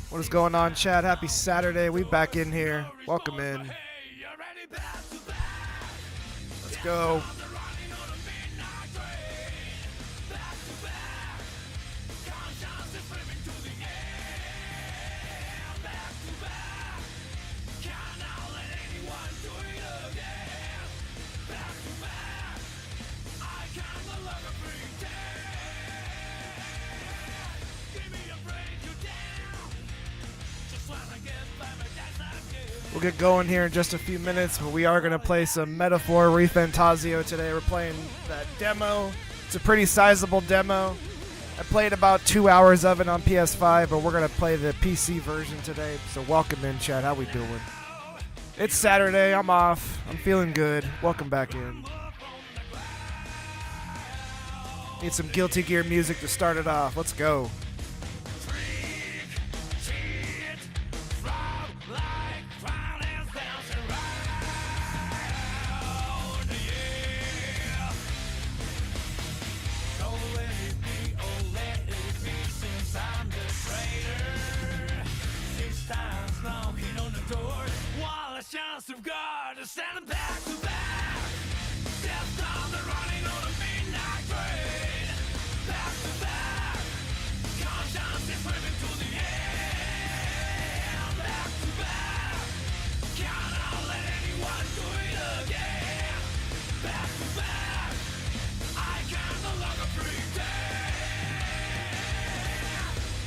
What is going on, Chad? Happy Saturday. We back in here. Welcome in. Let's go. We'll get going here in just a few minutes, but we are going to play some Metaphor ReFantazio today. We're playing that demo. It's a pretty sizable demo. I played about 2 hours of it on PS5, but we're going to play the PC version today. So welcome in, chat. How we doing? It's Saturday. I'm off. I'm feeling good. Welcome back in. Need some Guilty Gear music to start it off. Let's go. Of God, standing back to back. Death down the running on a midnight train. Back to back. Conscience is swimming to the end. Back to back. Cannot let anyone do it again. Back to back. I can no longer pretend.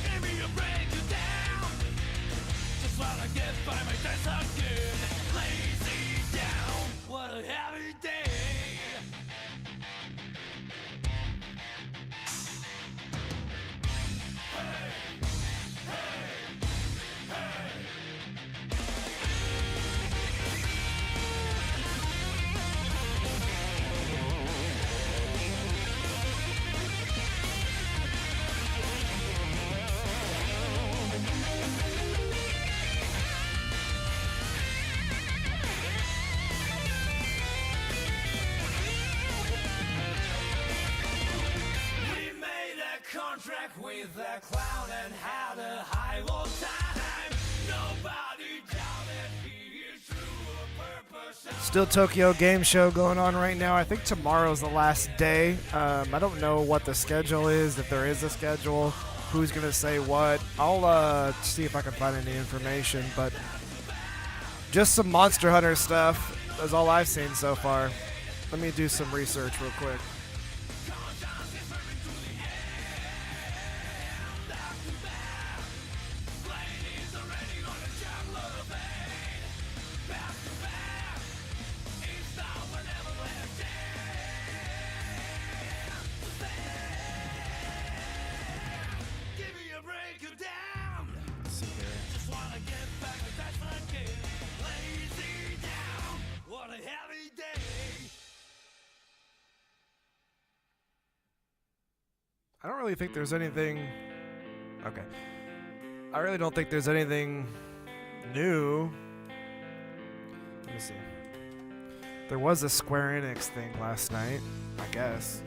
Give me a break you down. Just wanna get by my days again. What a happy day. With a clown and had a high old time. Nobody doubted he is true of purpose. Still Tokyo Game Show going on right now. I think tomorrow's the last day. I don't know what the schedule is, if there is a schedule, who's going to say what. I'll see if I can find any information, but just some Monster Hunter stuff. That's all I've seen so far. Let me do some research real quick. I don't really think there's anything... Okay. I really don't think there's anything new. Let me see. There was a Square Enix thing last night, I guess.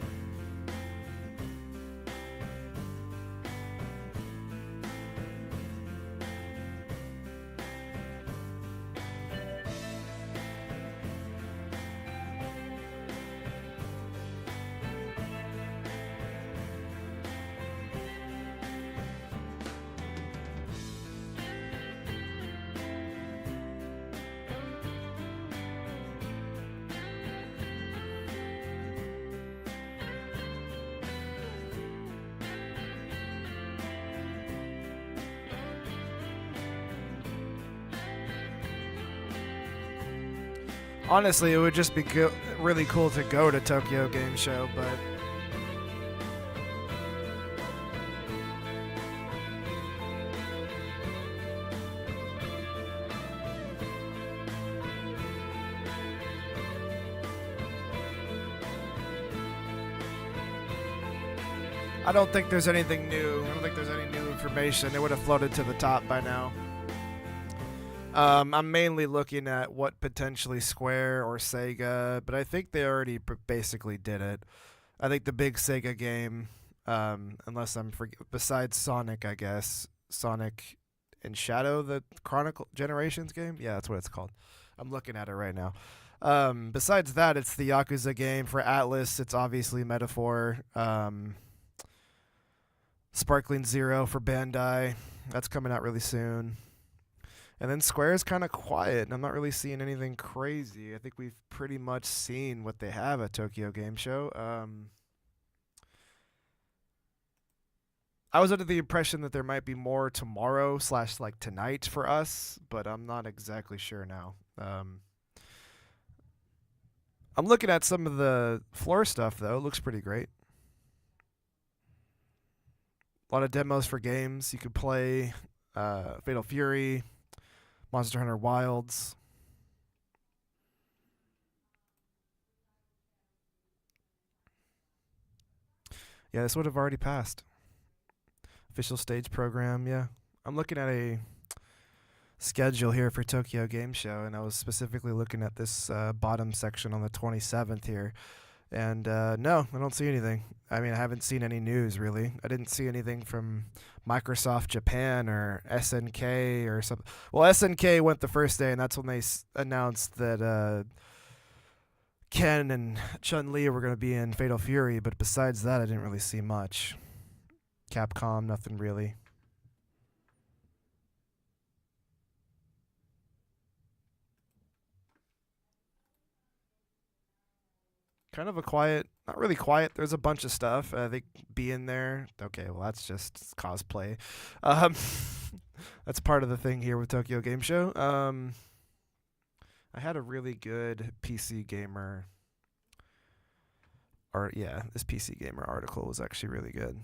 Honestly, it would just be really cool to go to Tokyo Game Show, but I don't think there's anything new. I don't think there's any new information. It would have floated to the top by now. I'm mainly looking at what potentially Square or Sega, but I think they already basically did it. I think the big Sega game, unless I'm besides Sonic, I guess, Sonic in Shadow, the Chronicle Generations game. Yeah, that's what it's called. I'm looking at it right now. Besides that, it's the Yakuza game for Atlas. It's obviously Metaphor. Sparkling Zero for Bandai. That's coming out really soon. And then Square is kind of quiet, and I'm not really seeing anything crazy. I think we've pretty much seen what they have at Tokyo Game Show. I was under the impression that there might be more tomorrow / like tonight for us, but I'm not exactly sure now. I'm looking at some of the floor stuff, though. It looks pretty great. A lot of demos for games. You could play Fatal Fury, Monster Hunter Wilds. Yeah, this would have already passed. Official stage program, yeah. I'm looking at a schedule here for Tokyo Game Show, and I was specifically looking at this bottom section on the 27th here. And no, I don't see anything. I mean, I haven't seen any news, really. I didn't see anything from Microsoft Japan or SNK or something. Well, SNK went the first day, and that's when they announced that Ken and Chun-Li were going to be in Fatal Fury. But besides that, I didn't really see much. Capcom, nothing really. Kind of a quiet, not really quiet. There's a bunch of stuff. I think be in there. Okay, well that's just cosplay. That's part of the thing here with Tokyo Game Show. I had a really good PC Gamer. Or yeah, this PC Gamer article was actually really good.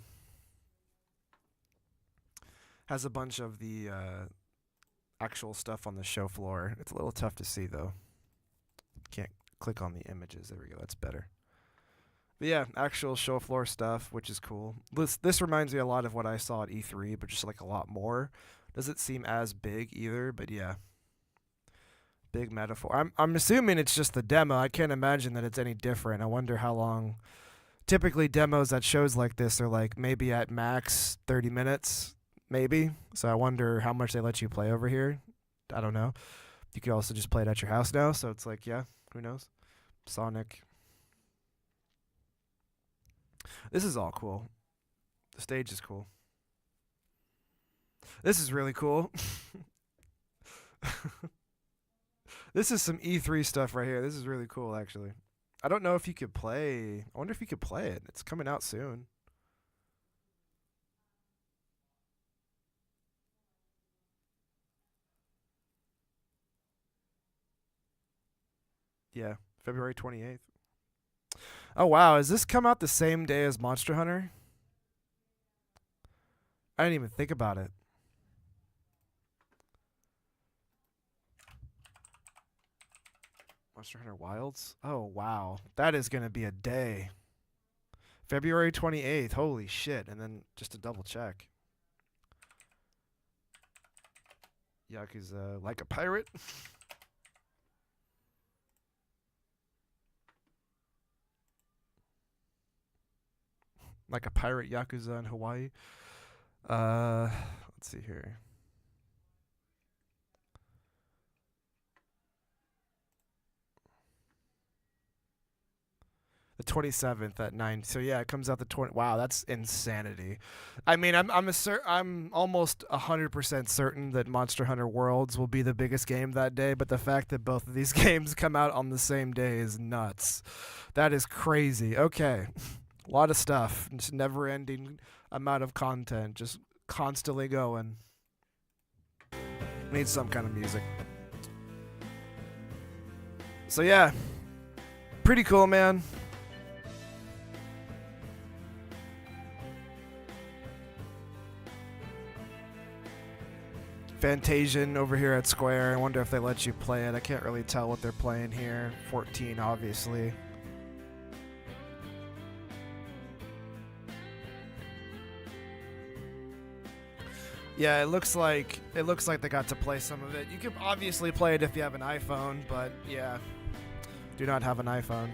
Has a bunch of the actual stuff on the show floor. It's a little tough to see though. Can't click on the images. There we go. That's better. But yeah, actual show floor stuff, which is cool. This reminds me a lot of what I saw at E3, but just like a lot more. Doesn't seem as big either, but yeah. Big Metaphor. I'm assuming it's just the demo. I can't imagine that it's any different. I wonder how long. Typically demos at shows like this are like maybe at max 30 minutes. Maybe. So I wonder how much they let you play over here. I don't know. You could also just play it at your house now. So it's like, yeah, who knows? Sonic. This is all cool. The stage is cool. This is really cool. This is some E3 stuff right here. This is really cool, actually. I don't know if you could play. I wonder if you could play it. It's coming out soon. Yeah, February 28th. Oh, wow. Has this come out the same day as Monster Hunter? I didn't even think about it. Monster Hunter Wilds? Oh, wow. That is going to be a day. February 28th. Holy shit. And then just to double check. Yakuza Like a Pirate. Like a Pirate Yakuza in Hawaii. Let's see here. The 27th at 9. So yeah, it comes out the 20. Wow, that's insanity. I mean, I'm almost 100% certain that Monster Hunter Worlds will be the biggest game that day, but the fact that both of these games come out on the same day is nuts. That is crazy. Okay. A lot of stuff. Just never-ending amount of content. Just constantly going. Need some kind of music. So yeah. Pretty cool, man. Fantasian over here at Square. I wonder if they let you play it. I can't really tell what they're playing here. 14, obviously. Yeah, it looks like they got to play some of it. You can obviously play it if you have an iPhone, but yeah, do not have an iPhone.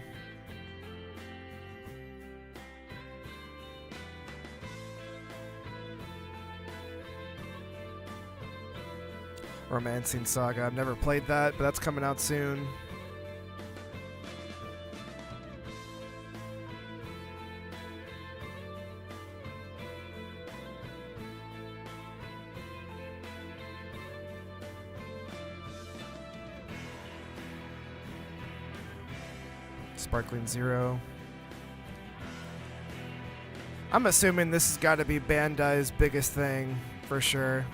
Romancing Saga. I've never played that, but that's coming out soon. Sparkling Zero. I'm assuming this has got to be Bandai's biggest thing, for sure.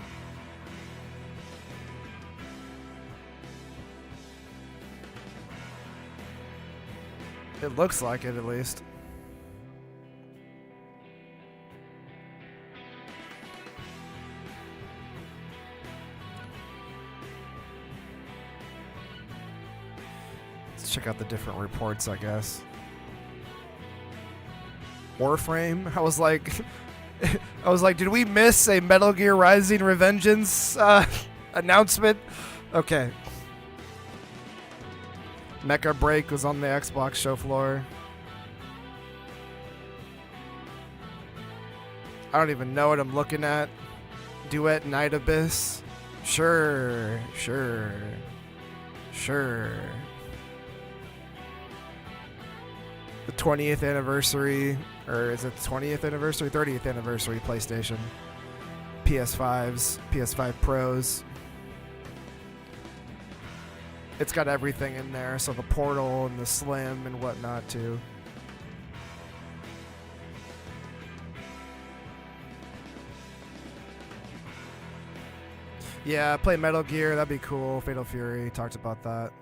It looks like it, at least. Let's check out the different reports, I guess. Warframe. I was like, did we miss a Metal Gear Rising Revengeance announcement? Okay. Mecha Break was on the Xbox show floor. I don't even know what I'm looking at. Duet Night Abyss. Sure. The 20th anniversary, or is it the 20th anniversary? 30th anniversary PlayStation. PS5s, PS5 Pros. It's got everything in there, so the Portal and the Slim and whatnot too. Yeah, play Metal Gear, that'd be cool. Fatal Fury, talked about that.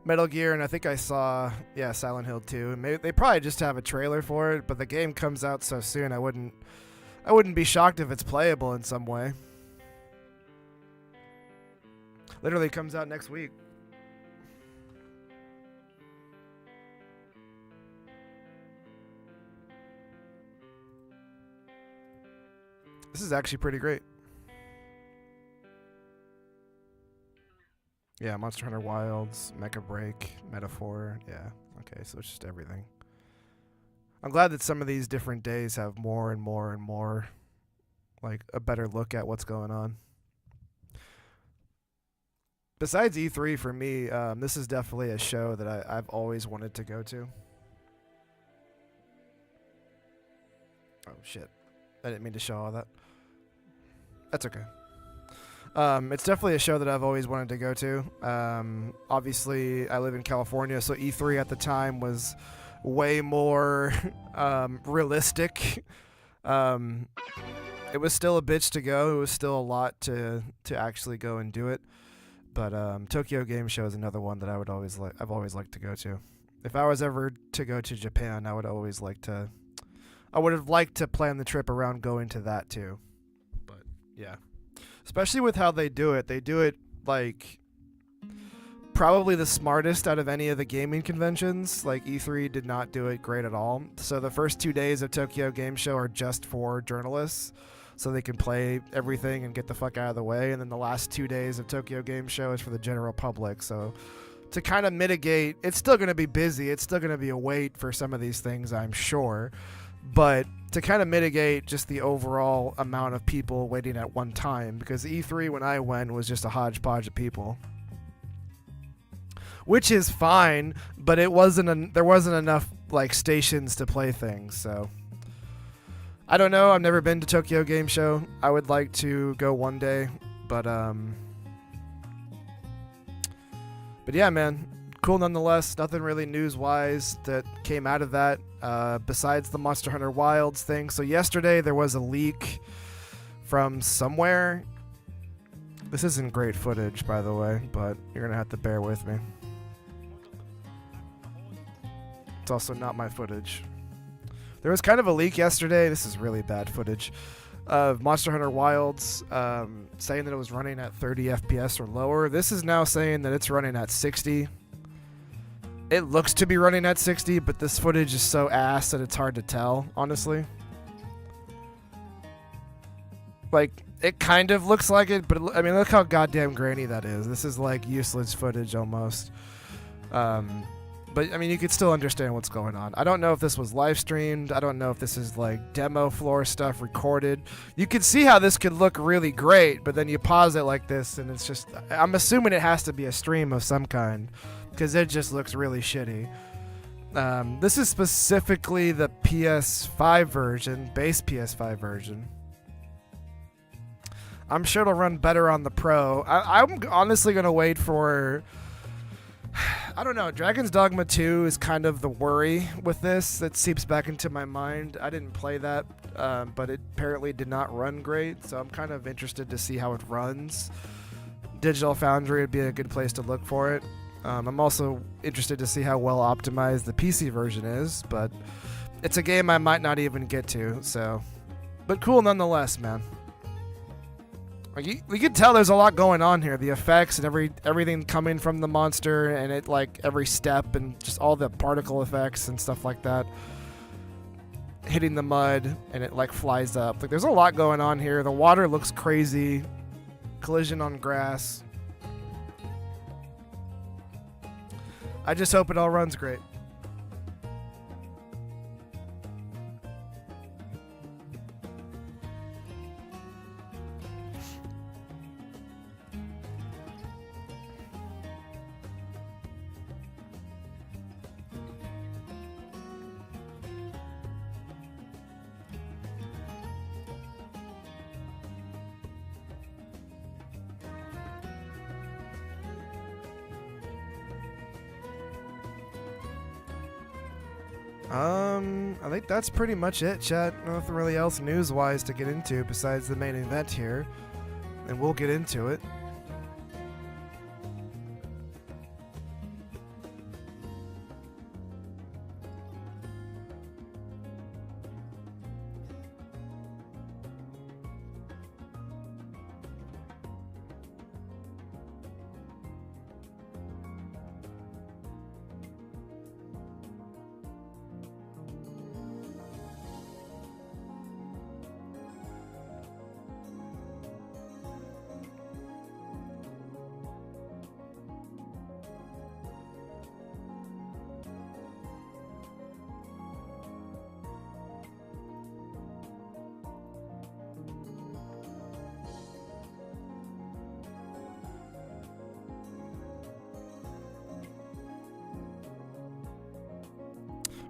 Metal Gear, and I think I saw, Silent Hill 2. Maybe they probably just have a trailer for it, but the game comes out so soon, I wouldn't be shocked if it's playable in some way. Literally comes out next week. This is actually pretty great. Yeah, Monster Hunter Wilds, Mecha Break, Metaphor. Yeah, okay, so it's just everything. I'm glad that some of these different days have more and more and more, like, a better look at what's going on. Besides E3 for me, this is definitely a show that I've always wanted to go to. Oh, shit. I didn't mean to show all that. That's okay. It's definitely a show that I've always wanted to go to. Obviously, I live in California, so E3 at the time was way more realistic. It was still a bitch to go. It was still a lot to actually go and do it. But Tokyo Game Show is another one that I've always liked to go to. If I was ever to go to Japan, I would have liked to plan the trip around going to that too. But yeah. Especially with how they do it. They do it like probably the smartest out of any of the gaming conventions. Like E3 did not do it great at all. So the first 2 days of Tokyo Game Show are just for journalists, so they can play everything and get the fuck out of the way. And then the last 2 days of Tokyo Game Show is for the general public. So to kind of mitigate, it's still going to be busy. It's still going to be a wait for some of these things, I'm sure. But to kind of mitigate just the overall amount of people waiting at one time, because E3 when I went was just a hodgepodge of people, which is fine, but there wasn't enough like stations to play things. So I don't know. I've never been to Tokyo Game Show. I would like to go one day, but yeah, man. Cool nonetheless. Nothing really news-wise that came out of that besides the Monster Hunter Wilds thing. So yesterday there was a leak from somewhere. This isn't great footage, by the way, but you're going to have to bear with me. It's also not my footage. There was kind of a leak yesterday. This is really bad footage of Monster Hunter Wilds saying that it was running at 30 FPS or lower. This is now saying that it's running at 60. It looks to be running at 60, but this footage is so ass that it's hard to tell, honestly. Like, it kind of looks like it, but I mean, look how goddamn grainy that is. This is like useless footage almost. But But I mean, you could still understand what's going on. I don't know if this was live streamed. I don't know if this is like demo floor stuff recorded. You could see how this could look really great, but then you pause it like this, and it's just. I'm assuming it has to be a stream of some kind, because it just looks really shitty. This is specifically the PS5 version, base PS5 version. I'm sure it'll run better on the Pro. I'm honestly gonna wait for. I don't know. Dragon's Dogma 2 is kind of the worry with this that seeps back into my mind. I didn't play that, but it apparently did not run great, so I'm kind of interested to see how it runs. Digital Foundry would be a good place to look for it. I'm also interested to see how well optimized the PC version is, but it's a game I might not even get to, so. But cool nonetheless, man. We can tell there's a lot going on here. The effects and everything coming from the monster, and it like every step and just all the particle effects and stuff like that. Hitting the mud and it like flies up. Like there's a lot going on here. The water looks crazy. Collision on grass. I just hope it all runs great. I think that's pretty much it, chat. Nothing really else news-wise to get into besides the main event here. And we'll get into it.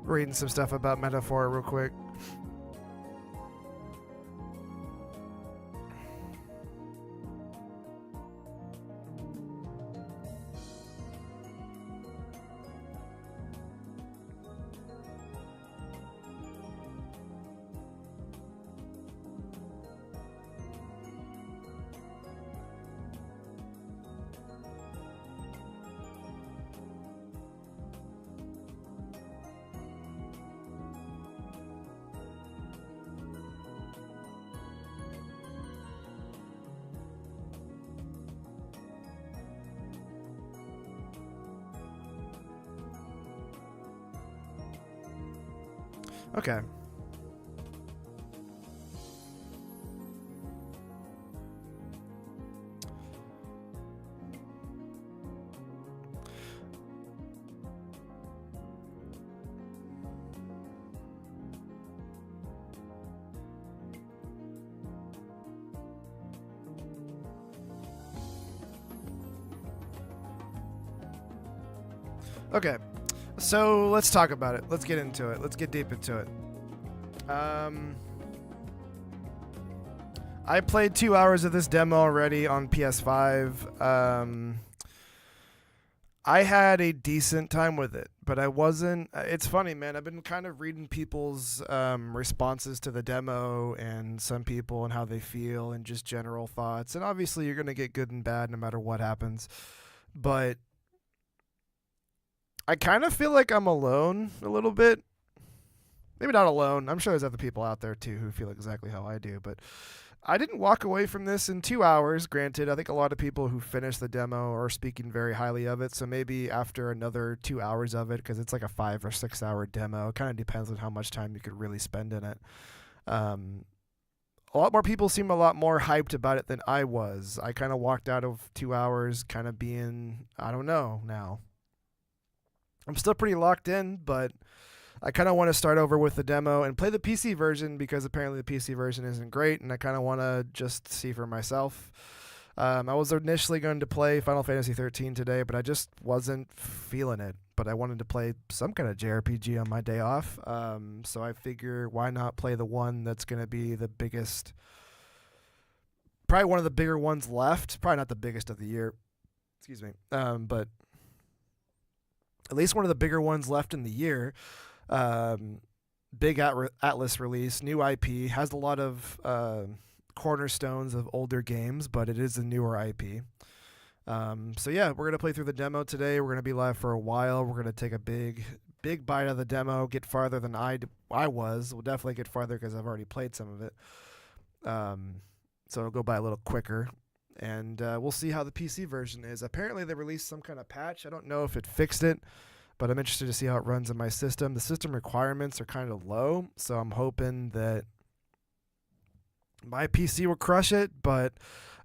Reading some stuff about Metaphor real quick. Okay. Okay, so let's talk about it. Let's get into it. Let's get deep into it. I played 2 hours of this demo already on PS5. I had a decent time with it, but I wasn't. It's funny, man. I've been kind of reading people's responses to the demo and some people and how they feel and just general thoughts. And obviously, you're going to get good and bad no matter what happens. But I kind of feel like I'm alone a little bit. Maybe not alone. I'm sure there's other people out there too who feel exactly how I do. But I didn't walk away from this in 2 hours. Granted, I think a lot of people who finished the demo are speaking very highly of it. So maybe after another 2 hours of it, because it's like a 5 or 6 hour demo, it kind of depends on how much time you could really spend in it. A lot more people seem a lot more hyped about it than I was. I kind of walked out of 2 hours kind of being, I don't know now. I'm still pretty locked in, but I kind of want to start over with the demo and play the PC version because apparently the PC version isn't great, and I kind of want to just see for myself. I was initially going to play Final Fantasy 13 today, but I just wasn't feeling it. But I wanted to play some kind of JRPG on my day off, so I figure why not play the one that's going to be the biggest, probably one of the bigger ones left. Probably not the biggest of the year, excuse me, but at least one of the bigger ones left in the year. Big Atlas release, new IP, has a lot of cornerstones of older games, but it is a newer IP. So yeah, we're gonna play through the demo today. We're gonna be live for a while. We're gonna take a big bite of the demo, get farther than I was. We'll definitely get farther because I've already played some of it. So it'll go by a little quicker, and we'll see how the PC version is. Apparently they released some kind of patch. I don't know if it fixed it, but I'm interested to see how it runs in my system. The system requirements are kind of low, so I'm hoping that my PC will crush it, but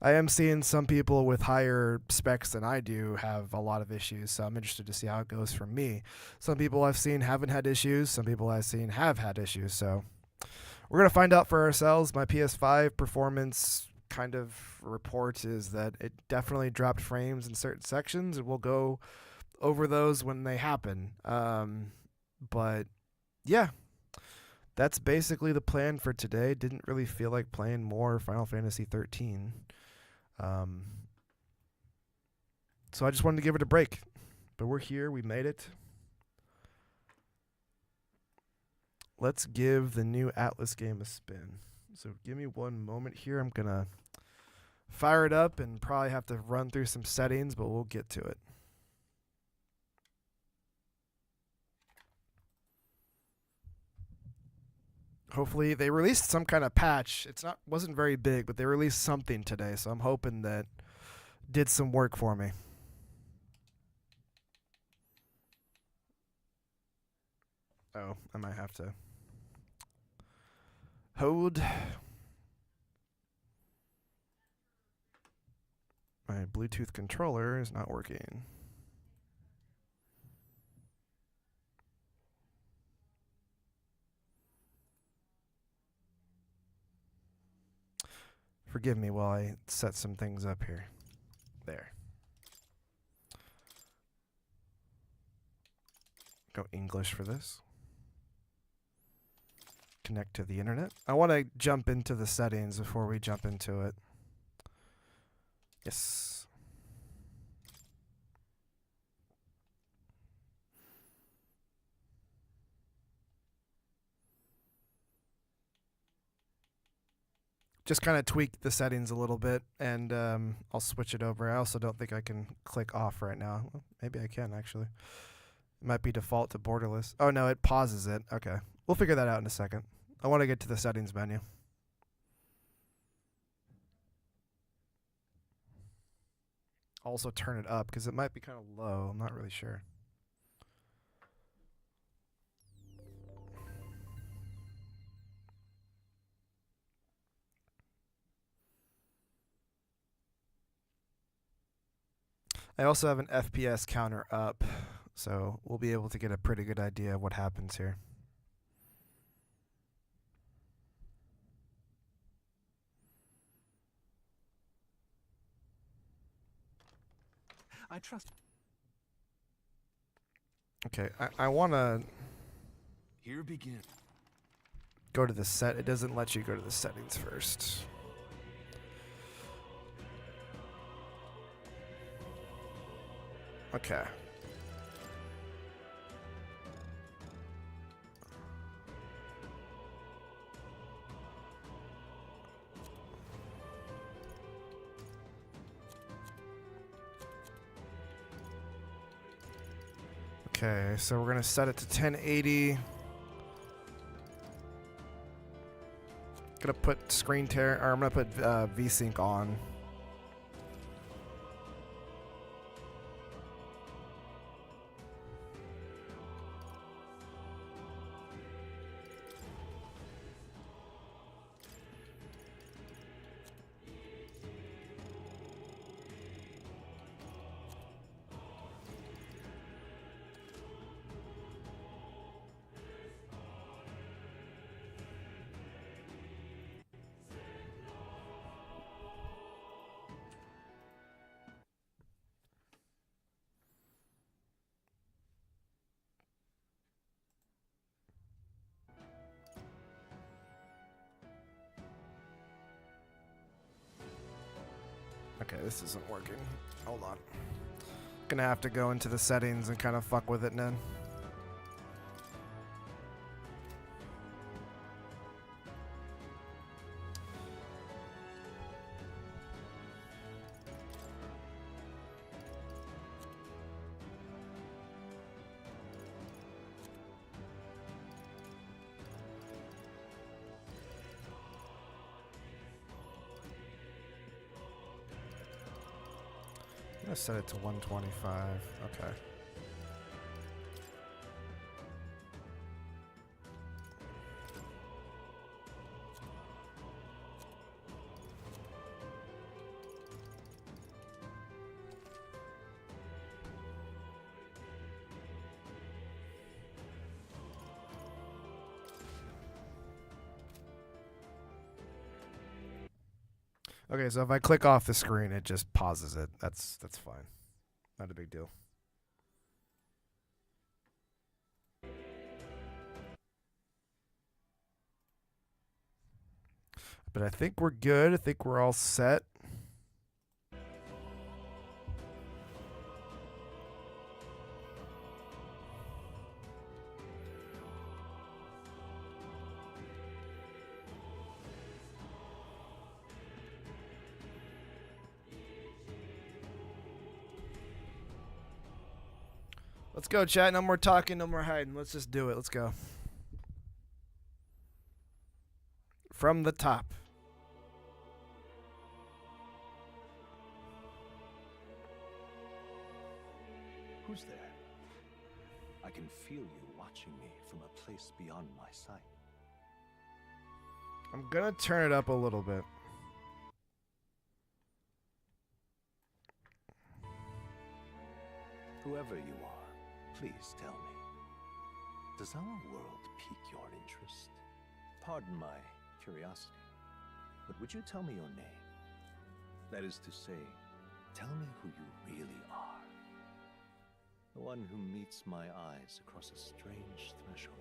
I am seeing some people with higher specs than I do have a lot of issues, so I'm interested to see how it goes for me. Some people I've seen haven't had issues. Some people I've seen have had issues, so we're going to find out for ourselves. My PS5 performance kind of report is that it definitely dropped frames in certain sections, and we'll go over those when they happen. But yeah, that's basically the plan for today. Didn't really feel like playing more Final Fantasy 13. So I just wanted to give it a break. But we're here. We made it. Let's give the new Atlas game a spin. So give me one moment here. I'm going to fire it up and probably have to run through some settings, but we'll get to it. Hopefully they released some kind of patch. Wasn't very big, but they released something today, so I'm hoping that did some work for me. Oh, I might have to hold. My Bluetooth controller is not working. Forgive me while I set some things up here. There. Go English for this. Connect to the internet. I want to jump into the settings before we jump into it. Yes. Just kind of tweak the settings a little bit, and I'll switch it over. I also don't think I can click off right now. Well, maybe I can, actually. It might be default to borderless. Oh, no, it pauses it. Okay. We'll figure that out in a second. I want to get to the settings menu. Also turn it up, because it might be kind of low. I'm not really sure. I also have an FPS counter up, so we'll be able to get a pretty good idea of what happens here. I trust. Okay, I want to Here begin. go to the set. It doesn't let you go to the settings first. Okay. Okay, so we're gonna set it to 1080. Gonna put screen tear, or I'm gonna put VSync on. Okay, this isn't working. Hold on. Gonna have to go into the settings and kind of fuck with it then. I'm gonna set it to 125. Okay. Okay, so if I click off the screen, it just pauses it. That's fine. Not a big deal. But I think we're good. I think we're all set. Let's go, chat. No more talking, no more hiding. Let's just do it. Let's go. From the top. Who's there? I can feel you watching me from a place beyond my sight. I'm gonna turn it up a little bit. Whoever you are, please tell me. Does our world pique your interest? Pardon my curiosity, but would you tell me your name? That is to say, tell me who you really are. The one who meets my eyes across a strange threshold.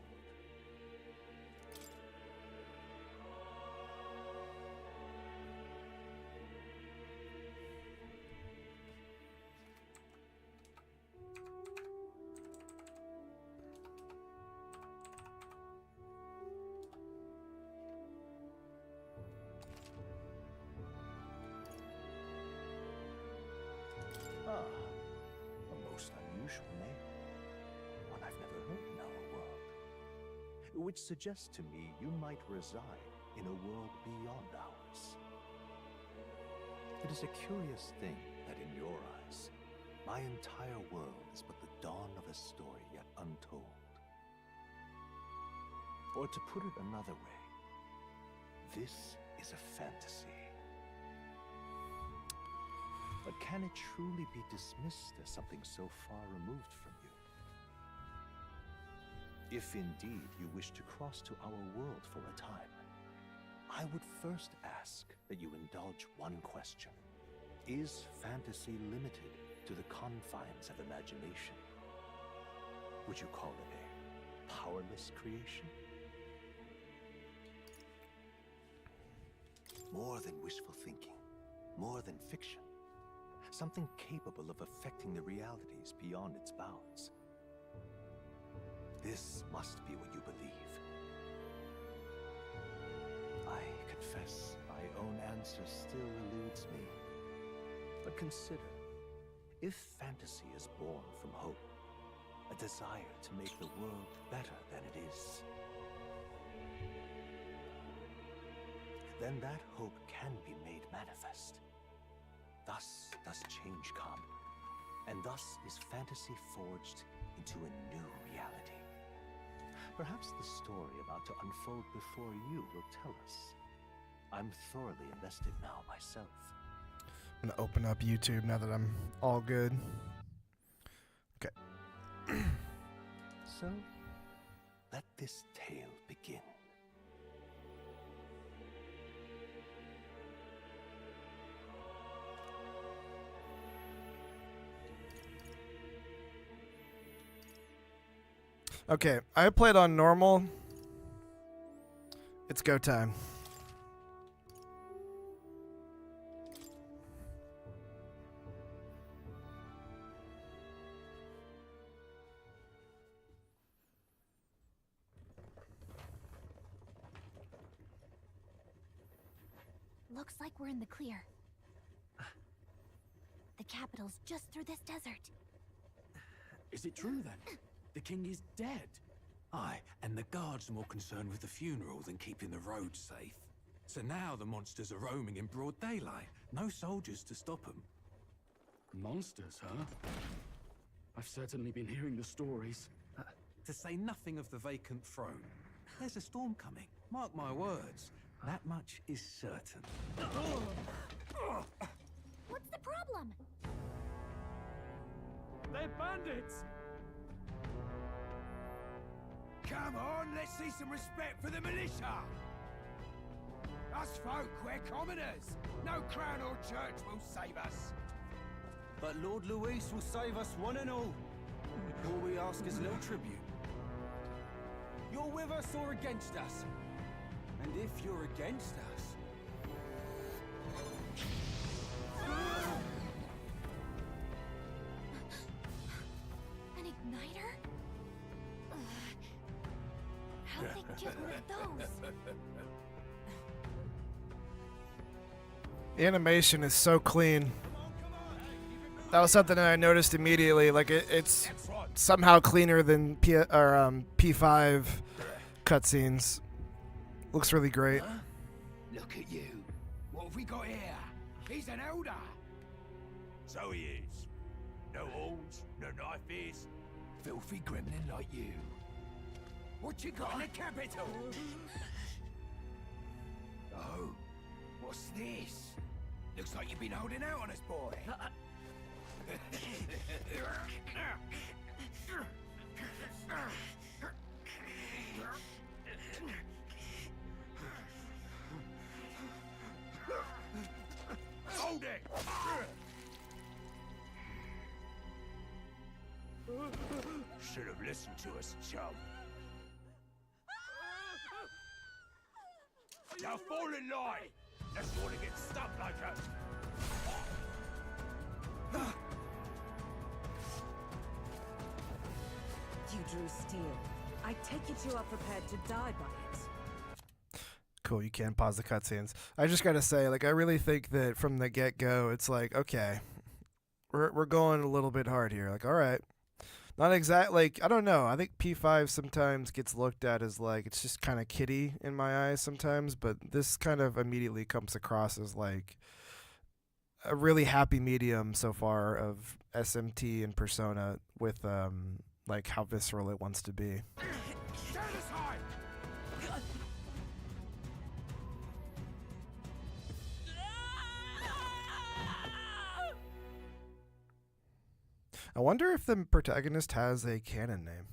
Ah, a most unusual name. One I've never heard in our world. Which suggests to me you might reside in a world beyond ours. It is a curious thing that in your eyes, my entire world is but the dawn of a story yet untold. Or to put it another way, this is a fantasy. But can it truly be dismissed as something so far removed from you? If indeed you wish to cross to our world for a time, I would first ask that you indulge one question. Is fantasy limited to the confines of imagination? Would you call it a powerless creation? More than wishful thinking, more than fiction. Something capable of affecting the realities beyond its bounds. This must be what you believe. I confess my own answer still eludes me. But consider, if fantasy is born from hope, a desire to make the world better than it is, then that hope can be made manifest. Thus does change come, and thus is fantasy forged into a new reality. Perhaps the story about to unfold before you will tell us. I'm thoroughly invested now myself. I'm gonna open up YouTube now that I'm all good. Okay. So, let this tale begin. Okay, I played on normal. It's go time. Looks like we're in the clear. The capital's just through this desert. Is it true then? The king is dead? Aye, and the guards are more concerned with the funeral than keeping the roads safe. So now the monsters are roaming in broad daylight. No soldiers to stop them. Monsters, huh? I've certainly been hearing the stories. To say nothing of the vacant throne. There's a storm coming. Mark my words. That much is certain. What's the problem? They're bandits! Come on, let's see some respect for the militia! Us folk, we're commoners. No crown or church will save us. But Lord Luis will save us one and all. All we ask is a little tribute. You're with us or against us? And if you're against us... An igniter? How'd they get one of those? The animation is so clean. That was something that I noticed immediately. Like it's somehow cleaner than P5 cutscenes. Looks really great. Huh? Look at you. What have we got here? He's an elder. So he is. No horns, no knife ears. Filthy gremlin like you. What you got in the capital? Oh, what's this? Looks like you've been holding out on us, boy. Hold it! Should have listened to us, chum. Now fall in line! Let's want to get stuck like us. You drew steel. I take it you are prepared to die by it. Cool, you can pause the cutscenes. I just gotta say, like, I really think that from the get-go, it's like, okay, we're going a little bit hard here. Like, all right, not exact. Like, I don't know. I think P5 sometimes gets looked at as like it's just kind of kiddie in my eyes sometimes, but this kind of immediately comes across as like a really happy medium so far of SMT and Persona with like how visceral it wants to be. Stand aside! I wonder if the protagonist has a canon name.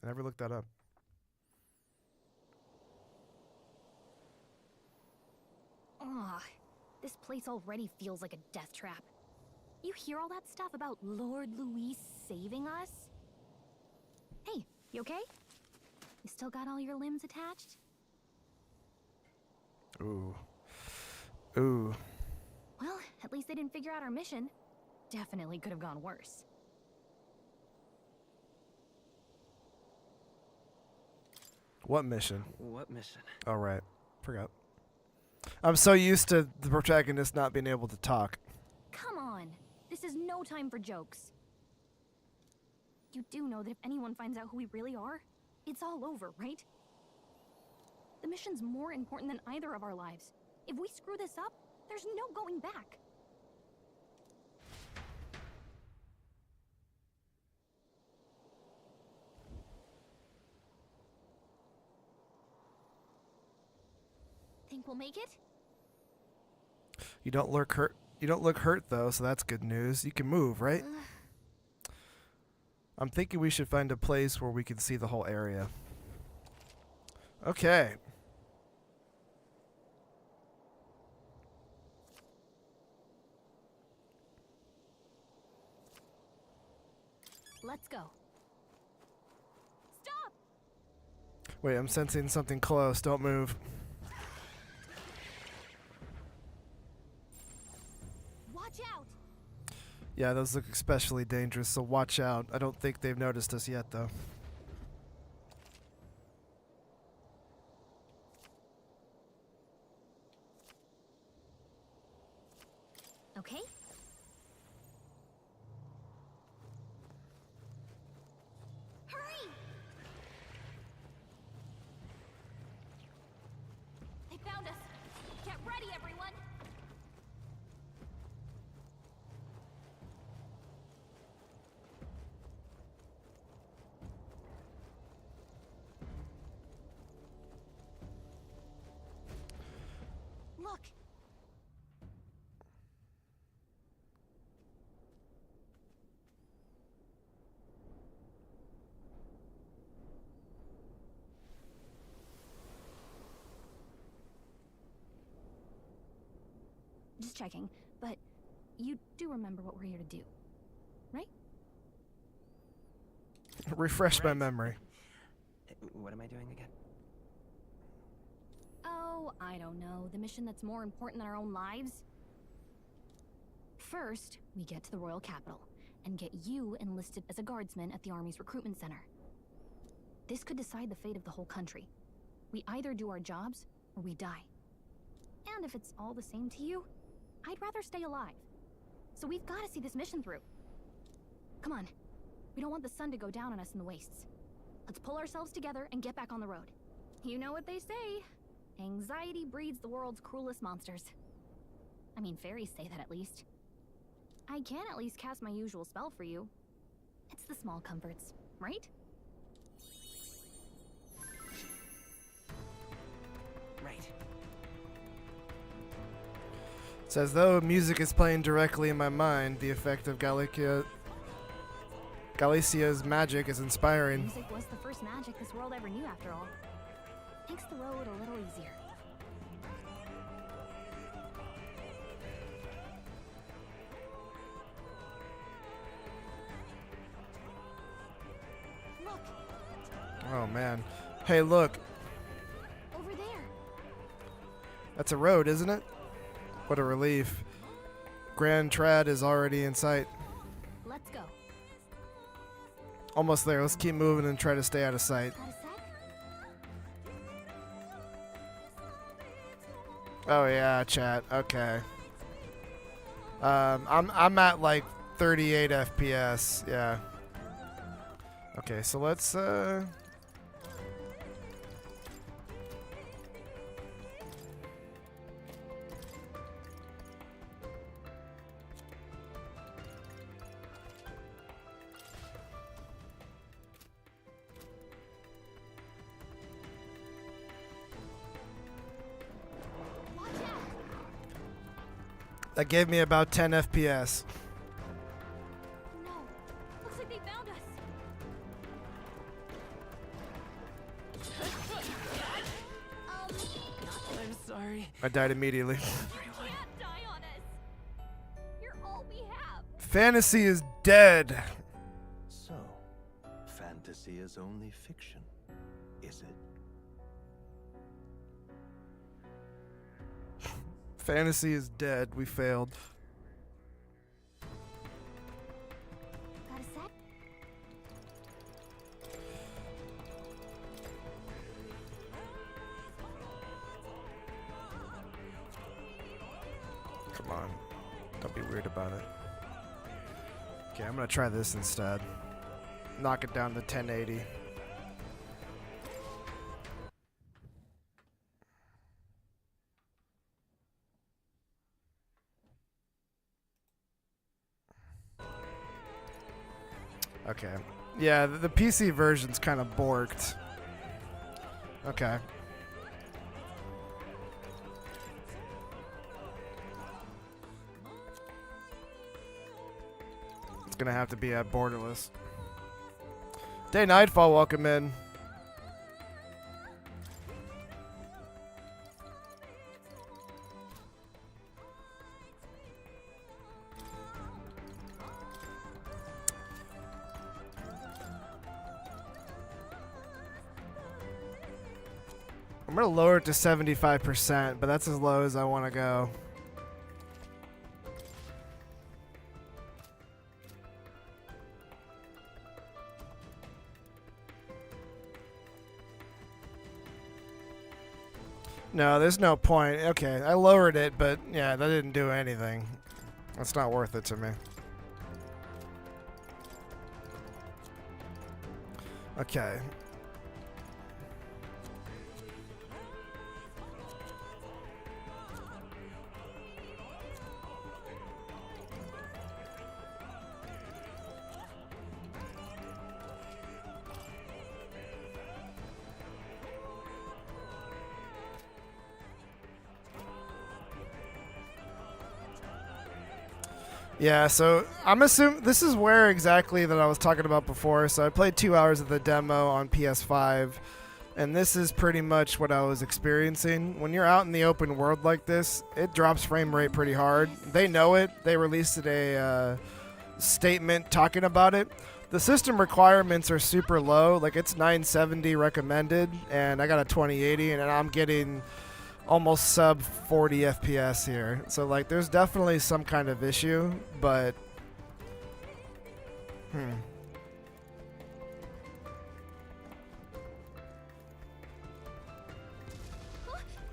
I never looked that up. Ugh, this place already feels like a death trap. You hear all that stuff about Lord Luis saving us? Hey, you okay? You still got all your limbs attached? Ooh. Ooh. Well, at least they didn't figure out our mission. Definitely could have gone worse. What mission? What mission? All right. Forgot. I'm so used to the protagonist not being able to talk. Come on! This is no time for jokes. You do know that if anyone finds out who we really are, it's all over, right? The mission's more important than either of our lives. If we screw this up, there's no going back. Think we'll make it? You don't look hurt. You don't look hurt though, so that's good news. You can move, right? I'm thinking we should find a place where we can see the whole area. Okay. Let's go. Stop! Wait, I'm sensing something close. Don't move. Watch out! Yeah, those look especially dangerous, so watch out. I don't think they've noticed us yet, though. okay? Hurry! They found us! Get ready, everyone! Look! Just checking, but you do remember what we're here to do, right? Refresh my memory. What am I doing again? Oh, I don't know. The mission that's more important than our own lives? First, we get to the royal capital and get you enlisted as a guardsman at the army's recruitment center. This could decide the fate of the whole country. We either do our jobs or we die. And if it's all the same to you, I'd rather stay alive. So we've got to see this mission through. Come on. We don't want the sun to go down on us in the wastes. Let's pull ourselves together and get back on the road. You know what they say. Anxiety breeds the world's cruelest monsters. I mean, fairies say that at least. I can at least cast my usual spell for you. It's the small comforts, right? Right. It's as though music is playing directly in my mind. The effect of Galicia's magic is inspiring. Music was the first magic this world ever knew, after all. Makes the road a little easier. Look, Oh man. Hey, look. over there. That's a road, isn't it? What a relief. Grand Trad is already in sight. Let's go. Almost there. Let's keep moving and try to stay out of sight. Got a sec? Oh yeah, chat. Okay. I'm at like 38 FPS. Yeah. Okay, so let's Watch out! that gave me about 10 FPS. No. Looks like they found us. I'm sorry. I died immediately. You can't die on us. You're all we have. Fantasy is dead. So, fantasy is only fiction, is it? Fantasy is dead. We failed. Got a sec? Come on. Don't be weird about it. Okay, I'm gonna try this instead. Knock it down to 1080. Okay. Yeah, the PC version's kind of borked. Okay. It's gonna have to be at borderless. Day Nightfall, welcome in. I'm gonna lower it to 75%, but that's as low as I want to go. No, there's no point. Okay, I lowered it, but yeah, that didn't do anything. That's not worth it to me. Okay. Yeah, so I'm assuming this is where exactly that I was talking about before. So I played 2 hours of the demo on PS5, and this is pretty much what I was experiencing. When you're out in the open world like this, it drops frame rate pretty hard. They know it. They released a statement talking about it. The system requirements are super low. Like, it's 970 recommended, and I got a 2080, and I'm getting almost sub 40 FPS here. So like there's definitely some kind of issue, but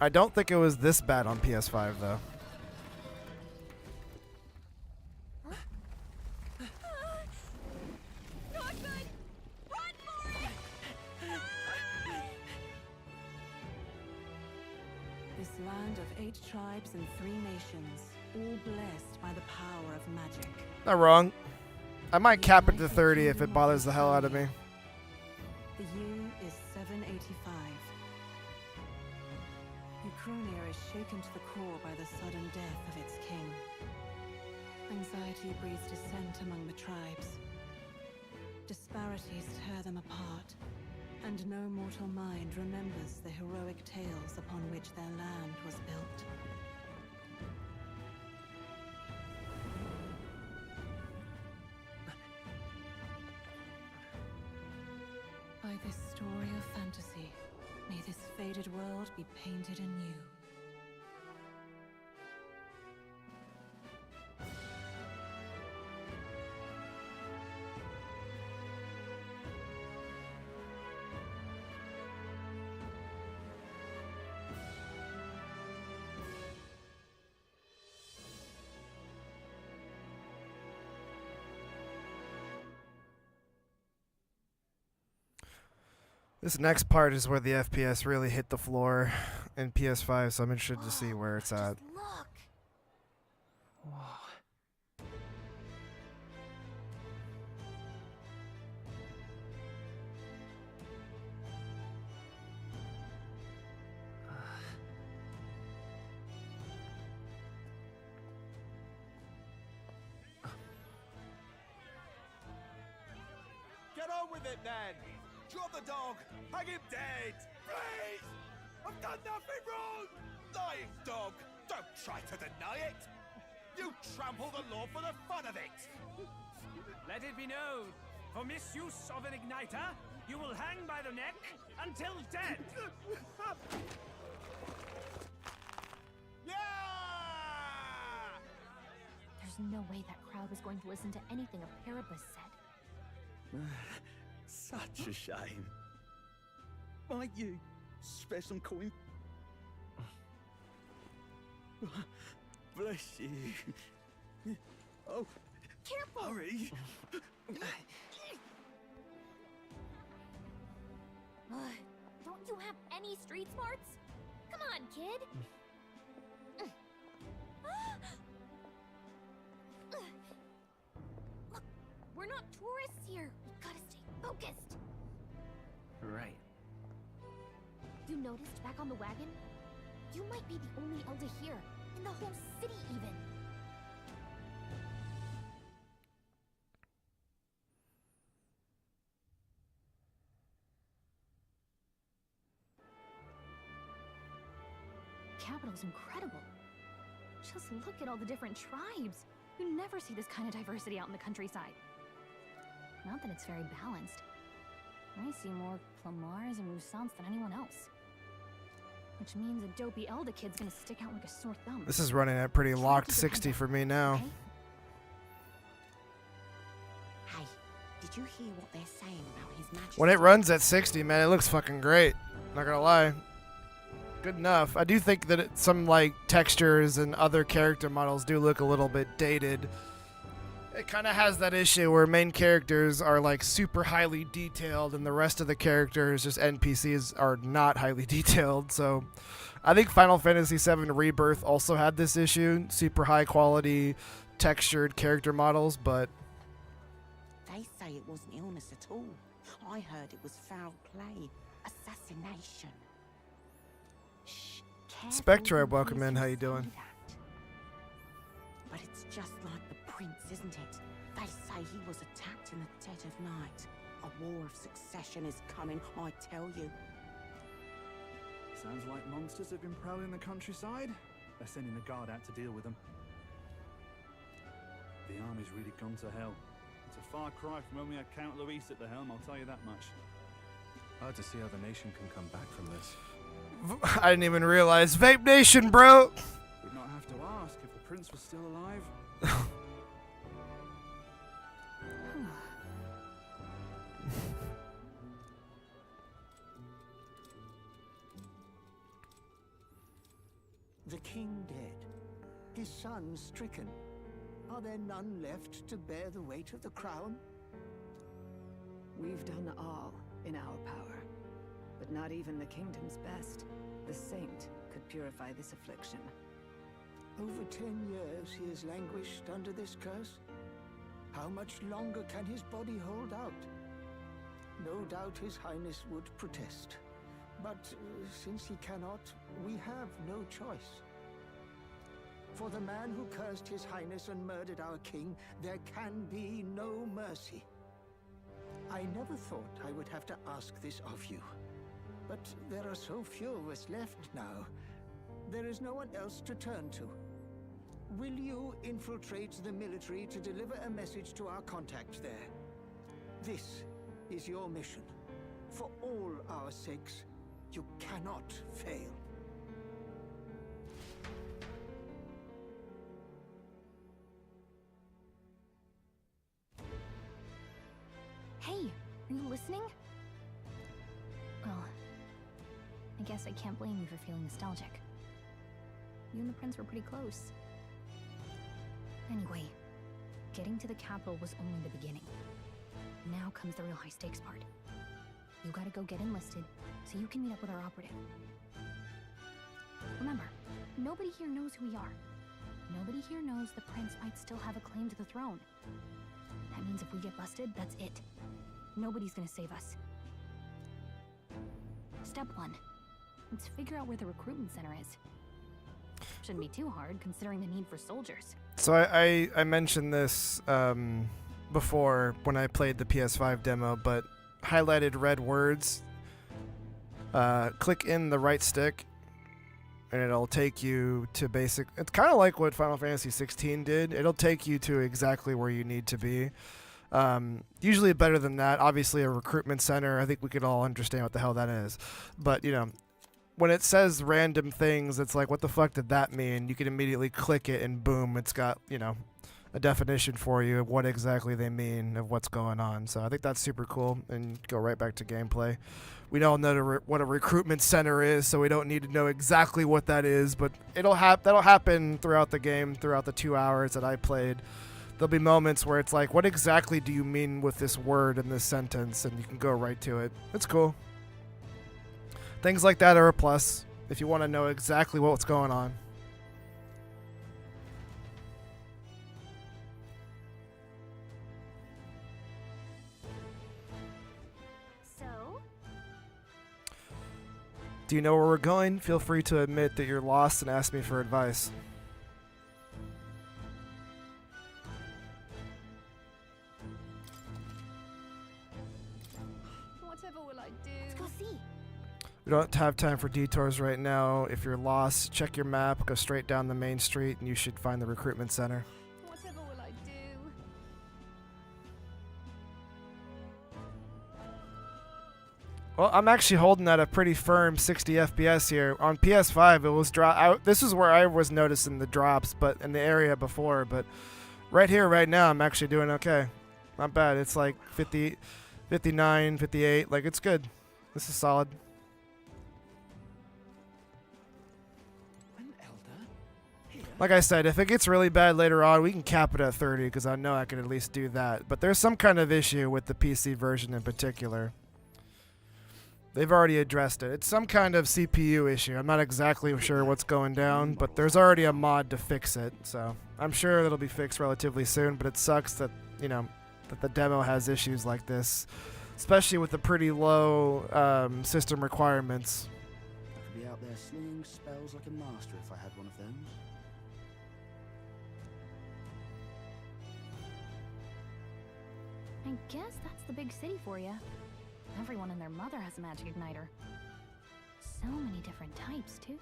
I don't think it was this bad on PS5 though. This land of 8 tribes and 3 nations, all blessed by the power of magic. Not wrong. I might cap it to 30 if it bothers the hell out of me. The year is 785. Ukrainia is shaken to the core by the sudden death of its king. Anxiety breeds dissent among the tribes. Disparities tear them apart, and no mortal mind remembers the heroic tales upon which their land was built. By this story of fantasy, may this faded world be painted anew. This next part is where the FPS really hit the floor in PS5, so I'm interested to see where it's at. Just look. Get on with it then! Drop the dog! Hang him dead! Please! I've done nothing wrong! Lying dog! Don't try to deny it! You trample the law for the fun of it! Let it be known, for misuse of an igniter, you will hang by the neck until dead. Yeah! There's no way that crowd was going to listen to anything a Paribus said. Such a shame. Might you spare some coin? Bless you. Oh, Careful! hurry. Don't you have any street smarts? Come on, kid! Look, we're not tourists here. We gotta stay focused. Right. You noticed back on the wagon? You might be the only Elder here, in the whole city even. Capital's incredible. Just look at all the different tribes. You never see this kind of diversity out in the countryside. Not that it's very balanced. I see more Plamars and Rusants than anyone else. Which means a dopey Elder kid's gonna stick out like a sore thumb. This is running at pretty locked 60 for me now. Okay? Hey, did you hear what they're saying about His Majesty? When it runs at 60, man, it looks fucking great. Not gonna lie. good enough. I do think that some like textures and other character models do look a little bit dated. It kind of has that issue where main characters are like super highly detailed and the rest of the characters, just NPCs, are not highly detailed. So I think Final Fantasy VII Rebirth also had this issue, super high quality textured character models, but They say it wasn't illness at all. I heard it was foul play, assassination. Shh, careful Spectre, who welcome hears in. you How you say doing? that. But it's just like the prince, isn't it? They say he was attacked in the dead of night. A war of succession is coming, I tell you. Sounds like monsters have been prowling the countryside. They're sending the guard out to deal with them. The army's really gone to hell. It's a far cry from when we had Count Luis at the helm, I'll tell you that much. Hard to see how the nation can come back from this. I didn't even realize. Vape Nation, bro! We'd not have to ask if the prince was still alive. The king dead, his son stricken. Are there none left to bear the weight of the crown? We've done all in our power, but not even the kingdom's best, the saint, could purify this affliction. Over 10 years he has languished under this curse. How much longer can his body hold out? No doubt his highness would protest. But since he cannot, we have no choice. For the man who cursed his highness and murdered our king, there can be no mercy. I never thought I would have to ask this of you. But there are so few of us left now. There is no one else to turn to. Will you infiltrate the military to deliver a message to our contact there? This is your mission. For all our sakes, you cannot fail. Hey, are you listening? Well, I guess I can't blame you for feeling nostalgic. You and the prince were pretty close. Anyway, getting to the capital was only the beginning. Now comes the real high-stakes part. You gotta go get enlisted, so you can meet up with our operative. Remember, nobody here knows who we are. Nobody here knows the prince might still have a claim to the throne. That means if we get busted, that's it. Nobody's gonna save us. Step 1. Let's figure out where the recruitment center is. Shouldn't be too hard, considering the need for soldiers. So I mentioned this before when I played the PS5 demo, but highlighted red words, click in the right stick, and it'll take you to basic. It's kind of like what Final Fantasy 16 did. It'll take you to exactly where you need to be. Usually better than that. Obviously, a recruitment center, I think we could all understand what the hell that is. But, you know, when it says random things, it's like, what the fuck did that mean? You can immediately click it and boom, it's got, you know, a definition for you of what exactly they mean, of what's going on. So I think that's super cool, and go right back to gameplay. We all know what a recruitment center is, so we don't need to know exactly what that is, but that'll happen throughout the game, throughout the 2 hours that I played. There'll be moments where it's like, what exactly do you mean with this word in this sentence? And you can go right to it. It's cool. Things like that are a plus if you want to know exactly what's going on. So? Do you know where we're going? Feel free to admit that you're lost and ask me for advice. Whatever will I do? Let's go see. We don't have time for detours right now. If you're lost, check your map, go straight down the main street, and you should find the recruitment center. Whatever will I do? Well, I'm actually holding at a pretty firm 60 FPS here. On PS5, it was this is where I was noticing the drops, but in the area before. But right here, right now, I'm actually doing okay. Not bad. It's like 50, 59, 58. Like, it's good. This is solid. Like I said, if it gets really bad later on, we can cap it at 30 because I know I can at least do that. But there's some kind of issue with the PC version in particular. They've already addressed it. It's some kind of CPU issue. I'm not exactly sure what's going down, but there's already a mod to fix it. So I'm sure it'll be fixed relatively soon, but it sucks that, you know, that the demo has issues like this, especially with the pretty low system requirements. I could be out there slinging spells like a master if I had one of those. I guess that's the big city for you. Everyone and their mother has a magic igniter. So many different types, too.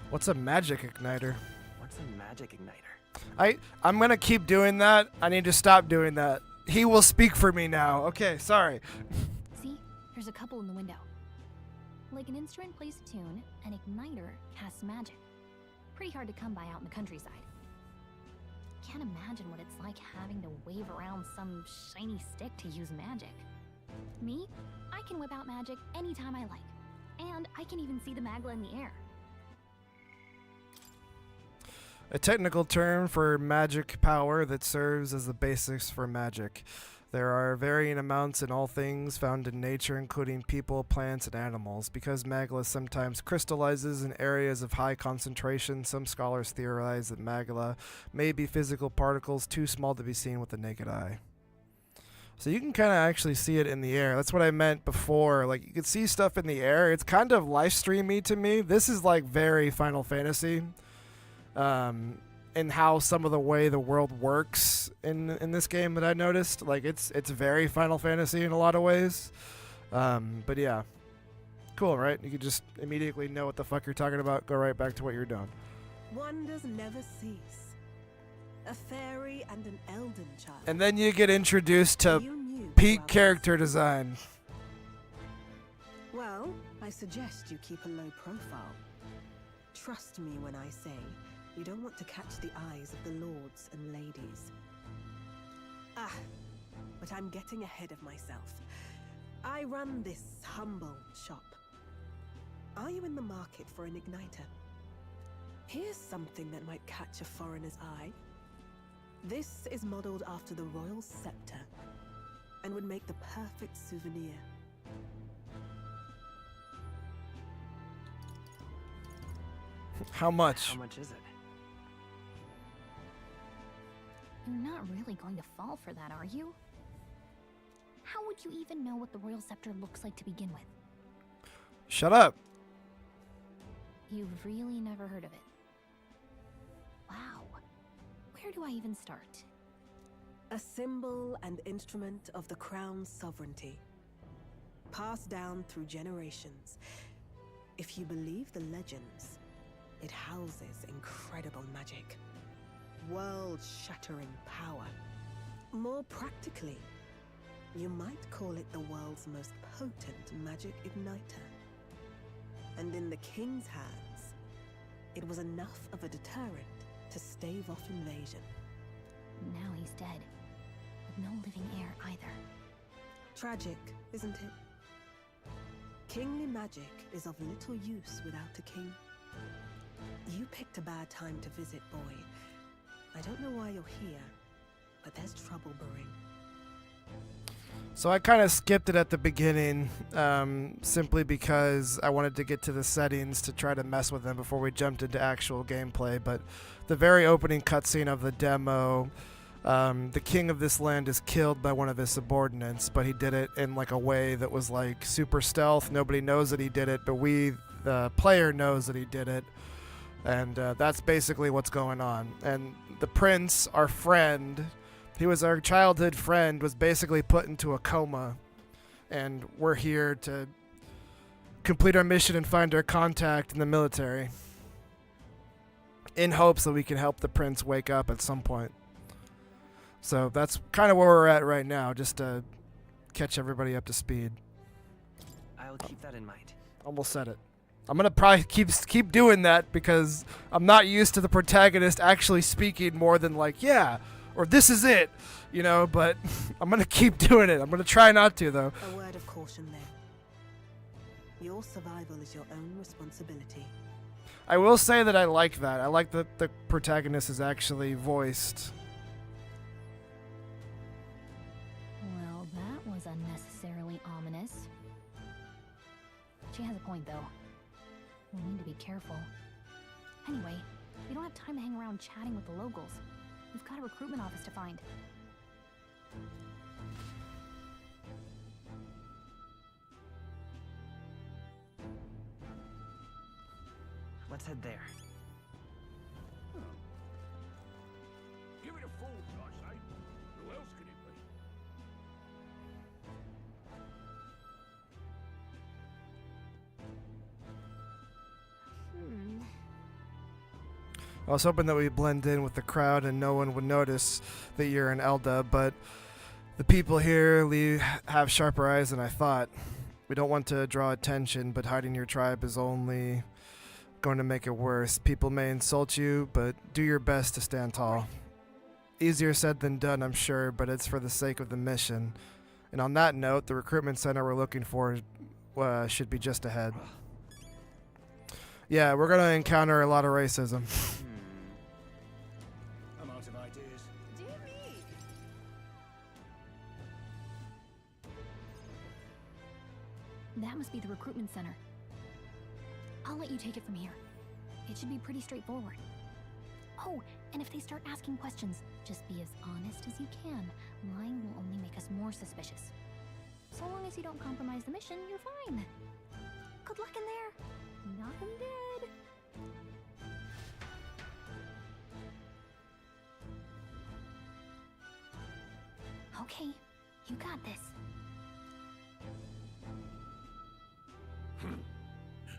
What's a magic igniter? What's a magic igniter? I'm gonna keep doing that. I need to stop doing that. He will speak for me now. Okay, sorry. See? There's a couple in the window. Like an instrument plays a tune, an igniter casts magic. Pretty hard to come by out in the countryside. Can't imagine what it's like having to wave around some shiny stick to use magic. Me? I can whip out magic anytime I like. And I can even see the Magla in the air. A technical term for magic power that serves as the basis for magic. There are varying amounts in all things found in nature, including people, plants, and animals. Because magla sometimes crystallizes in areas of high concentration, some scholars theorize that magla may be physical particles too small to be seen with the naked eye. So you can kind of actually see it in the air. That's what I meant before. Like, you can see stuff in the air. It's kind of live streamy to me. This is like very Final Fantasy. And how some of the way the world works in this game that I noticed, like it's very Final Fantasy in a lot of ways. But yeah, cool, right? You can just immediately know what the fuck you're talking about. Go right back to what you're doing. Wonders never cease. A fairy and an elden child. And then you get introduced to peak character design. Well, I suggest you keep a low profile. Trust me when I say you don't want to catch the eyes of the lords and ladies. But I'm getting ahead of myself. I run this humble shop. Are you in the market for an igniter? Here's something that might catch a foreigner's eye. This is modeled after the royal scepter and would make the perfect souvenir. How much? How much is it? You're not really going to fall for that, are you? How would you even know what the royal scepter looks like to begin with? Shut up. You've really never heard of it. Wow. Where do I even start? A symbol and instrument of the crown's sovereignty, passed down through generations. If you believe the legends, it houses incredible magic. World-shattering power. More practically, you might call it the world's most potent magic igniter. And in the king's hands, it was enough of a deterrent to stave off invasion. Now he's dead, with no living heir either. Tragic, isn't it? Kingly magic is of little use without a king. You picked a bad time to visit, boy. I don't know why you're here, but there's trouble brewing. So I kind of skipped it at the beginning, simply because I wanted to get to the settings to try to mess with them before we jumped into actual gameplay. But the very opening cutscene of the demo, the king of this land is killed by one of his subordinates, but he did it in like a way that was like super stealth. Nobody knows that he did it, but we, the player, knows that he did it. And that's basically what's going on. And the prince, our friend, he was our childhood friend, was basically put into a coma. And we're here to complete our mission and find our contact in the military, in hopes that we can help the prince wake up at some point. So that's kind of where we're at right now, just to catch everybody up to speed. I'll keep that in mind. Almost said it. I'm gonna probably keep doing that because I'm not used to the protagonist actually speaking more than like, yeah, or this is it, you know, but I'm gonna keep doing it. I'm gonna try not to, though. A word of caution then. Your your survival is your own responsibility. I will say that I like that. I like that the protagonist is actually voiced. Well, that was unnecessarily ominous. She has a point, though. We need to be careful. Anyway, we don't have time to hang around chatting with the locals. We've got a recruitment office to find. Let's head there. Give it a fool, I say. Who else could it be? I was hoping that we blend in with the crowd and no one would notice that you're an Elda, but the people here have sharper eyes than I thought. We don't want to draw attention, but hiding your tribe is only going to make it worse. People may insult you, but do your best to stand tall. Easier said than done, I'm sure, but it's for the sake of the mission. And on that note, the recruitment center we're looking for should be just ahead. Yeah, we're going to encounter a lot of racism. I'm out of ideas. Dear me! That must be the recruitment center. I'll let you take it from here. It should be pretty straightforward. Oh, and if they start asking questions, just be as honest as you can. Lying will only make us more suspicious. So long as you don't compromise the mission, you're fine. Good luck in there. Knock 'em dead. Okay, you got this.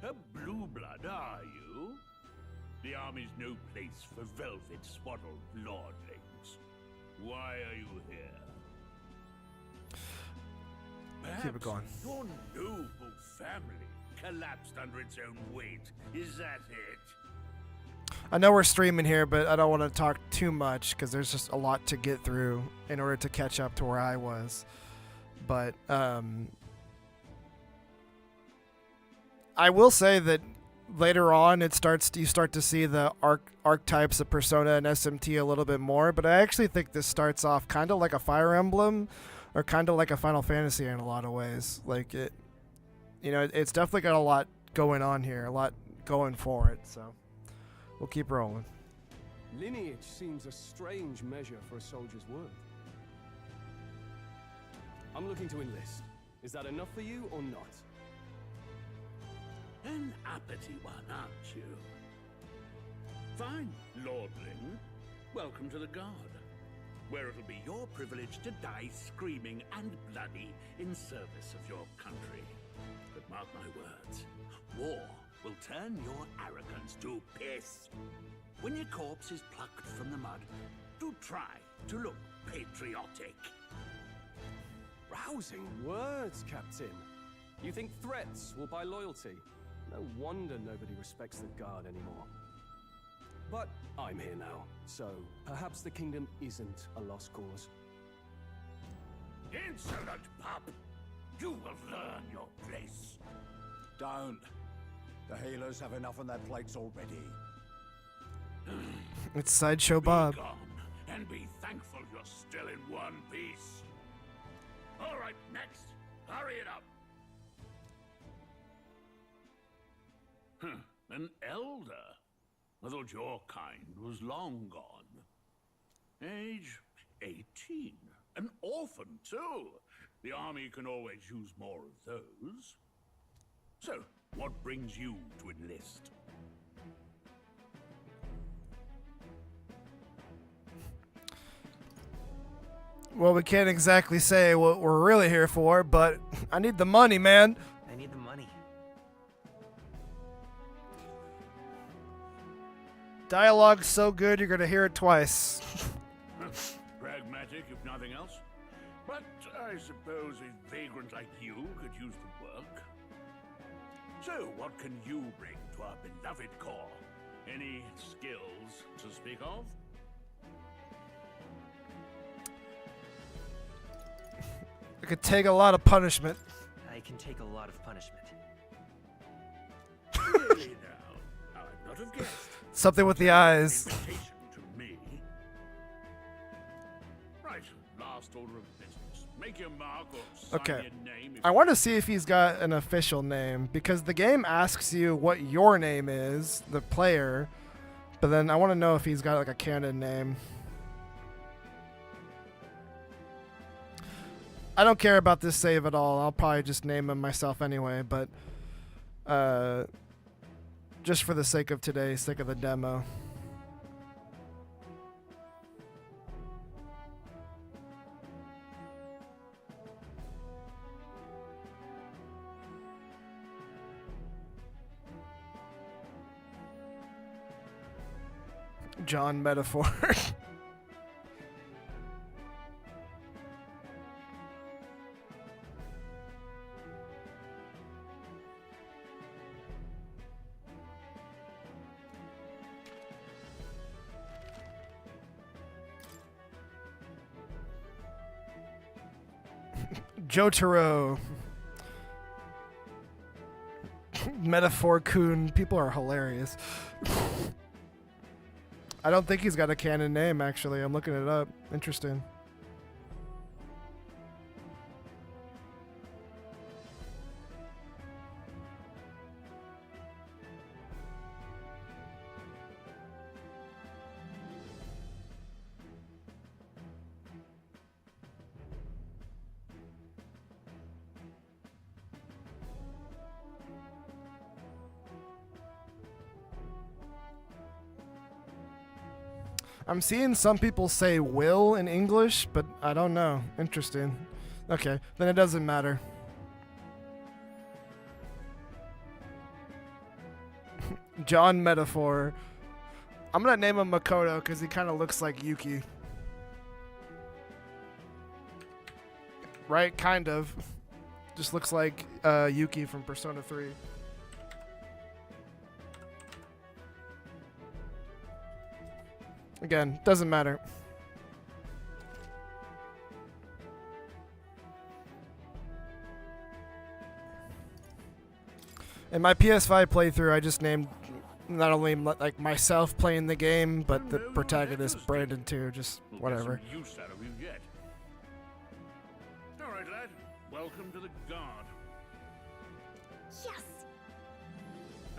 A blue blood, are you? The army's no place for velvet-swaddled lordlings. Why are you here? Perhaps Keep it going. your noble family collapsed under its own weight. Is that it? I know we're streaming here, but I don't want to talk too much because there's just a lot to get through in order to catch up to where I was. But I will say that later on you start to see the archetypes of Persona and SMT a little bit more, but I actually think this starts off kind of like a Fire Emblem or kind of like a Final Fantasy in a lot of ways. Like it's definitely got a lot going on here, a lot going for it, so we'll keep rolling. Lineage seems a strange measure for a soldier's worth. I'm looking to enlist. Is that enough for you or not? An uppity one, aren't you? Fine, lordling. Welcome to the Guard, where it'll be your privilege to die screaming and bloody in service of your country. But mark my words, war will turn your arrogance to piss. When your corpse is plucked from the mud, do try to look patriotic. Rousing words, Captain. You think threats will buy loyalty? No wonder nobody respects the Guard anymore. But I'm here now, so perhaps the kingdom isn't a lost cause. Insolent pup! You will learn your place. Don't. The healers have enough on their plates already. It's Sideshow Bob. Be gone, and be thankful you're still in one piece. All right, next. Hurry it up. An elder? I thought your kind was long gone. Age 18. An orphan, too. The army can always use more of those. So, what brings you to enlist? Well, we can't exactly say what we're really here for, but I need the money, man. I need the money. Dialogue's so good, you're gonna hear it twice. Pragmatic, if nothing else. But I suppose a vagrant like you could use the work. So, what can you bring to our beloved corps? Any skills to speak of? I could take a lot of punishment. I can take a lot of punishment. Steady now. I'm not a guest. Something with the eyes. Invitation to me. Right, last order of business. Make your mark or sign Okay. your name. If I want to see if he's got an official name, because the game asks you what your name is, the player, but then I want to know if he's got like a canon name. I don't care about this save at all. I'll probably just name him myself anyway, but just for the sake of today, sake of the demo. John Metaphor. Jotaro. Metaphor Kun. People are hilarious. I don't think he's got a canon name, actually. I'm looking it up. Interesting. I'm seeing some people say will in English, but I don't know. Interesting. Okay, then it doesn't matter. John Metaphor. I'm gonna name him Makoto because he kind of looks like Yuki. Right? Kind of. Just looks like Yuki from Persona 3. Again, doesn't matter. In my PS5 playthrough, I just named not only like myself playing the game, but the protagonist Brandon too. Just whatever. We'll get some use out of you yet. All right, lad. Welcome to the guard. Yes!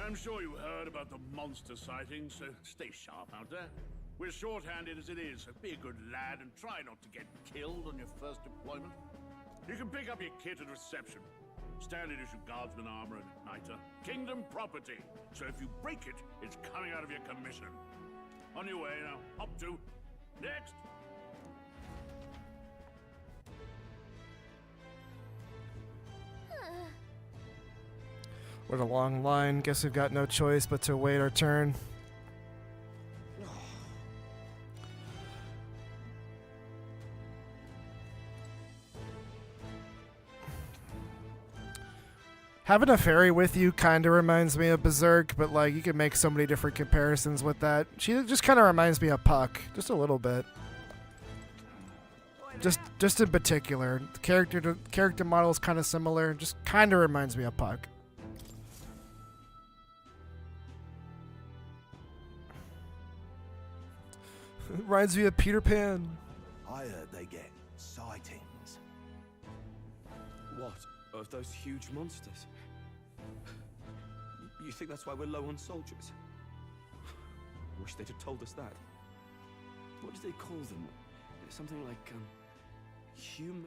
I'm sure you heard about the monster sightings, so stay sharp out there. We're short-handed as it is, so be a good lad and try not to get killed on your first deployment. You can pick up your kit at reception. Standard issue guardsman armor and igniter. Kingdom property, so if you break it, it's coming out of your commission. On your way now. Hop to. Next! What a long line. Guess we've got no choice but to wait our turn. Having a fairy with you kind of reminds me of Berserk, but like you can make so many different comparisons with that. She just kind of reminds me of Puck, just a little bit. Just in particular, the character model is kind of similar. Just kind of reminds me of Puck. Reminds me of Peter Pan. I heard they get sightings. What? Of those huge monsters? You think that's why we're low on soldiers? Wish they'd have told us that. What do they call them? Something like, human...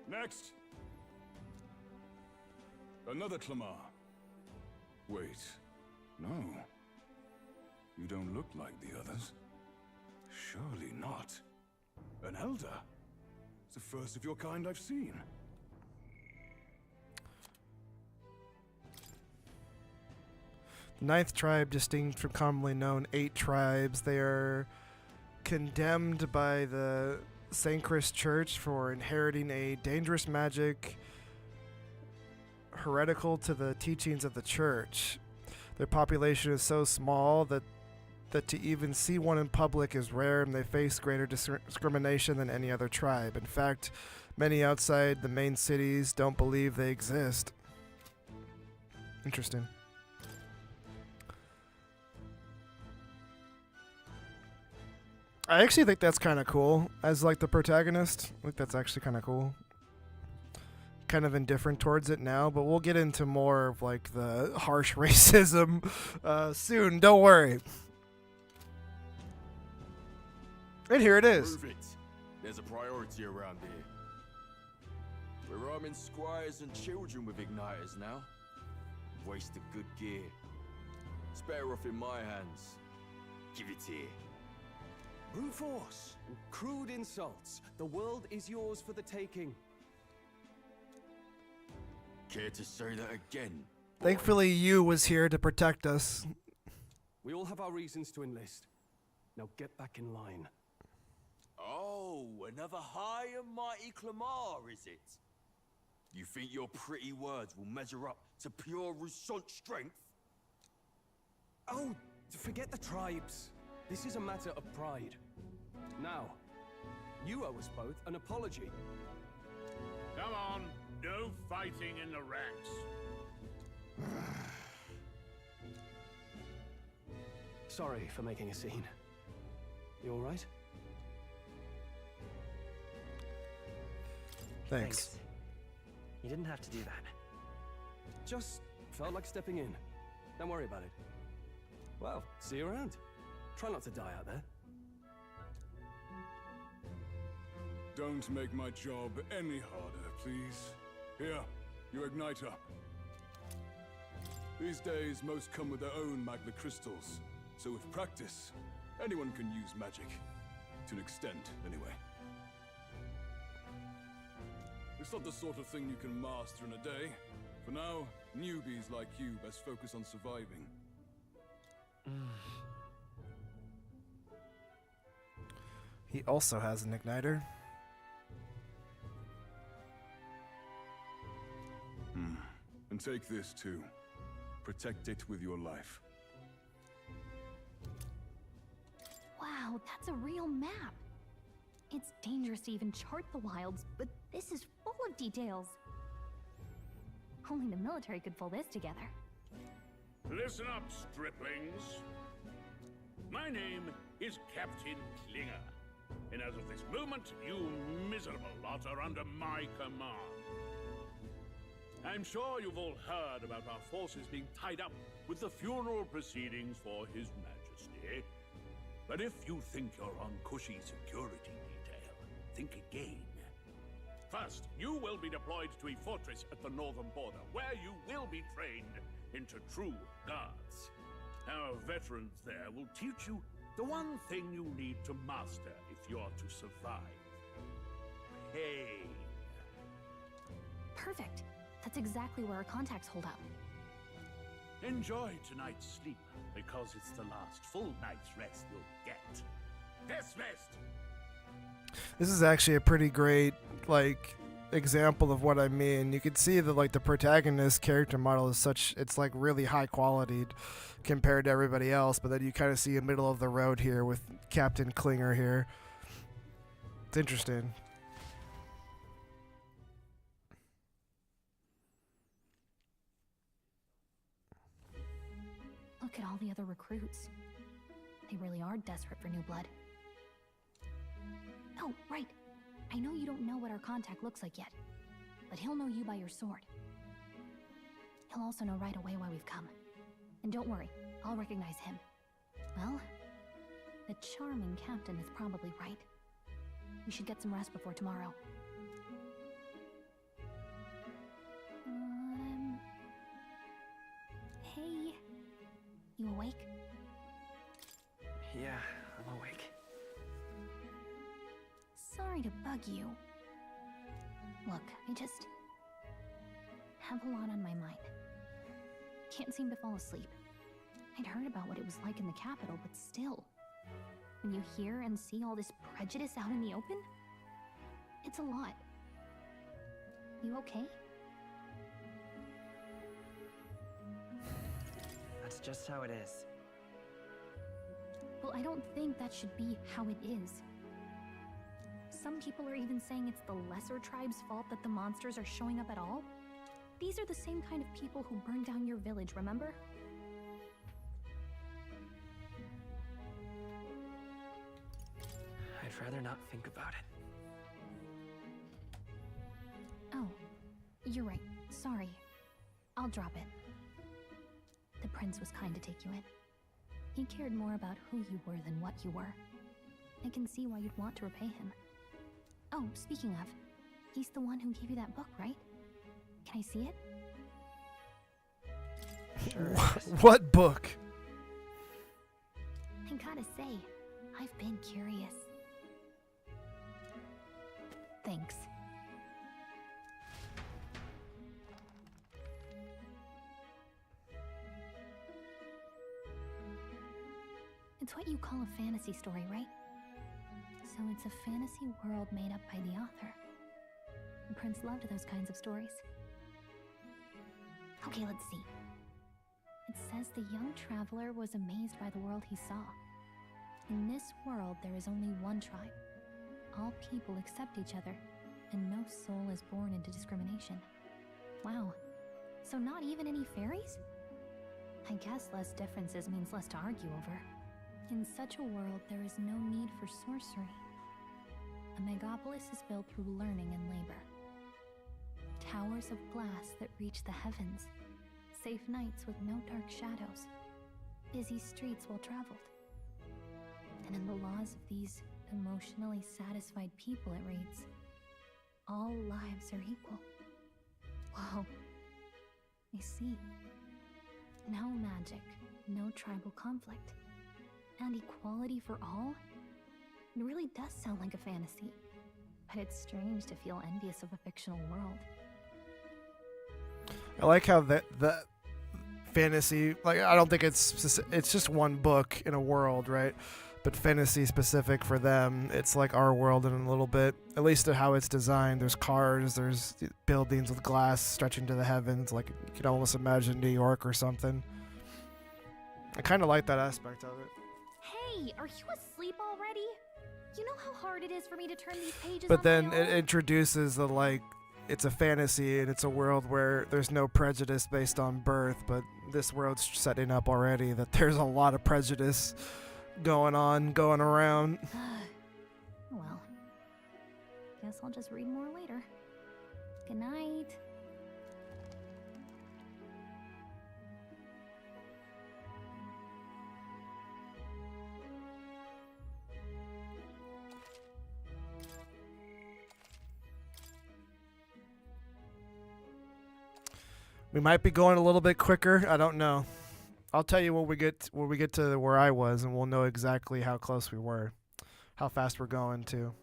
Next! Another Clamar. Wait, no. You don't look like the others. Surely not. An elder? It's the first of your kind I've seen. The 9th tribe, distinct from commonly known 8 tribes. They are condemned by the Sancris Church for inheriting a dangerous magic heretical to the teachings of the church. Their population is so small that to even see one in public is rare, and they face greater discrimination than any other tribe. In fact, many outside the main cities don't believe they exist. Interesting. I actually think that's kind of cool as like the protagonist. I think that's actually kind of cool. Kind of indifferent towards it now, but we'll get into more of like the harsh racism soon. Don't worry. And here it is. Prove it. There's a priority around here. We're arming squires and children with igniters now. Waste of good gear. It's better off in my hands. Give it here. Brute force, crude insults. The world is yours for the taking. Care to say that again? Thankfully, you was here to protect us. We all have our reasons to enlist. Now get back in line. Oh, another high and mighty Clamar, is it? You think your pretty words will measure up to pure Rousseau strength? Oh, forget the tribes. This is a matter of pride. Now, you owe us both an apology. Come on, no fighting in the ranks. Sorry for making a scene. You all right? Thanks. You didn't have to do that. Just felt like stepping in. Don't worry about it. Well, see you around. Try not to die out there. Don't make my job any harder, please. Here, you igniter. These days, most come with their own magna crystals. So with practice, anyone can use magic. To an extent, anyway. It's not the sort of thing you can master in a day. For now, newbies like you best focus on surviving. He also has an igniter. And take this too. Protect it with your life. Wow, that's a real map. It's dangerous to even chart the wilds, but this is full of details. Only the military could pull this together. Listen up, striplings. My name is Captain Klinger, and as of this moment, you miserable lot are under my command. I'm sure you've all heard about our forces being tied up with the funeral proceedings for His Majesty. But if you think you're on cushy security detail, think again. First, you will be deployed to a fortress at the northern border, where you will be trained into true guards. Our veterans there will teach you the one thing you need to master if you're to survive. Pain. Perfect. That's exactly where our contacts hold up. Enjoy tonight's sleep, because it's the last full night's rest you'll get. Dismissed! This is actually a pretty great, like, example of what I mean. You can see that, like, the protagonist character model is such, it's like really high quality compared to everybody else, but then you kind of see a middle of the road here with Captain Klinger here. It's interesting. Look at all the other recruits. They really are desperate for new blood. Oh, right. I know you don't know what our contact looks like yet, but he'll know you by your sword. He'll also know right away why we've come. And don't worry, I'll recognize him. Well, the charming captain is probably right. We should get some rest before tomorrow. Hey, you awake? Yeah, I'm awake. Sorry to bug you. Look, I just have a lot on my mind. Can't seem to fall asleep. I'd heard about what it was like in the capital, but still. When you hear and see all this prejudice out in the open, it's a lot. You okay? That's just how it is. Well, I don't think that should be how it is. Some people are even saying it's the lesser tribe's fault that the monsters are showing up at all. These are the same kind of people who burned down your village, remember? I'd rather not think about it. Oh, you're right. Sorry. I'll drop it. The prince was kind to take you in. He cared more about who you were than what you were. I can see why you'd want to repay him. Oh, speaking of, he's the one who gave you that book, right? Can I see it? Sure. What book? I gotta say, I've been curious. Thanks. It's what you call a fantasy story, right? So it's a fantasy world made up by the author. The prince loved those kinds of stories. Okay, let's see. It says the young traveler was amazed by the world he saw. In this world, there is only one tribe. All people accept each other, and no soul is born into discrimination. Wow. So not even any fairies? I guess less differences means less to argue over. In such a world, there is no need for sorcery. A megapolis is built through learning and labor. Towers of glass that reach the heavens. Safe nights with no dark shadows. Busy streets well traveled. And in the laws of these emotionally satisfied people, it reads, all lives are equal. Whoa. I see. No magic, no tribal conflict. And equality for all? It really does sound like a fantasy. But it's strange to feel envious of a fictional world. I like how the fantasy, like, I don't think it's just one book in a world, right? But fantasy specific for them, it's like our world in a little bit, at least to how it's designed. There's cars, there's buildings with glass stretching to the heavens, like you could almost imagine New York or something. I kind of like that aspect of it. Hey, are you asleep already? You know how hard it is for me to turn these pages But on then my it own? introduces the, like, it's a fantasy and it's a world where there's no prejudice based on birth, but this world's setting up already that there's a lot of prejudice going around. Well, guess I'll just read more later. Good night. We might be going a little bit quicker. I don't know. I'll tell you when we get to where I was, and we'll know exactly how close we were, how fast we're going too.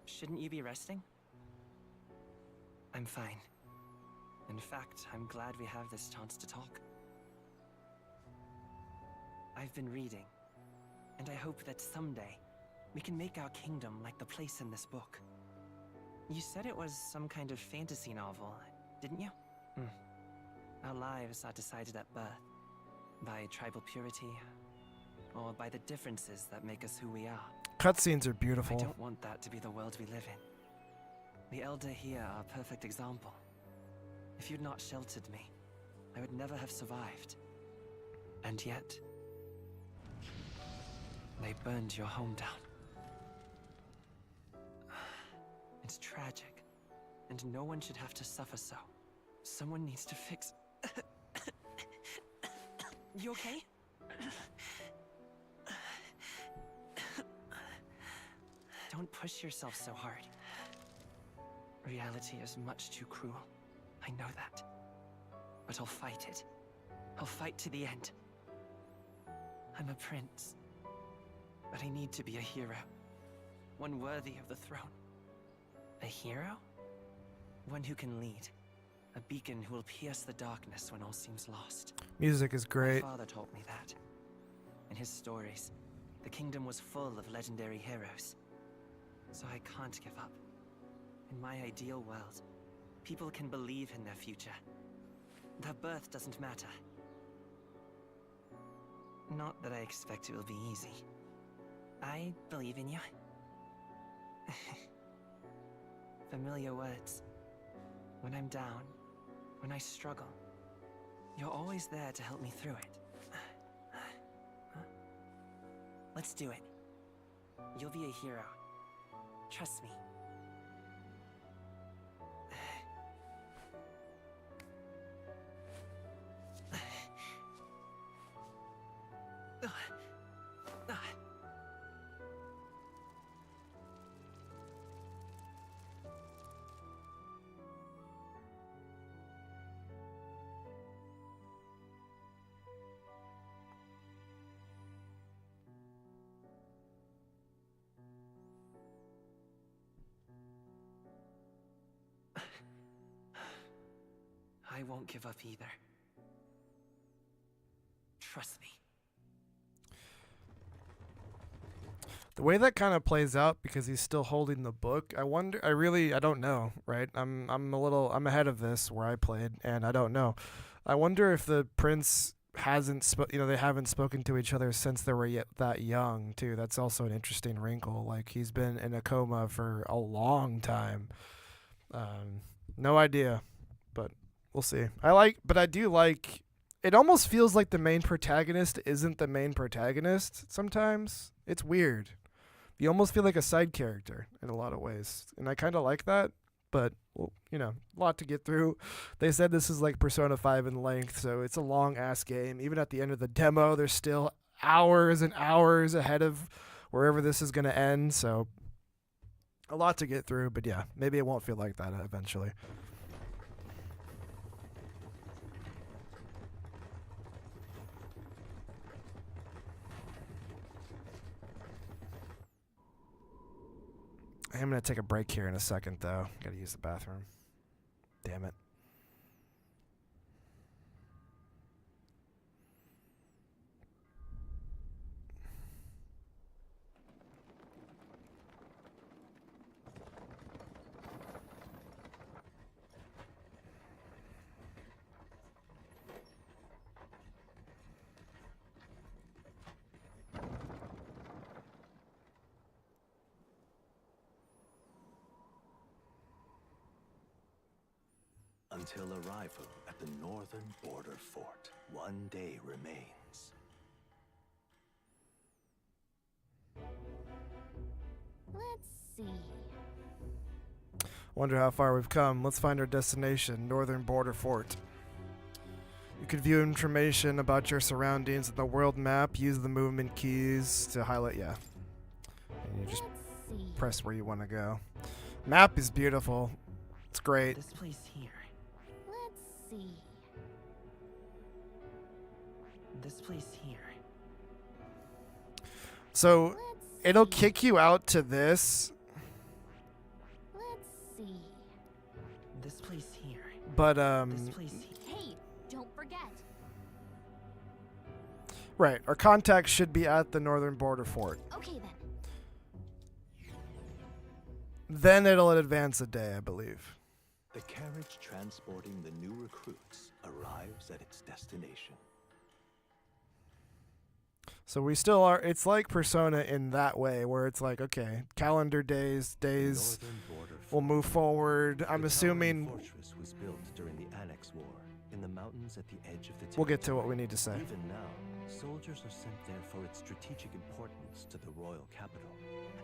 Shouldn't you be resting? I'm fine. In fact, I'm glad we have this chance to talk. I've been reading, and I hope that someday we can make our kingdom like the place in this book. You said it was some kind of fantasy novel, didn't you? Our lives are decided at birth, by tribal purity, or by the differences that make us who we are. Cutscenes are beautiful. I don't want that to be the world we live in. The Elder here are a perfect example. If you'd not sheltered me, I would never have survived. And yet, they burned your home down. It's tragic, and no one should have to suffer so. Someone needs to fix... You okay? Don't push yourself so hard. Reality is much too cruel. I know that. But I'll fight it. I'll fight to the end. I'm a prince. But I need to be a hero. One worthy of the throne. A hero? One who can lead. A beacon who will pierce the darkness when all seems lost. Music is great. My father taught me that. In his stories, the kingdom was full of legendary heroes. So I can't give up. In my ideal world, people can believe in their future. Their birth doesn't matter. Not that I expect it will be easy. I believe in you. Familiar words. When I'm down, when I struggle, you're always there to help me through it. Let's do it. You'll be a hero. Trust me. I won't give up either. Trust me. The way that kind of plays out, because he's still holding the book, I don't know, right? I'm ahead of this where I played, and I don't know. I wonder if the prince they haven't spoken to each other since they were that young too. That's also an interesting wrinkle. Like, he's been in a coma for a long time. No idea, but we'll see. I do like. It almost feels like the main protagonist isn't the main protagonist sometimes. It's weird. You almost feel like a side character in a lot of ways. And I kind of like that, but, well, a lot to get through. They said this is like Persona 5 in length, so it's a long-ass game. Even at the end of the demo, there's still hours and hours ahead of wherever this is going to end, so a lot to get through. But yeah, maybe it won't feel like that eventually. I'm going to take a break here in a second, though. Got to use the bathroom. Damn it. Until arrival at the northern border fort, one day remains. Let's see. Wonder how far we've come. Let's find our destination, northern border fort. You can view information about your surroundings in the world map. Use the movement keys to highlight, And you just press where you want to go. Map is beautiful. It's great. This place here. Let's see. This place here. So it'll kick you out to this. Let's see. This place here. But This place here. Hey, don't forget. Right, our contact should be at the northern border fort. Okay then. Then it'll advance a day, I believe. The carriage transporting the new recruits arrives at its destination. So we still are. It's like Persona in that way, where it's like, okay, calendar days will move forward. I'm assuming The fortress was built during the Annex War in the mountains at the edge of the we'll get to what we need to say. Even now, soldiers are sent there for its strategic importance to the royal capital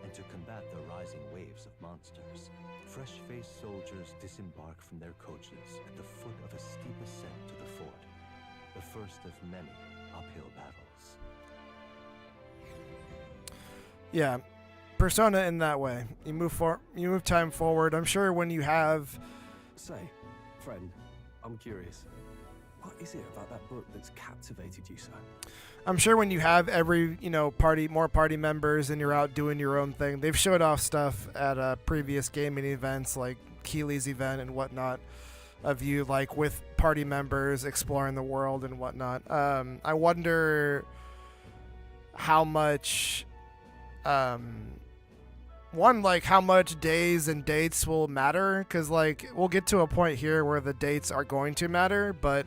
and to combat the rising waves of monsters. Fresh-faced soldiers disembark from their coaches at the foot of a steep ascent to the fort, the first of many uphill battles. Yeah, Persona in that way. You move time forward. I'm sure when you have. Say, friend, I'm curious. What is it about that book that's captivated you so? I'm sure when you have every more party members and you're out doing your own thing. They've showed off stuff at previous gaming events like Keely's event and whatnot, of you like with party members exploring the world and whatnot. I wonder how much. How much days and dates will matter, because we'll get to a point here where the dates are going to matter, but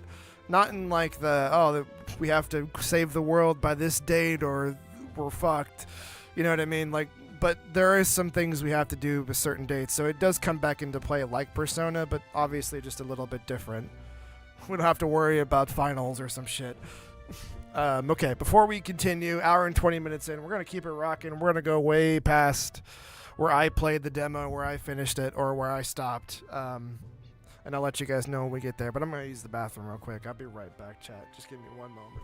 not in we have to save the world by this date or we're fucked, you know what I mean? Like, but there is some things we have to do with certain dates, so it does come back into play like Persona, but obviously just a little bit different. We don't have to worry about finals or some shit. Okay, before we continue, hour and 20 minutes in, we're going to keep it rocking. We're going to go way past where I played the demo, where I finished it, or where I stopped. And I'll let you guys know when we get there, but I'm going to use the bathroom real quick. I'll be right back, chat. Just give me one moment.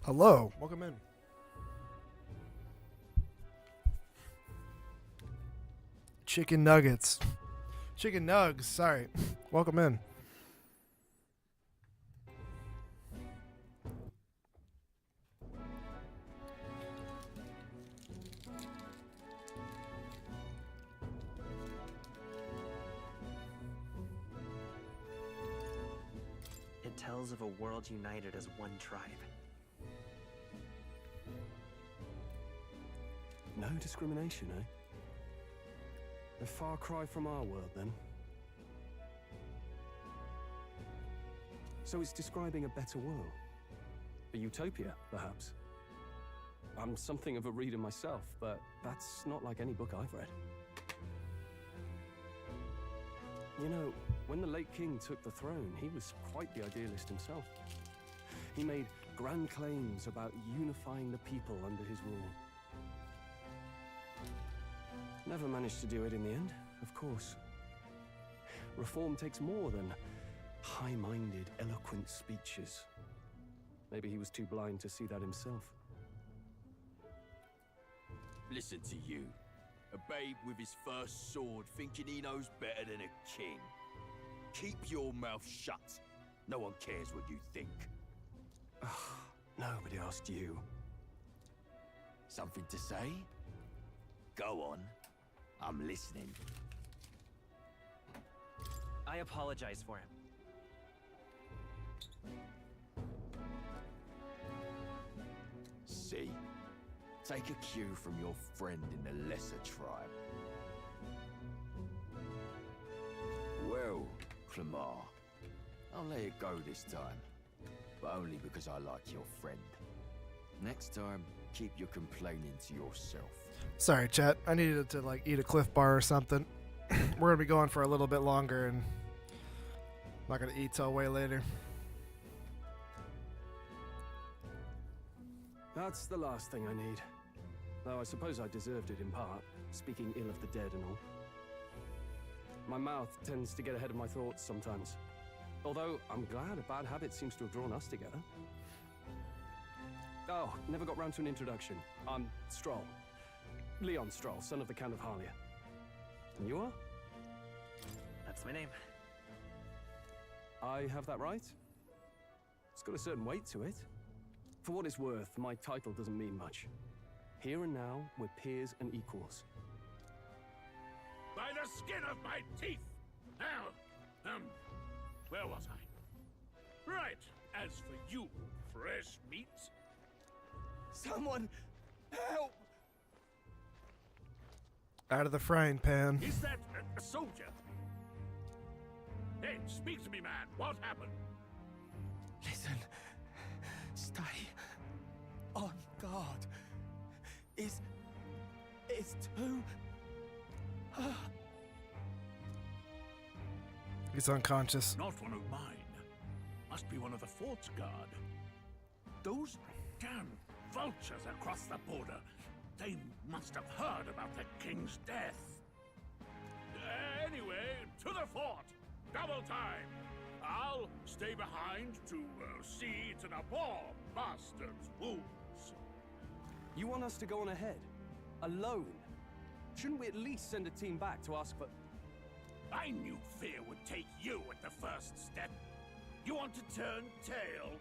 Hello, welcome in. Chicken nuggets. Chicken nugs, sorry. Welcome in. It tells of a world united as one tribe. No discrimination, eh? A far cry from our world, then. So it's describing a better world. A utopia, perhaps. I'm something of a reader myself, but that's not like any book I've read. You know, when the late king took the throne, he was quite the idealist himself. He made grand claims about unifying the people under his rule. Never managed to do it in the end, of course. Reform takes more than high-minded, eloquent speeches. Maybe he was too blind to see that himself. Listen to you. A babe with his first sword thinking he knows better than a king. Keep your mouth shut. No one cares what you think. Nobody asked you. Something to say? Go on. I'm listening. I apologize for him. See? Take a cue from your friend in the lesser tribe. Well, Clemar, I'll let it go this time. But only because I like your friend. Next time, keep your complaining to yourself. Sorry, chat. I needed to like eat a Cliff Bar or something. We're gonna be going for a little bit longer, and I'm not gonna eat till way later. That's the last thing I need. Though I suppose I deserved it in part, speaking ill of the dead and all. My mouth tends to get ahead of my thoughts sometimes. Although, I'm glad a bad habit seems to have drawn us together. Oh, never got round to an introduction. I'm Stroll. Leon Stroll, son of the Count of Harlia. And you are? That's my name. I have that right? It's got a certain weight to it. For what it's worth, my title doesn't mean much. Here and now, we're peers and equals. By the skin of my teeth! Now, where was I? Right, as for you, fresh meat. Someone help! Out of the frying pan. Is that a soldier? Hey, speak to me, man. What happened? Listen. Stay on guard. It's too... He's unconscious. Not one of mine. Must be one of the fort's guard. Those damn vultures across the border. They must have heard about the king's death. Anyway, to the fort. Double time. I'll stay behind to see to the poor bastard's wounds. You want us to go on ahead? Alone? Shouldn't we at least send a team back to ask for... I knew fear would take you at the first step. You want to turn tail?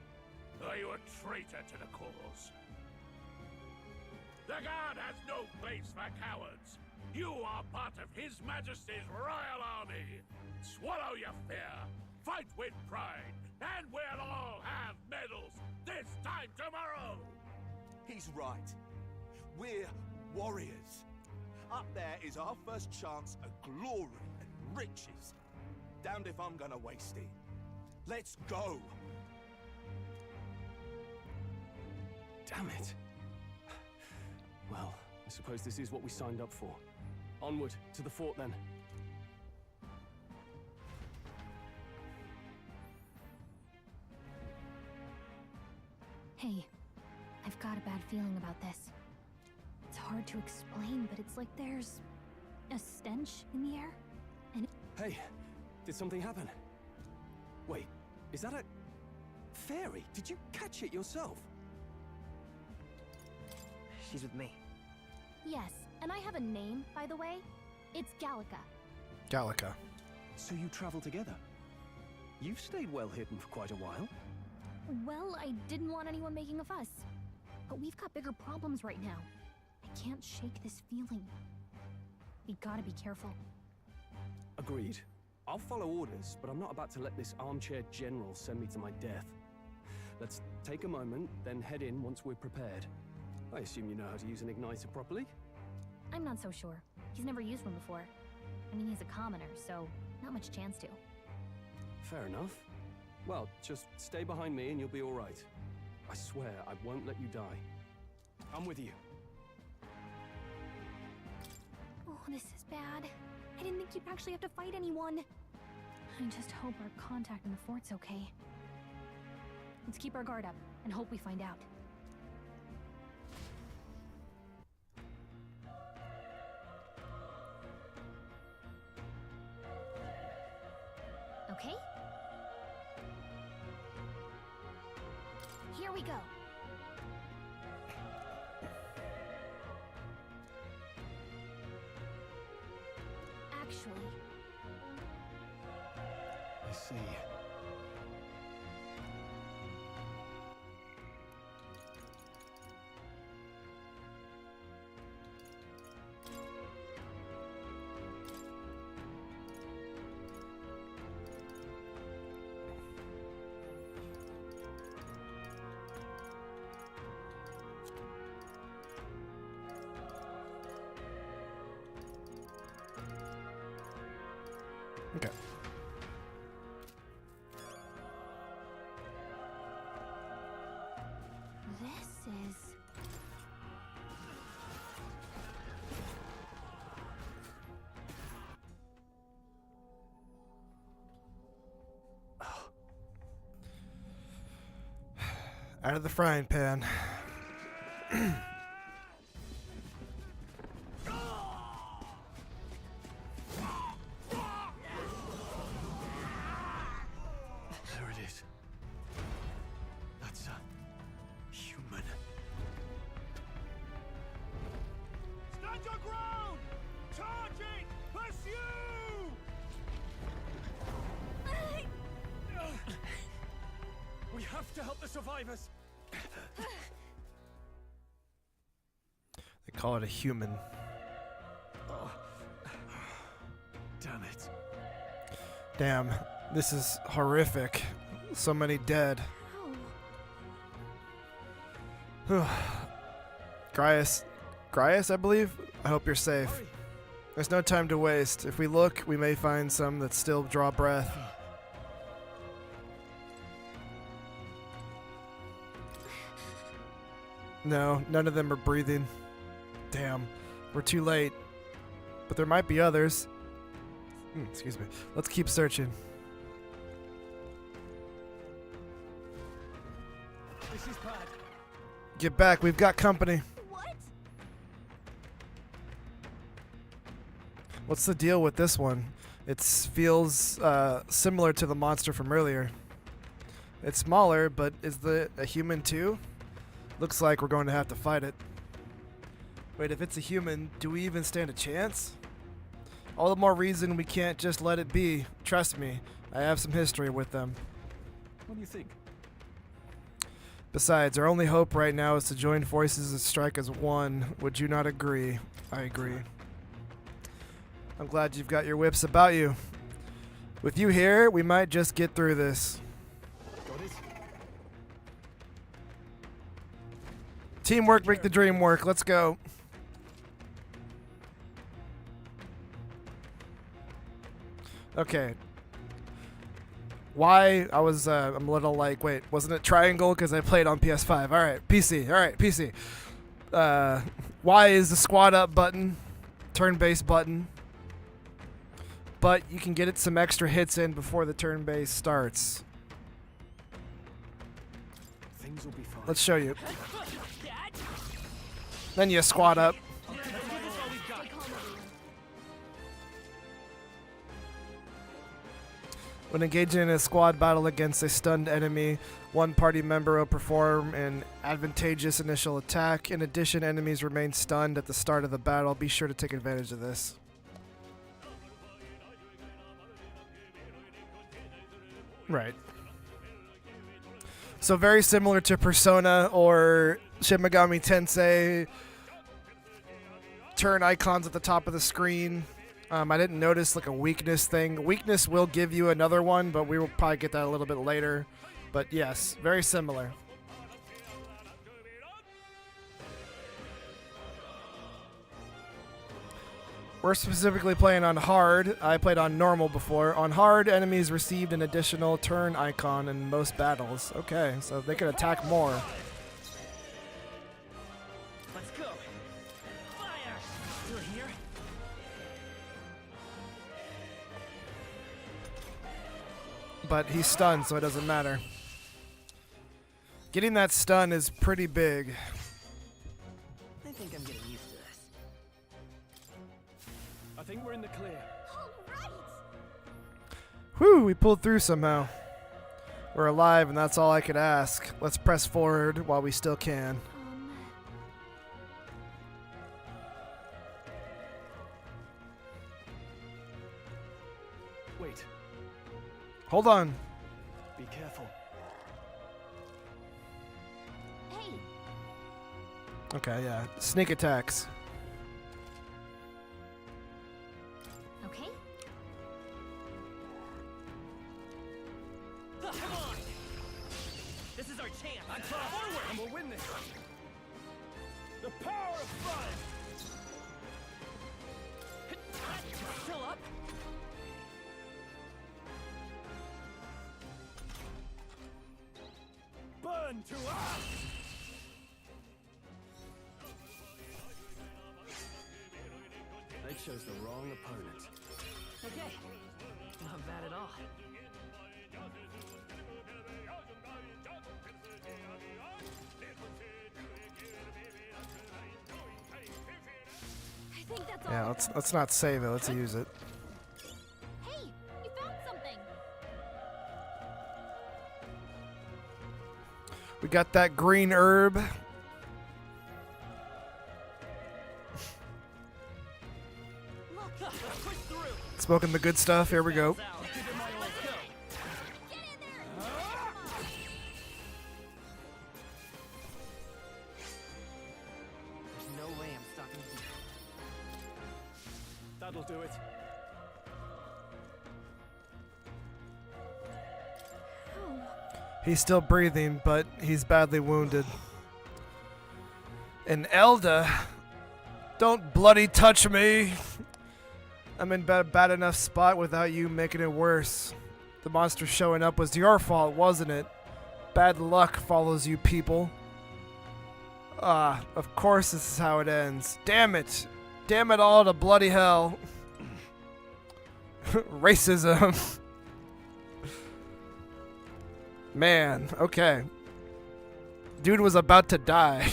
Are you a traitor to the cause? The Guard has no place for cowards. You are part of His Majesty's Royal Army. Swallow your fear, fight with pride, and we'll all have medals this time tomorrow! He's right. We're warriors. Up there is our first chance at glory and riches. Damned if I'm gonna waste it. Let's go! Damn it. Well, I suppose this is what we signed up for. Onward, to the fort then. Hey, I've got a bad feeling about this. It's hard to explain, but it's like there's a stench in the air, and Hey, did something happen? Wait, is that a... fairy? Did you catch it yourself? She's with me. yes, and I have a name, by the way. It's Gallica. Gallica. So you travel together? You've stayed well hidden for quite a while. Well, I didn't want anyone making a fuss. But we've got bigger problems right now. I can't shake this feeling. We gotta be careful. Agreed. I'll follow orders, but I'm not about to let this armchair general send me to my death. Let's take a moment, then head in once we're prepared. I assume you know how to use an igniter properly? I'm not so sure. He's never used one before. I mean, he's a commoner, so not much chance to. Fair enough. Well, just stay behind me and you'll be all right. I swear I won't let you die. I'm with you. Oh, this is bad. I didn't think you'd actually have to fight anyone. I just hope our contact in the fort's okay. Let's keep our guard up and hope we find out. Okay? Here we go. Actually, I see. Okay. This is... Out of the frying pan. There it is. That's a human. Stand your ground! Charging! Pursue! We have to help the survivors. They call it a human. Oh. Damn it. Damn, this is horrific. So many dead. Gryas, I believe? I hope you're safe. There's no time to waste. If we look, we may find some that still draw breath. No, none of them are breathing. Damn, we're too late. But there might be others. Excuse me. Let's keep searching. This is bad. Get back, we've got company. What? What's the deal with this one? It feels similar to the monster from earlier. It's smaller, but is it a human too? Looks like we're going to have to fight it. Wait, if it's a human, do we even stand a chance? All the more reason we can't just let it be. Trust me, I have some history with them. What do you think? Besides, our only hope right now is to join forces and strike as one. Would you not agree? I agree. I'm glad you've got your whips about you. With you here, we might just get through this. Got it? Teamwork make the dream work. Let's go. Okay. Why? I'm a little like, wait, wasn't it triangle? Because I played on PS5. All right, PC. All right, PC. Y is the squad up button, turn-based button. But you can get it some extra hits in before the turn-based starts. Things will be fine. Let's show you. Then you squat up. When engaging in a squad battle against a stunned enemy, one party member will perform an advantageous initial attack. In addition, enemies remain stunned at the start of the battle. Be sure to take advantage of this. Right. So very similar to Persona or Shin Megami Tensei. Turn icons at the top of the screen. I didn't notice like a weakness thing. Weakness will give you another one, but we will probably get that a little bit later. But yes, very similar. We're specifically playing on hard. I played on normal before. On hard, enemies received an additional turn icon in most battles. Okay, so they can attack more. Let's go. Fire! Still here? But he's stunned, so it doesn't matter. Getting that stun is pretty big. I think I'm getting used to this. I think we're in the clear. Whew, we pulled through somehow. We're alive, and that's all I could ask. Let's press forward while we still can. Wait. Hold on. Be careful. Hey, Okay, yeah. Sneak attacks. okay? Come on! This is our chance! I'm forward! And we'll win this! The power of fire! Still up? Burn to ash! They chose the wrong opponent. Okay. Not bad at all. I think that's all. Yeah, let's not save it. Let's use it. Hey, you found something. We got that green herb. Smoking the good stuff. Here we go. There's no way I'm stopping here. That'll do it. He's still breathing, but he's badly wounded. And Elda, don't bloody touch me. I'm in bad enough spot without you making it worse. The monster showing up was your fault, wasn't it? Bad luck follows you people. Ah, of course this is how it ends. Damn it. Damn it all to bloody hell. Racism. Man, okay. Dude was about to die.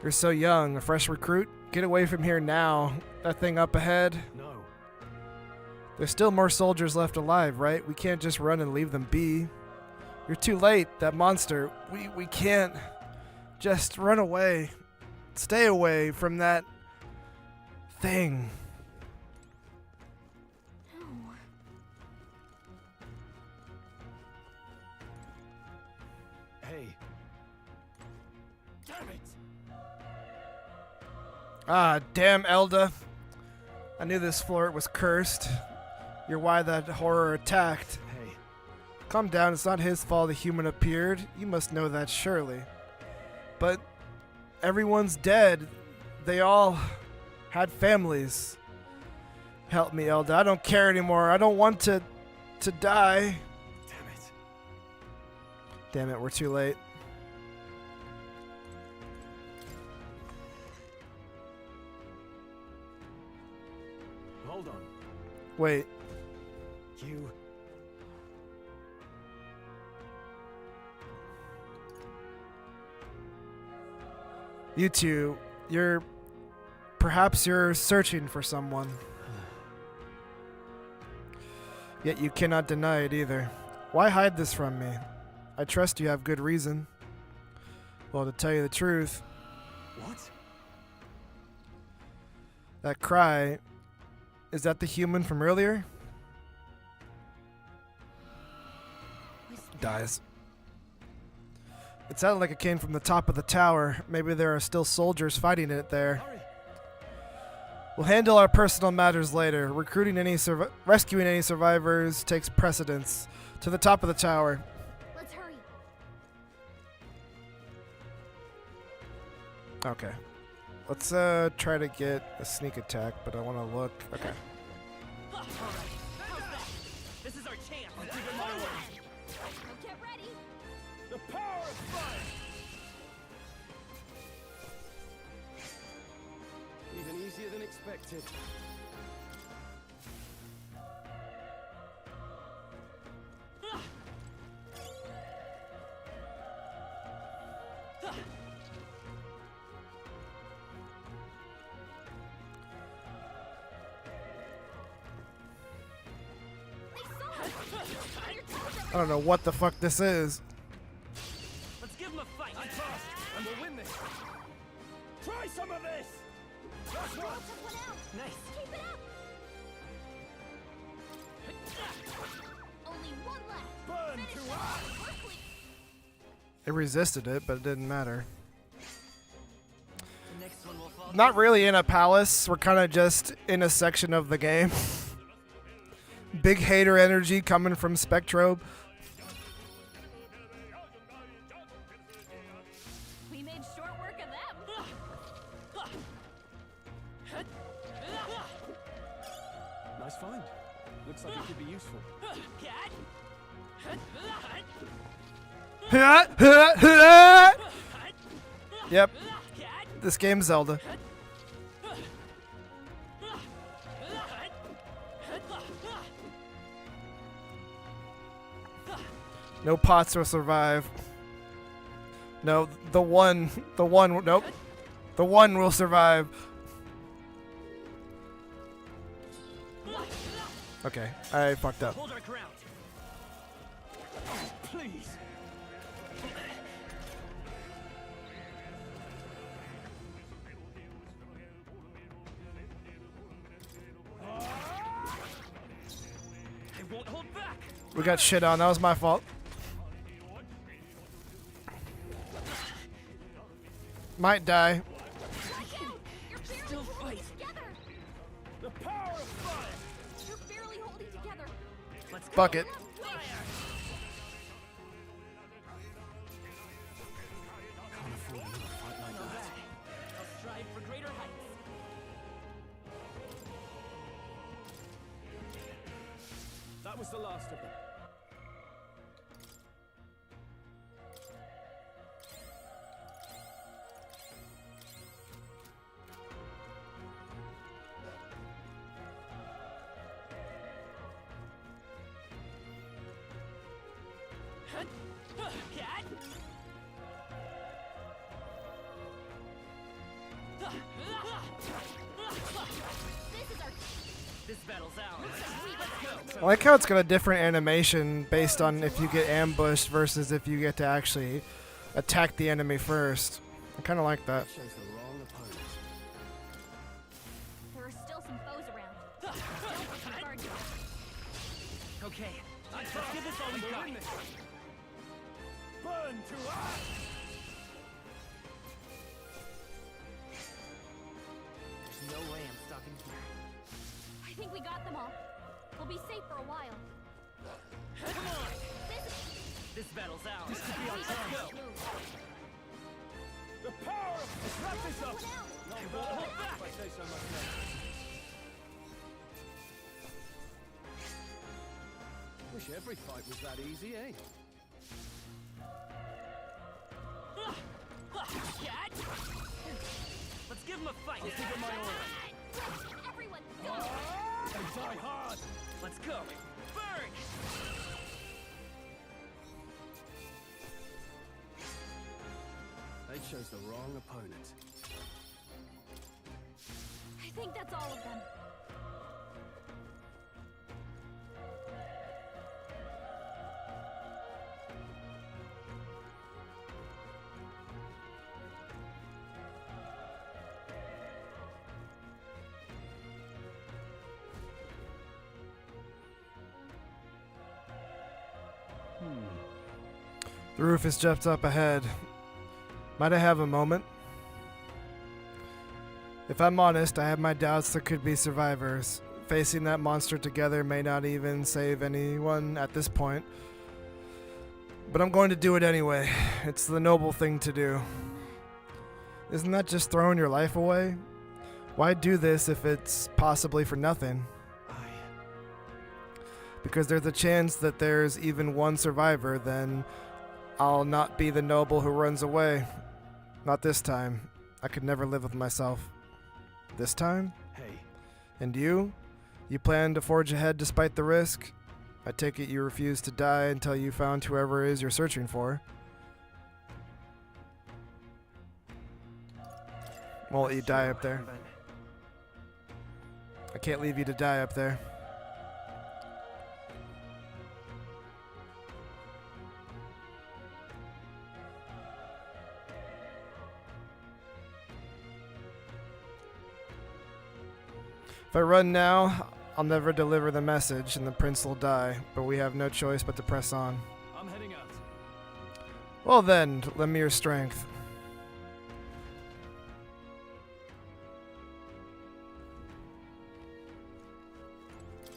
You're so young, a fresh recruit. Get away from here now. That thing up ahead. No. There's still more soldiers left alive, right? We can't just run and leave them be. You're too late. That monster. We can't just run away. Stay away from that thing. Hey. Damn it! Ah, damn Elda. I knew this floor was cursed. You're why that horror attacked. Hey. Calm down, it's not his fault the human appeared. You must know that surely. But everyone's dead. They all had families. Help me, Elda. I don't care anymore. I don't want to die. Damn it. Damn it, we're too late. Hold on. Wait. You... You two, perhaps you're searching for someone. Yet you cannot deny it either. Why hide this from me? I trust you have good reason. Well, to tell you the truth, What? that cry, is that the human from earlier? Dies. It sounded like it came from the top of the tower. Maybe there are still soldiers fighting it there. We'll handle our personal matters later. Rescuing any survivors takes precedence. To the top of the tower. Let's hurry. Okay. Let's try to get a sneak attack, but I want to look. Okay. This is our chance. I'll give it my way. Get ready. The power of fire! Even easier than expected. I don't know what the fuck this is. Let's give him a fight. I'm fast, and we'll win this. Try some of this. Last one. Nice. Keep it up. Only one left. Burn Finish to it. ash. Quickly. It resisted it, but it didn't matter. The next one will fall. Not really in a palace. We're kind of just in a section of the game. Big hater energy coming from Spectrobe. We made short work of them. Nice find. Looks like it could be useful. Yep. This game's Zelda. No pots will survive. No, the one, nope. The one will survive. Okay, I fucked up. Hold our ground. Please. I won't hold back. We got shit on. That was my fault. Might die. Still fight. The power of fire. You're barely holding together. Let's go. Bucket. Can't afford another fight like that. I'll strive for greater heights. That was the last of them. This battle's ours. Let's go. I like how it's got a different animation based on if you get ambushed versus if you get to actually attack the enemy first. I kind of like that. Chose the wrong opponent. There are still some foes around. Don't let them guard you. Okay, let's give this all we got. Burn to ash. There's no way I'm stopping here. I think we got them all. We'll be safe for a while. Come on! This battle's ours. This could be our time. Let's go. The power of let's wrap this up. Not bad, if I say so myself. Wish every fight was that easy, eh? Let's give him a fight. I'll give it my all. Everyone, go! They die hard. Let's go. Burn! They chose the wrong opponent. I think that's all of them. The roof is just up ahead. Might I have a moment? If I'm honest, I have my doubts there could be survivors. Facing that monster together may not even save anyone at this point. But I'm going to do it anyway. It's the noble thing to do. Isn't that just throwing your life away? Why do this if it's possibly for nothing? Because there's a chance that there's even one survivor, then I'll not be the noble who runs away. Not this time. I could never live with myself. This time? Hey. And you? You plan to forge ahead despite the risk? I take it you refuse to die until you found whoever it is you're searching for. Won't let you die up there. I can't leave you to die up there. If I run now, I'll never deliver the message and the prince will die, but we have no choice but to press on. I'm heading out. Well then, lend me your strength.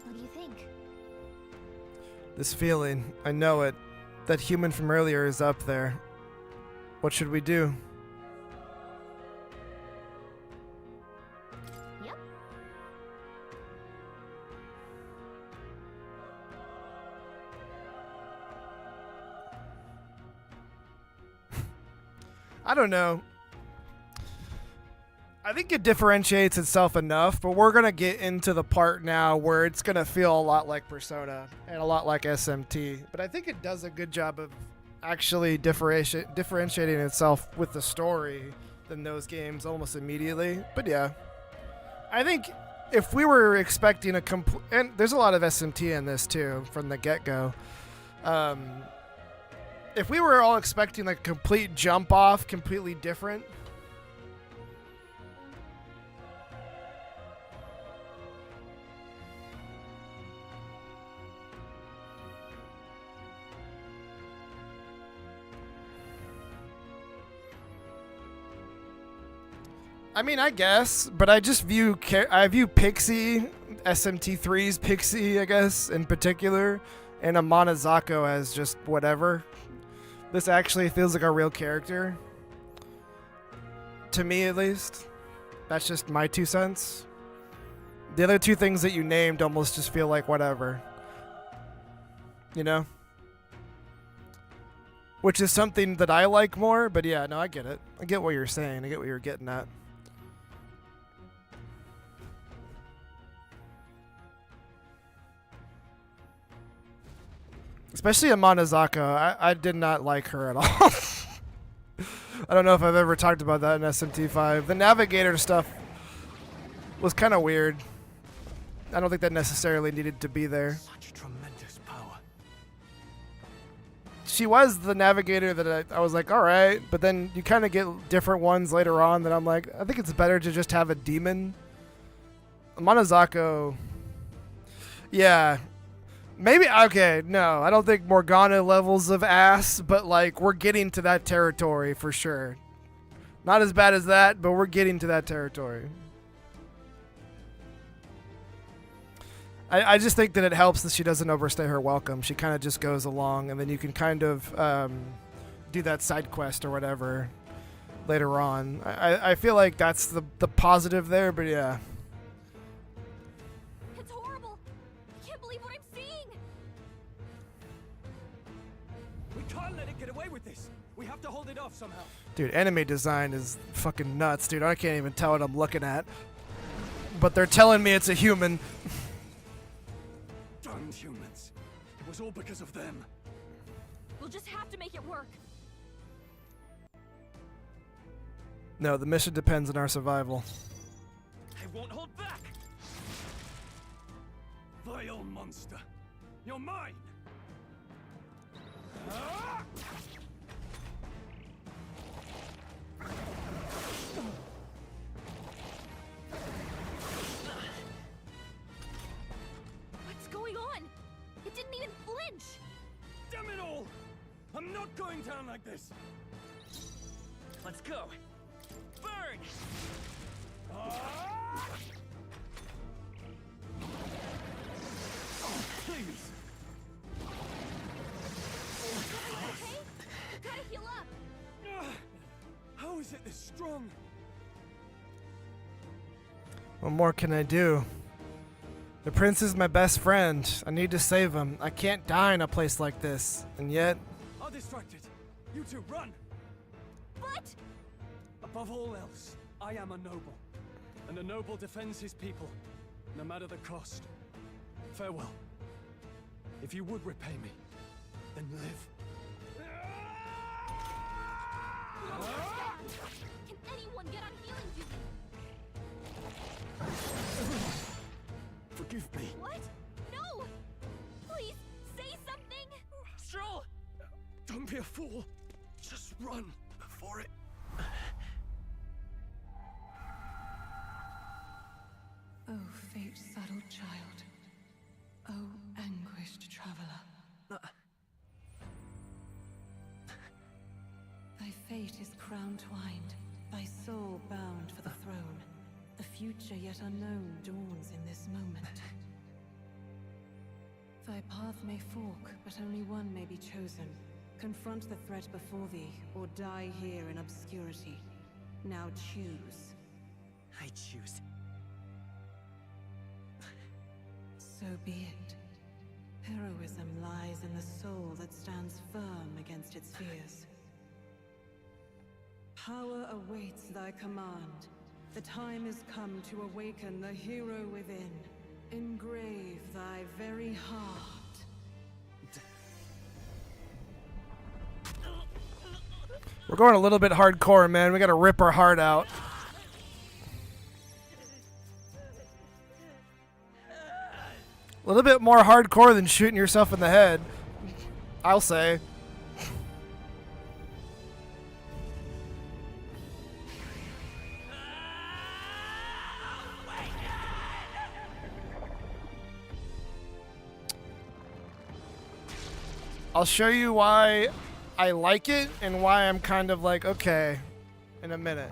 What do you think? This feeling, I know it. That human from earlier is up there. What should we do? Yep. I don't know. I think it differentiates itself enough, but we're going to get into the part now where it's going to feel a lot like Persona and a lot like SMT. But I think it does a good job of actually differentiating itself with the story than those games almost immediately. But yeah, I think if we were expecting a complete... And there's a lot of SMT in this too from the get-go. If we were all expecting like a complete jump off, completely different... I mean, I guess, but I just view Pixie, SMT3's Pixie, I guess, in particular, and Amanazako as just whatever. This actually feels like a real character. To me, at least. That's just my 2 cents. The other 2 things that you named almost just feel like whatever. You know? Which is something that I like more, but yeah, no, I get it. I get what you're saying. I get what you're getting at. Especially Amanazako. I did not like her at all. I don't know if I've ever talked about that in SMT5. The Navigator stuff was kind of weird. I don't think that necessarily needed to be there. Such tremendous power. She was the Navigator that I was like, all right. But then you kind of get different ones later on that I'm like, I think it's better to just have a demon. Amanazako. Yeah. Maybe, okay, no, I don't think Morgana levels of ass, but like, we're getting to that territory for sure. Not as bad as that, but we're getting to that territory. I just think that it helps that she doesn't overstay her welcome. She kind of just goes along, and then you can kind of do that side quest or whatever later on. I feel like that's the positive there, but yeah. We have to hold it off somehow. Dude, enemy design is fucking nuts, dude. I can't even tell what I'm looking at. But they're telling me it's a human. Damn humans. It was all because of them. We'll just have to make it work. No, the mission depends on our survival. I won't hold back. Vile monster. You're mine. Ah! What's going on? It didn't even flinch. Damn it all! I'm not going down like this. Let's go. Burn! Please. Okay? Gotta heal up. How is it this strong? What more can I do? The prince is my best friend. I need to save him. I can't die in a place like this. And yet... I'll distract it. You two, run! But... Above all else, I am a noble. And a noble defends his people, no matter the cost. Farewell. If you would repay me, then live. Can anyone get on healing duty? Forgive me. What? No! Please, say something! Stroll! Don't be a fool. Just run before it... Oh, fate-saddled child. Oh, anguished traveler. Thy fate is crown-twined, thy soul bound for the throne. A future yet unknown dawns in this moment. Thy path may fork, but only one may be chosen. Confront the threat before thee, or die here in obscurity. Now choose. I choose. So be it. Heroism lies in the soul that stands firm against its fears. Power awaits thy command. The time is come to awaken the hero within. Engrave thy very heart. We're going a little bit hardcore, man. We gotta rip our heart out. A little bit more hardcore than shooting yourself in the head, I'll say. I'll show you why I like it and why I'm kind of like, okay, in a minute.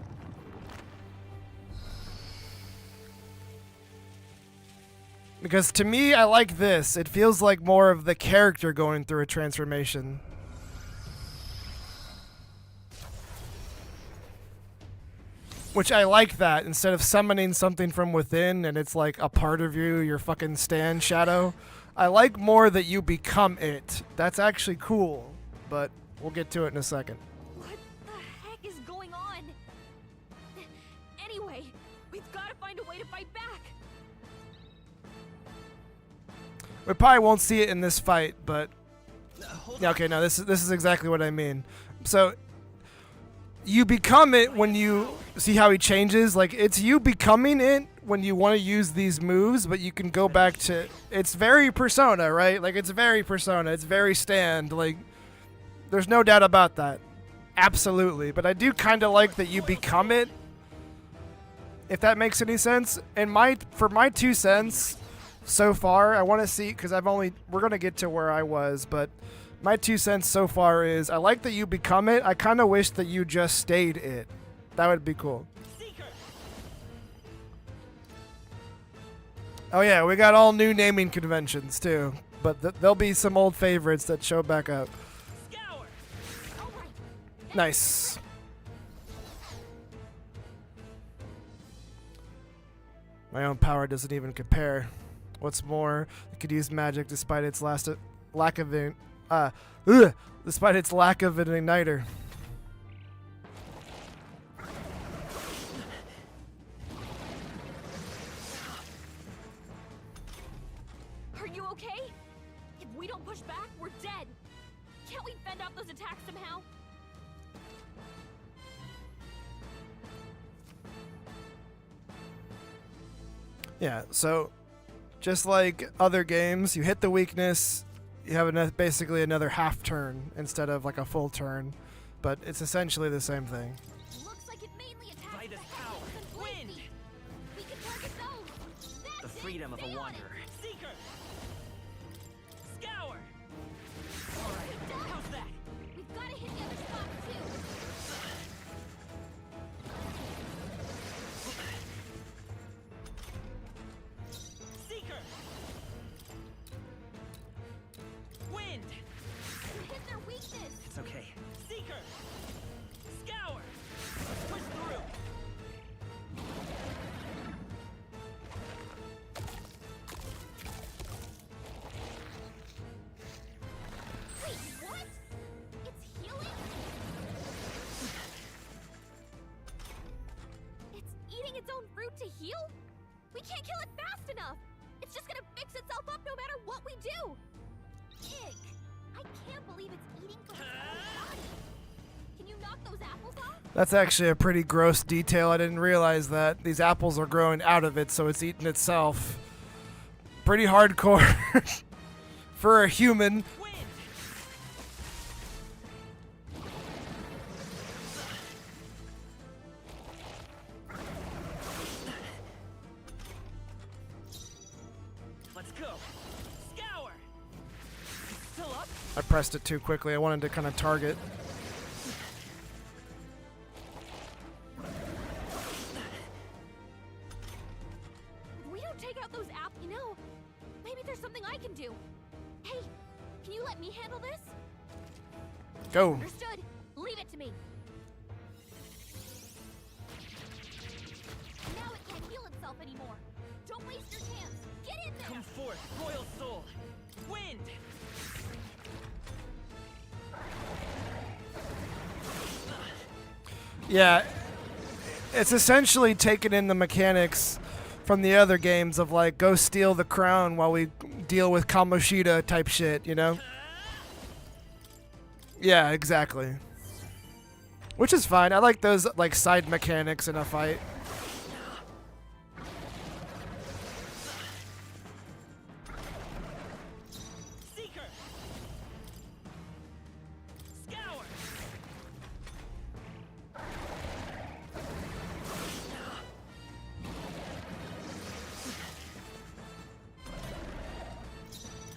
Because to me, I like this. It feels like more of the character going through a transformation. Which I like that. Instead of summoning something from within and it's like a part of you, your fucking stand shadow. I like more that you become it. That's actually cool. But we'll get to it in a second. What the heck is going on? Anyway, we've got to find a way to fight back. We probably won't see it in this fight, but yeah, okay, no, this is exactly what I mean. So you become it when you see how he changes. Like, it's you becoming it when you want to use these moves, but you can go back to, it's very Persona, right? Like, it's very Persona. It's very Stand. Like, there's no doubt about that. Absolutely. But I do kind of like that you become it, if that makes any sense. And for my 2 cents so far, I want to see, because we're going to get to where I was, but my 2 cents so far is I like that you become it. I kind of wish that you just stayed it. That would be cool. Oh yeah, we got all new naming conventions too, but there'll be some old favorites that show back up. Nice. My own power doesn't even compare. What's more, it could use magic despite its lack of an igniter. Are you okay? If we don't push back, we're dead. Can't we fend off those attacks somehow? Yeah, so just like other games, you hit the weakness, you have basically another half turn instead of like a full turn, but it's essentially the same thing. Looks like it mainly attacks the power. Wind. We can target those. That's The freedom of a wanderer. Seeker! Scour! Alright, how's that? We've got to hit the other spots too. Seeker! Wind! We hit their weakness. It's okay. Seeker! Scour! Push through! Wait, what? It's healing? It's eating its own fruit to heal? We can't kill it fast enough. It's just gonna fix itself up no matter what we do. Ick. I can't believe it's eating from its own body. Can you knock those apples off? That's actually a pretty gross detail. I didn't realize that. These apples are growing out of it, so it's eating itself. Pretty hardcore for a human. Let's go! Scour! Still up? I pressed it too quickly. I wanted to kind of target. If we don't take out those apples, maybe there's something I can do. Hey, can you let me handle this? Go. Understood. Leave it to me. Now it can't heal itself anymore. Don't waste your chance. Get in there. Come forth, Royal Soul! Wind! Yeah, it's essentially taking in the mechanics from the other games of like go steal the crown while we deal with Kamoshida type shit, you know? Yeah, exactly. Which is fine. I like those like side mechanics in a fight.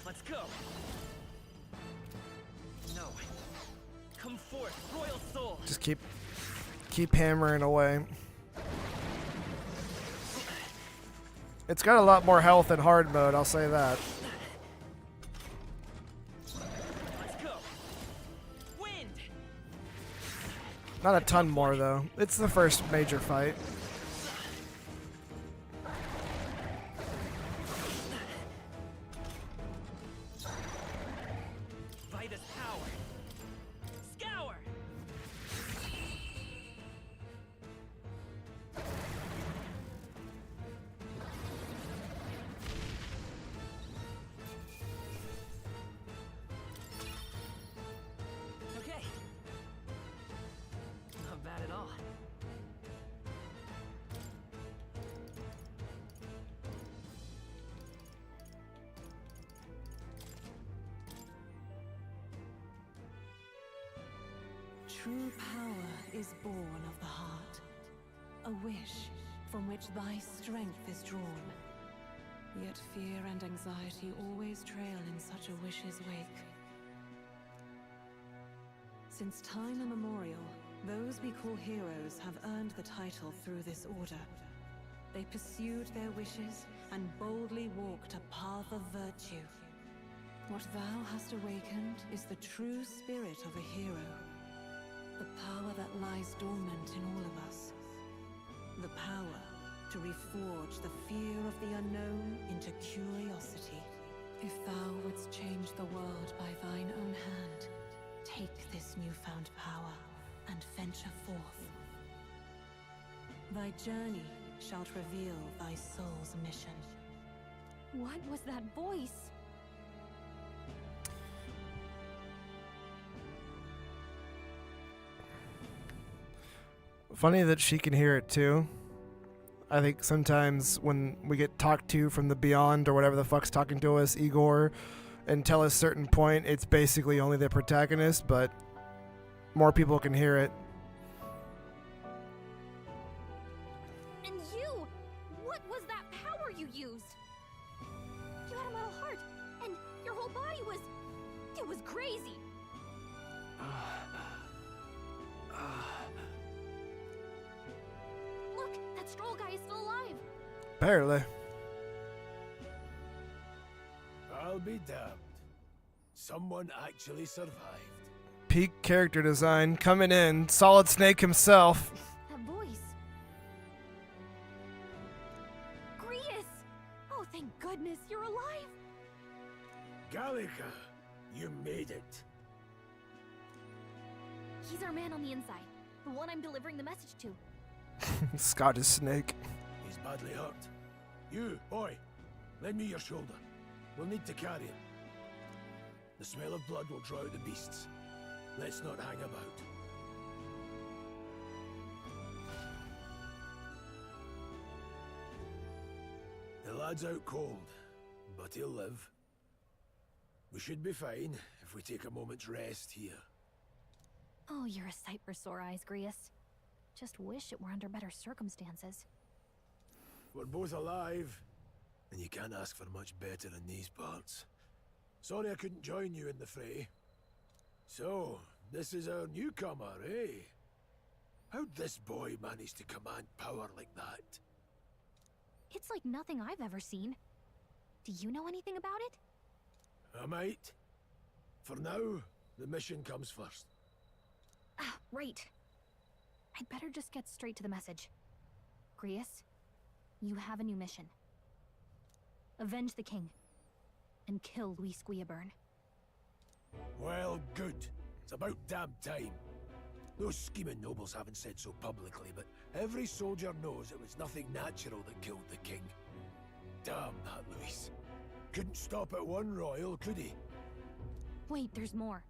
Let's go. No. Come forth, royal soul. Just keep hammering away. It's got a lot more health in hard mode, I'll say that. Let's go. Wind. Not a ton more though. It's the first major fight. Vitus power. Scour. Okay. Not bad at all. True power is born of the heart, a wish from which thy strength is drawn. Yet fear and anxiety always trail in such a wish's wake. Since time immemorial, those we call heroes have earned the title through this order. They pursued their wishes and boldly walked a path of virtue. What thou hast awakened is the true spirit of a hero. The power that lies dormant in all of us. The power to reforge the fear of the unknown into curiosity. If thou wouldst change the world by thine own hand, take this newfound power and venture forth. Thy journey shalt reveal thy soul's mission. What was that voice? Funny that she can hear it too. I think sometimes when we get talked to from the beyond or whatever the fuck's talking to us, Igor, until a certain point, it's basically only the protagonist, but more people can hear it. And you! What was that power you used? You had a metal heart, and your whole body was... it was crazy! Look, that Stroll guy is still alive! Barely. I'll be damned. Someone actually survived. Peak character design coming in. Solid Snake himself. That voice. Grius! Oh, thank goodness you're alive! Gallica, you made it. He's our man on the inside. The one I'm delivering the message to. Scott is Snake. He's badly hurt. You, boy, lend me your shoulder. We'll need to carry him. The smell of blood will draw out the beasts. Let's not hang about. The lad's out cold, but he'll live. We should be fine if we take a moment's rest here. Oh, you're a sight for sore eyes, Grius. Just wish it were under better circumstances. We're both alive, and you can't ask for much better in these parts. Sorry I couldn't join you in the fray. So, this is our newcomer, eh? How'd this boy manage to command power like that? It's like nothing I've ever seen. Do you know anything about it? I might. For now, the mission comes first. Ah, right. I'd better just get straight to the message. Grius, you have a new mission. Avenge the king. And kill Luis Guillaburn. Well, good. It's about damn time. Those scheming nobles haven't said so publicly, but every soldier knows it was nothing natural that killed the king. Damn that Luis. Couldn't stop at one royal, could he? Wait, there's more.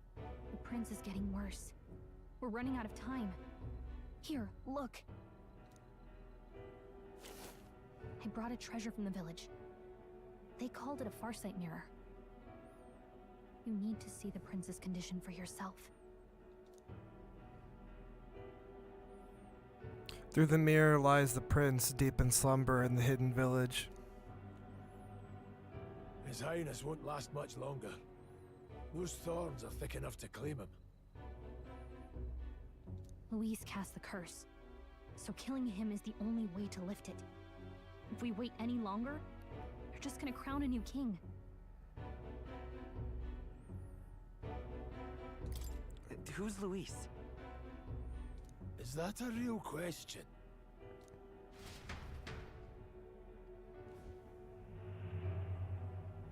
The prince is getting worse. We're running out of time. Here, look. I brought a treasure from the village. They called it a farsight mirror. You need to see the prince's condition for yourself. Through the mirror lies the prince, deep in slumber in the hidden village. His Highness won't last much longer. Those thorns are thick enough to claim him. Luis cast the curse, so killing him is the only way to lift it. If we wait any longer, they're just gonna crown a new king. Who's Luis? Is that a real question?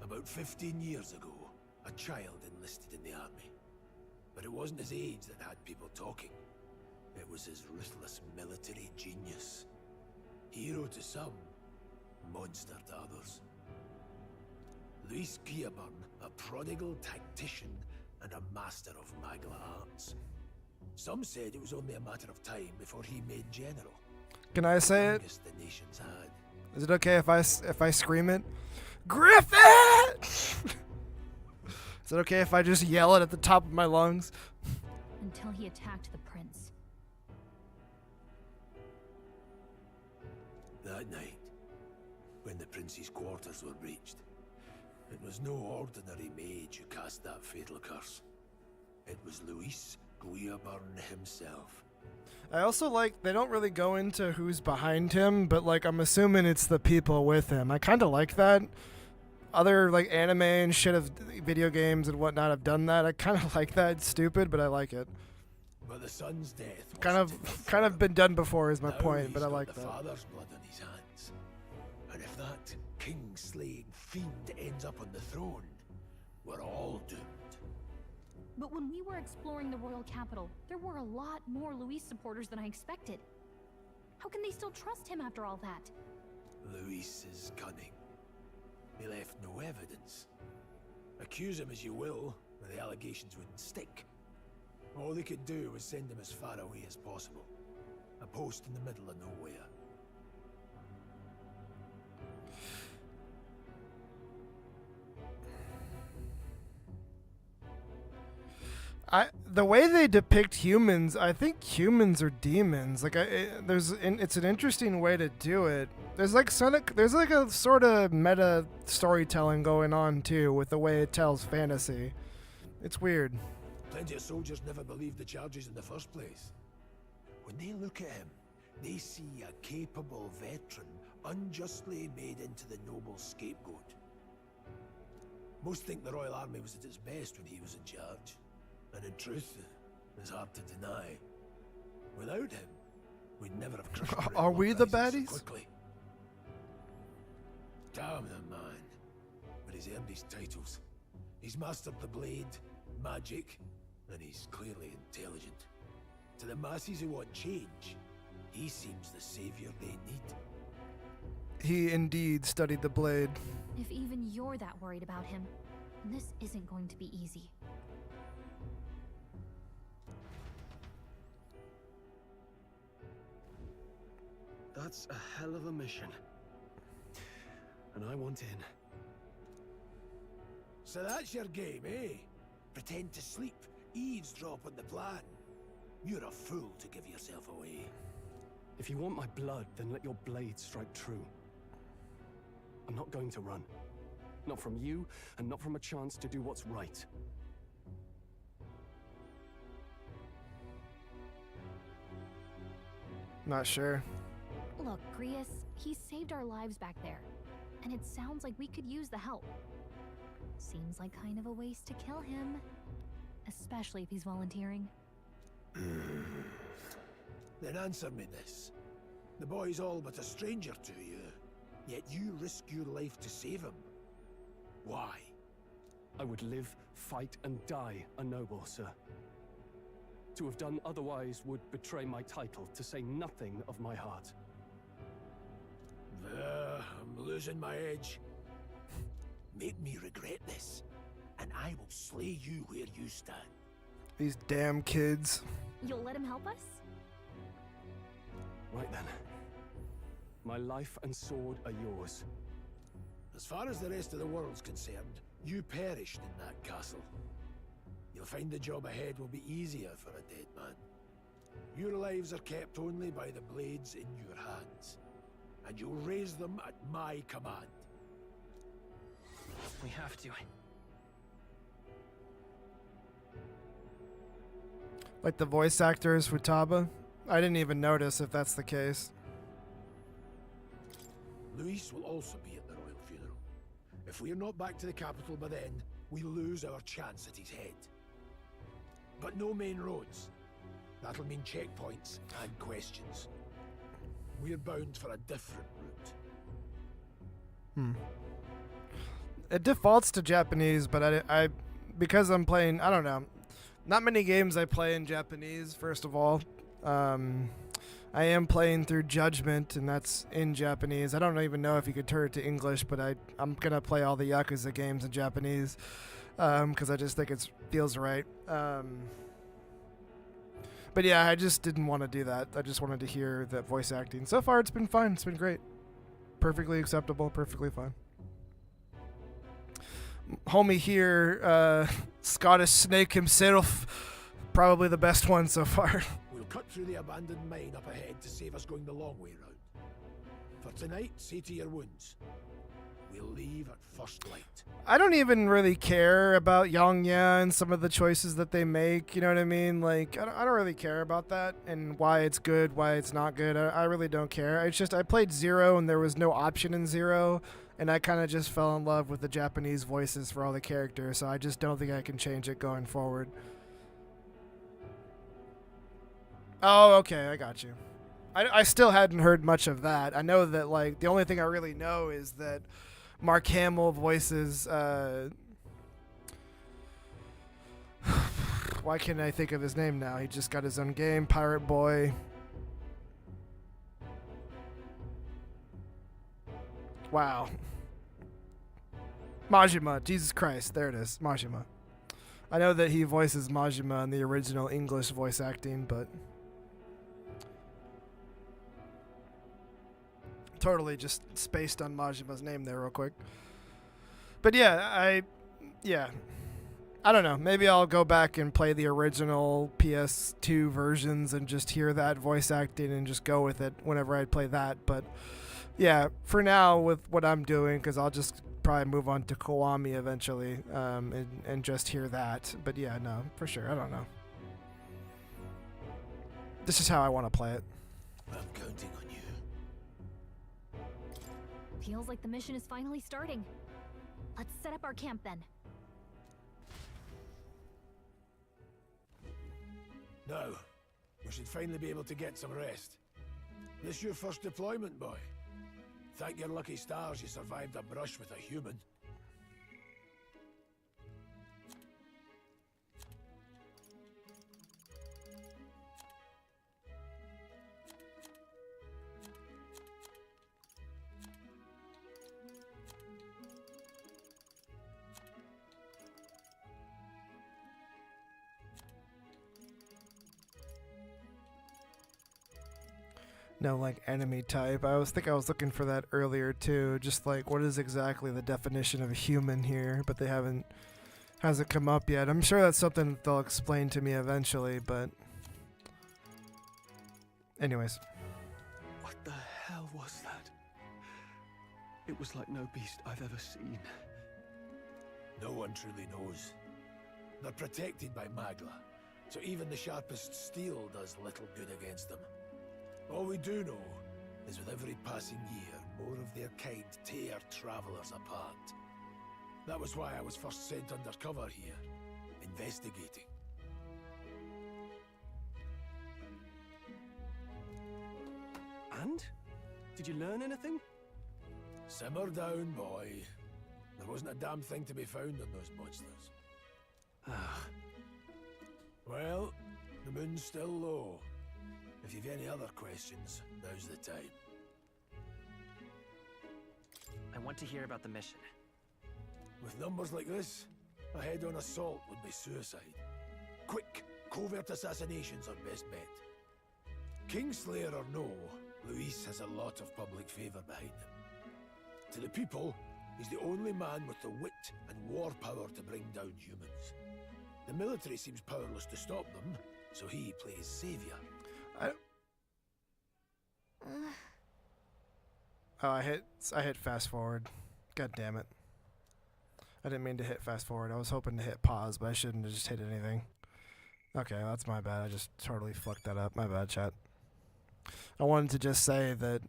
About 15 years ago, a child enlisted in the army. But it wasn't his age that had people talking. It was his ruthless military genius. Hero to some, monster to others. Luis Gearburn, a prodigal tactician and a master of magla arts. Some said it was only a matter of time before he made general. Can I say it? Youngest the nations had. Is it okay if I scream it? Griffin! Is it okay if I just yell it at the top of my lungs? Until he attacked the prince. That night, when the prince's quarters were breached, it was no ordinary mage who cast that fatal curse. It was Luis Gearburn himself. I also like, they don't really go into who's behind him, but like I'm assuming it's the people with him. I kind of like that. Other like anime and shit of video games and whatnot have done that. I kind of like that. It's stupid, but I like it. But the son's death Kind of been done before is my now point, but I he's got like the that. father's blood on his hands. And if that king-slaying fiend ends up on the throne, we're all doomed. But when we were exploring the royal capital, there were a lot more Luis supporters than I expected. How can they still trust him after all that? Luis is cunning. He left no evidence. Accuse him as you will, but the allegations wouldn't stick. All they could do was send him as far away as possible. A post in the middle of nowhere. The way they depict humans, I think humans are demons. Like it's an interesting way to do it. There's like a sort of meta storytelling going on too with the way it tells fantasy. It's weird. Plenty of soldiers never believed the charges in the first place. When they look at him, they see a capable veteran unjustly made into the noble scapegoat. Most think the Royal Army was at its best when he was in charge. And in truth, it's hard to deny. Without him, we'd never have crushed Are we the uprising baddies? so quickly. Damn the man. But he's earned his titles. He's mastered the blade, magic, and he's clearly intelligent. To the masses who want change, he seems the savior they need. He indeed studied the blade. If even you're that worried about him, this isn't going to be easy. That's a hell of a mission. And I want in. So that's your game, eh? Pretend to sleep, eavesdrop on the plan. You're a fool to give yourself away. If you want my blood, then let your blade strike true. I'm not going to run. Not from you, and not from a chance to do what's right. Not sure. Look, Grius, he saved our lives back there, and it sounds like we could use the help. Seems like kind of a waste to kill him, especially if he's volunteering. Then answer me this. The boy's all but a stranger to you, yet you risk your life to save him. Why? I would live, fight, and die a noble, sir. To have done otherwise would betray my title, to say nothing of my heart. I'm losing my edge. Make me regret this, and I will slay you where you stand. These damn kids. You'll let him help us? Right then. My life and sword are yours. As far as the rest of the world's concerned, you perished in that castle. You'll find the job ahead will be easier for a dead man. Your lives are kept only by the blades in your hands, and you'll raise them at my command. We have to. Like the voice actors Futaba? I didn't even notice if that's the case. Luis will also be at the royal funeral. If we're not back to the capital by then, we lose our chance at his head. But no main roads. That'll mean checkpoints and questions. We're bound for a different route. It defaults to Japanese, but I because I'm playing, I don't know. Not many games I play in Japanese, first of all. I am playing through Judgment, and that's in Japanese. I don't even know if you could turn it to English, but I'm going to play all the Yakuza games in Japanese because I just think it feels right. But yeah, I just didn't want to do that. I just wanted to hear that voice acting. So far, it's been fine. It's been great. Perfectly acceptable. Perfectly fine. Homie here, Scottish Snake himself, probably the best one so far. We'll cut through the abandoned mine up ahead to save us going the long way round. For tonight, see to your wounds. We'll leave at first light. I don't even really care about Yongya and some of the choices that they make, you know what I mean? Like, I don't really care about that and why it's good, why it's not good. I really don't care. It's just I played Zero and there was no option in Zero, and I kind of just fell in love with the Japanese voices for all the characters, so I just don't think I can change it going forward. Oh, okay, I got you. I still hadn't heard much of that. I know that, like, the only thing I really know is that Mark Hamill voices, why can't I think of his name now? He just got his own game, Pirate Boy. Wow. Majima, Jesus Christ, there it is, Majima. I know that he voices Majima in the original English voice acting, but totally just spaced on Majima's name there real quick. But yeah, I don't know. Maybe I'll go back and play the original PS2 versions and just hear that voice acting and just go with it whenever I play that. But yeah, for now with what I'm doing, because I'll just probably move on to Kiwami eventually and just hear that. But yeah, no, for sure. I don't know. This is how I want to play it. I'm counting on you. Feels like the mission is finally starting. Let's set up our camp then. Now, we should finally be able to get some rest. This your first deployment, boy? Thank your lucky stars you survived a brush with a human. No, like enemy type. I was looking for that earlier too. Just like what is exactly the definition of a human here, but they hasn't come up yet. I'm sure that's something that they'll explain to me eventually, but anyways. What the hell was that? It was like no beast I've ever seen. No one truly knows. They're protected by Magla, so even the sharpest steel does little good against them. All we do know is with every passing year, more of their kind tear travelers apart. That was why I was first sent undercover here, investigating. And? Did you learn anything? Simmer down, boy. There wasn't a damn thing to be found on those monsters. Well, The moon's still low. If you've any other questions, now's the time. I want to hear about the mission. With numbers like this, a head-on assault would be suicide. Quick, covert assassinations are best bet. Kingslayer or no, Luis has a lot of public favour behind him. To the people, he's the only man with the wit and war power to bring down humans. The military seems powerless to stop them, so he plays saviour. Oh, I hit fast forward. God damn it. I didn't mean to hit fast forward. I was hoping to hit pause, but I shouldn't have just hit anything. Okay, that's my bad. I just totally fucked that up. My bad, chat. I wanted to just say that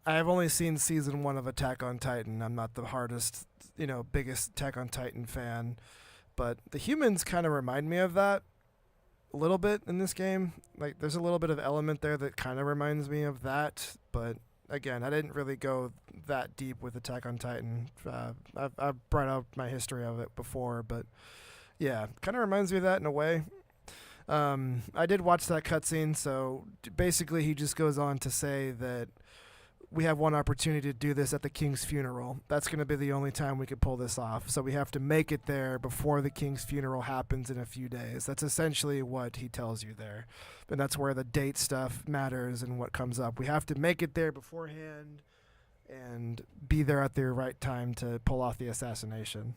I have only seen season 1 of Attack on Titan. I'm not the biggest Attack on Titan fan, but the humans kind of remind me of that a little bit in this game. Like, there's a little bit of element there that kind of reminds me of that, but again, I didn't really go that deep with Attack on Titan. I've brought out my history of it before, but yeah, kind of reminds me of that in a way. I did watch that cutscene, so basically he just goes on to say that we have one opportunity to do this at the king's funeral. That's going to be the only time we could pull this off, so we have to make it there before the king's funeral happens in a few days. That's essentially what he tells you there, and that's where the date stuff matters and what comes up. We have to make it there beforehand and be there at the right time to pull off the assassination.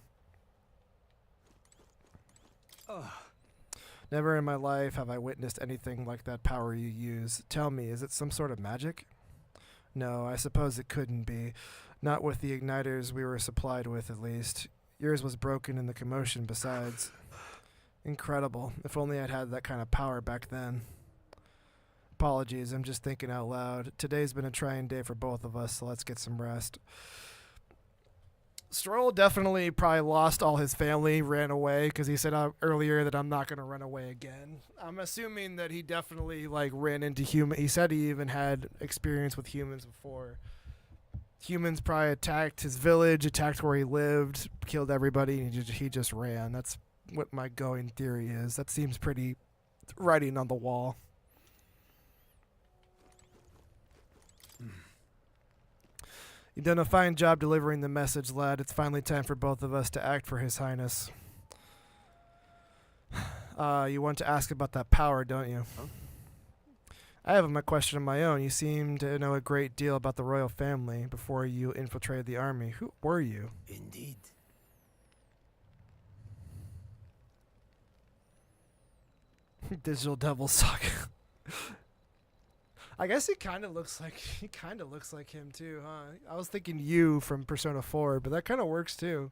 Never in my life have I witnessed anything like that power you use. Tell me, is it some sort of magic? No, I suppose it couldn't be. Not with the igniters we were supplied with, at least. Yours was broken in the commotion, besides. Incredible. If only I'd had that kind of power back then. Apologies, I'm just thinking out loud. Today's been a trying day for both of us, so let's get some rest. Stroll definitely probably lost all his family, ran away, because he said earlier that I'm not going to run away again. I'm assuming that he definitely ran into human. He said he even had experience with humans before. Humans probably attacked his village, attacked where he lived, killed everybody, and he just ran. That's what my going theory is. That seems pretty writing on the wall. You've done a fine job delivering the message, lad. It's finally time for both of us to act for His Highness. You want to ask about that power, don't you? Huh? I have a question of my own. You seem to know a great deal about the royal family before you infiltrated the army. Who were you? Indeed. Digital Devil Saga. I guess he kind of looks like him too, huh? I was thinking you from Persona 4, but that kind of works too.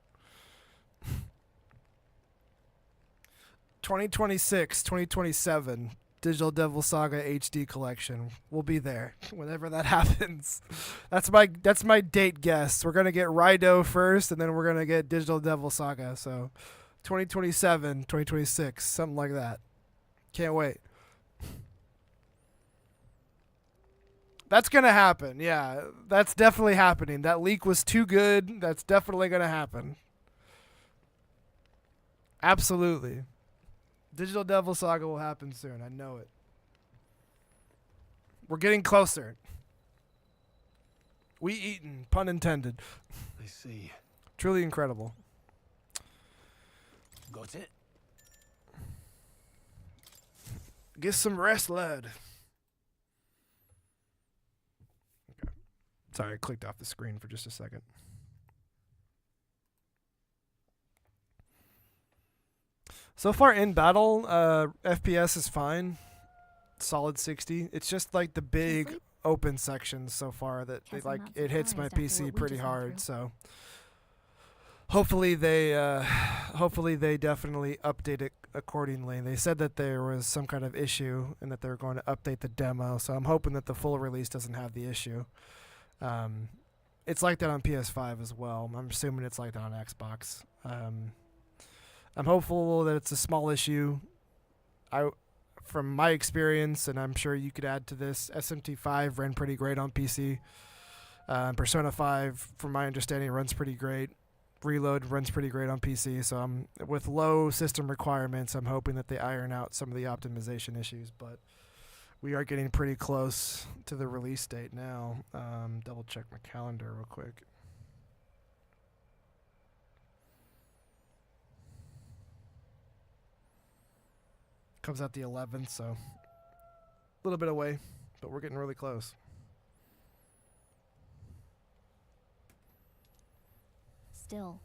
2026, 2027, Digital Devil Saga HD collection. We'll be there whenever that happens. That's my date guess. We're gonna get Raido first, and then we're gonna get Digital Devil Saga. So, 2027, 2026, something like that. Can't wait. That's going to happen. Yeah, that's definitely happening. That leak was too good. That's definitely going to happen. Absolutely. Digital Devil Saga will happen soon. I know it. We're getting closer. We eaten, pun intended. I see. Truly incredible. Got it. Get some rest, lad. Sorry, I clicked off the screen for just a second. So far in battle, FPS is fine. Solid 60. It's just like the big open sections so far that it hits my PC pretty hard. So hopefully they definitely update it accordingly. They said that there was some kind of issue and that they're going to update the demo. So I'm hoping that the full release doesn't have the issue. It's like that on PS5 as well. I'm assuming it's like that on Xbox. I'm hopeful that it's a small issue. From my experience, and I'm sure you could add to this, SMT5 ran pretty great on PC. Persona 5, from my understanding, runs pretty great. Reload runs pretty great on PC, so I'm with low system requirements. I'm hoping that they iron out some of the optimization issues, but we are getting pretty close to the release date now. Double check my calendar real quick. Comes out the 11th, so a little bit away, but we're getting really close. Still,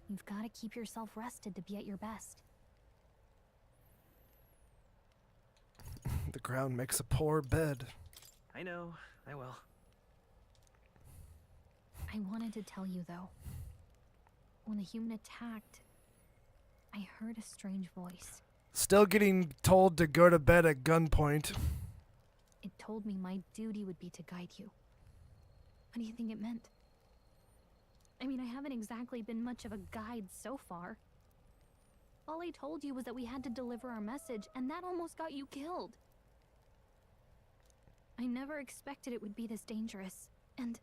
you've got to keep yourself rested to be at your best. The ground makes a poor bed. I know, I will. I wanted to tell you, though. When the human attacked, I heard a strange voice. Still getting told to go to bed at gunpoint. It told me my duty would be to guide you. What do you think it meant? I mean, I haven't exactly been much of a guide so far. All I told you was that we had to deliver our message, and that almost got you killed. I never expected it would be this dangerous, and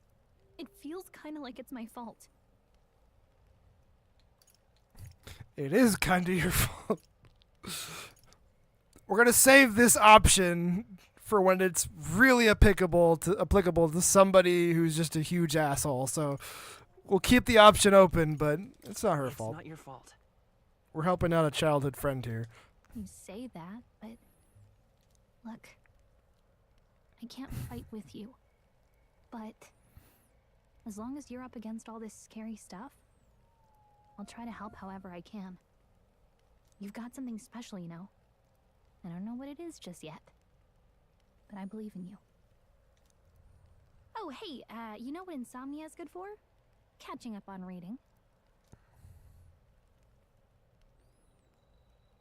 it feels kind of like it's my fault. It is kind of your fault. We're gonna save this option for when it's really applicable to somebody who's just a huge asshole. So we'll keep the option open, but it's not her fault. It's not your fault. We're helping out a childhood friend here. You say that, but look, I can't fight with you. But as long as you're up against all this scary stuff, I'll try to help however I can. You've got something special, you know. I don't know what it is just yet, but I believe in you. Oh, hey, you know what insomnia is good for? Catching up on reading.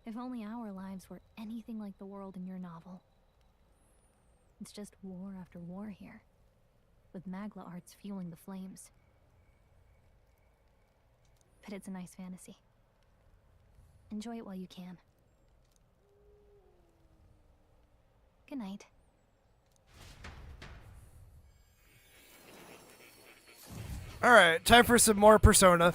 If only our lives were anything like the world in your novel. It's just war after war here, with Magla arts fueling the flames. But it's a nice fantasy. Enjoy it while you can. Good night. All right, time for some more Persona.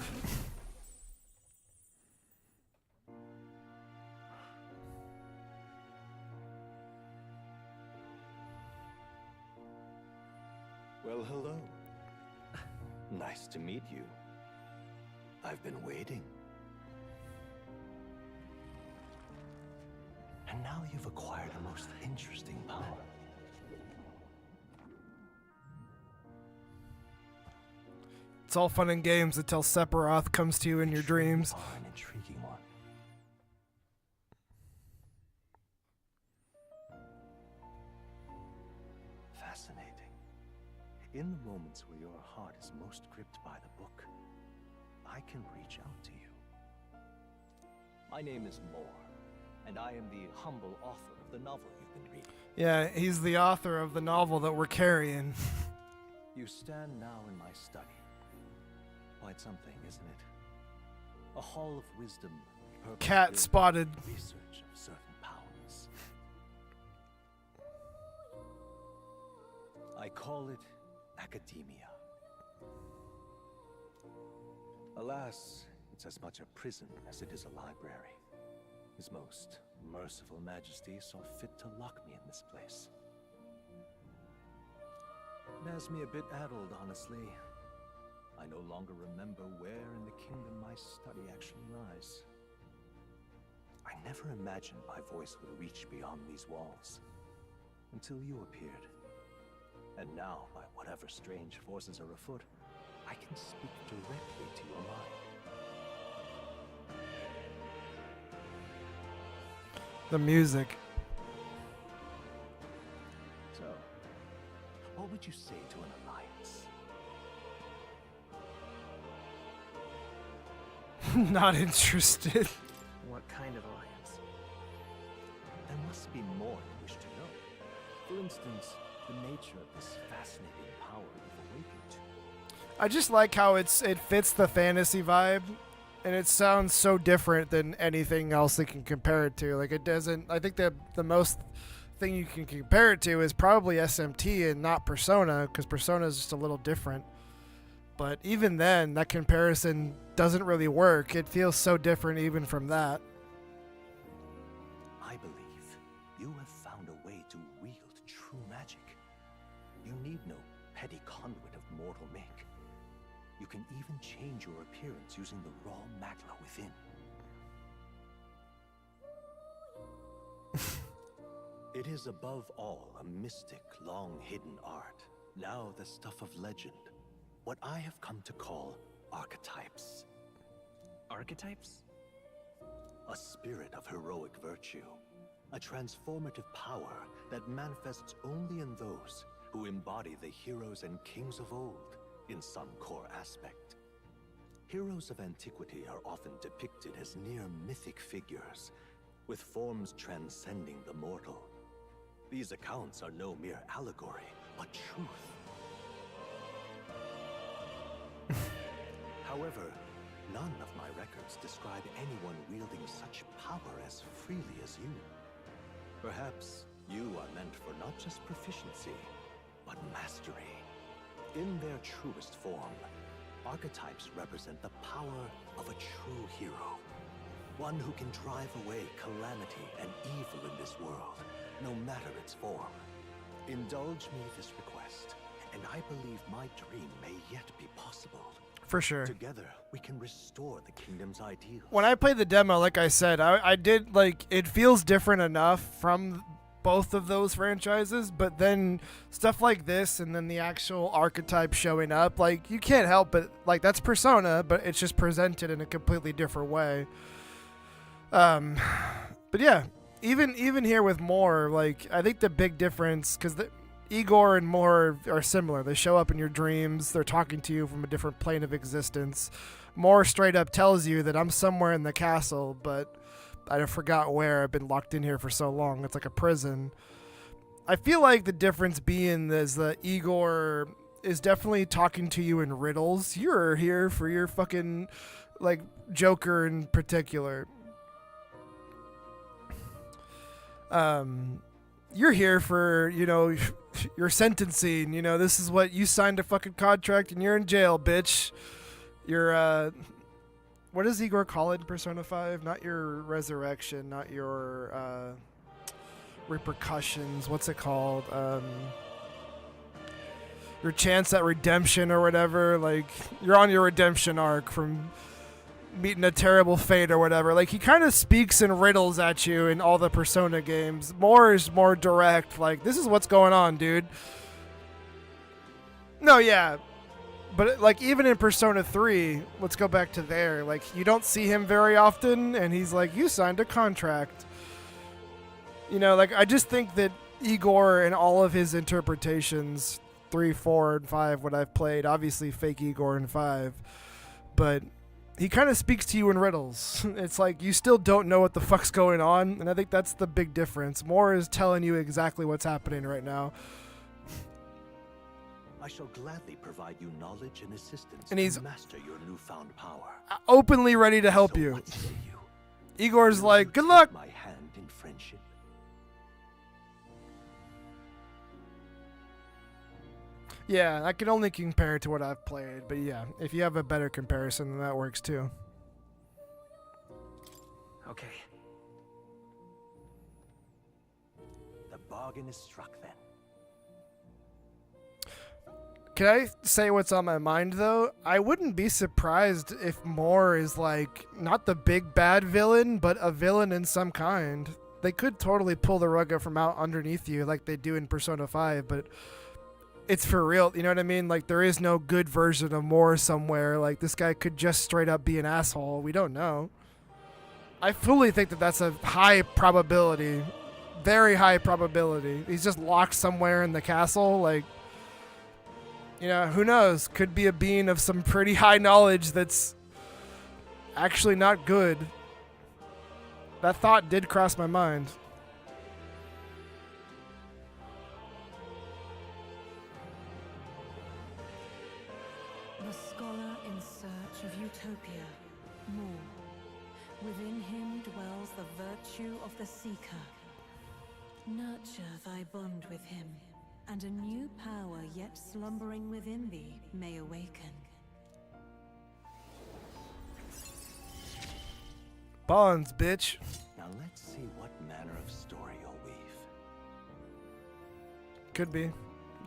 Well, hello. Nice to meet you. I've been waiting. And now you've acquired a most interesting power. It's all fun and games until Sephiroth comes to you in your dreams. An intriguing one. Fascinating. In the moments where your heart is most gripped by the book, I can reach out to you. My name is Moore, and I am the humble author of the novel you've been reading. Yeah, he's the author of the novel that we're carrying. You stand now in my study. Quite something, isn't it? A hall of wisdom. Cat spotted. Research of certain powers. I call it academia. Alas, it's as much a prison as it is a library. His most merciful majesty saw fit to lock me in this place. It has me a bit addled, honestly. I no longer remember where in the kingdom my study actually lies. I never imagined my voice would reach beyond these walls, until you appeared. And now, by whatever strange forces are afoot, I can speak directly to your mind. The music. So, what would you say to an alliance? Not interested. What kind of alliance? There must be more you wish to know. For instance, the nature of this fascinating power you've awakened to. I just like how it fits the fantasy vibe, and it sounds so different than anything else they can compare it to. Like, it doesn't. I think that the most thing you can compare it to is probably SMT and not Persona, because Persona is just a little different. But even then, that comparison doesn't really work. It feels so different even from that. I believe you have found a way to wield true magic. You need no petty conduit of mortal make. You can even change your appearance using the raw magma within. It is above all a mystic, long-hidden art, now the stuff of legend. What I have come to call archetypes. Archetypes? A spirit of heroic virtue. A transformative power that manifests only in those who embody the heroes and kings of old in some core aspect. Heroes of antiquity are often depicted as near mythic figures, with forms transcending the mortal. These accounts are no mere allegory, but truth. However, none of my records describe anyone wielding such power as freely as you. Perhaps you are meant for not just proficiency, but mastery. In their truest form, archetypes represent the power of a true hero. One who can drive away calamity and evil in this world, no matter its form. Indulge me this request, and I believe my dream may yet be possible. For sure. Together, we can restore the kingdom's ideals. When I played the demo, like I said, I did, like, it feels different enough from both of those franchises, but then stuff like this and then the actual archetype showing up, like, you can't help but, like, that's Persona, but it's just presented in a completely different way. But yeah, even here with Moore, like, I think the big difference, because Igor and Moore are similar. They show up in your dreams. They're talking to you from a different plane of existence. Moore straight up tells you that I'm somewhere in the castle, but I forgot where. I've been locked in here for so long. It's like a prison. I feel like the difference being is that Igor is definitely talking to you in riddles. You're here for your fucking, like, Joker in particular. You're here for, you know, your sentencing. You know, this is what you signed a fucking contract and you're in jail, bitch. You're, what does Igor call it in Persona 5? Not your resurrection, not your, repercussions. What's it called? Your chance at redemption or whatever. Like, you're on your redemption arc from meeting a terrible fate or whatever. Like, he kind of speaks in riddles at you in all the Persona games. More is more direct. Like, this is what's going on, dude. No, yeah. But, like, even in Persona 3, let's go back to there. Like, you don't see him very often, and he's like, you signed a contract. You know, like, I just think that Igor and all of his interpretations, 3, 4, and 5, what I've played, obviously fake Igor in 5, but he kind of speaks to you in riddles. It's like you still don't know what the fuck's going on, and I think that's the big difference. Moore is telling you exactly what's happening right now. I shall gladly provide you knowledge and assistance And he's to master your newfound power. Openly ready to help you. What say you? Igor's like, good luck. My hand in friendship. Yeah, I can only compare it to what I've played, but yeah, if you have a better comparison, then that works too. Okay. The bargain is struck then. Can I say what's on my mind, though? I wouldn't be surprised if Moore is, like, not the big bad villain, but a villain in some kind. They could totally pull the rug up from out underneath you like they do in Persona 5, but it's for real, you know what I mean? Like, there is no good version of Moore somewhere. Like, this guy could just straight up be an asshole. We don't know. I fully think that that's a high probability. Very high probability. He's just locked somewhere in the castle, like... You know, who knows? Could be a being of some pretty high knowledge that's actually not good. That thought did cross my mind. The scholar in search of utopia, Moore. Within him dwells the virtue of the seeker. Nurture thy bond with him, and a new power yet slumbering within thee may awaken. Bonds, bitch. Now let's see what manner of story you'll weave. Could be.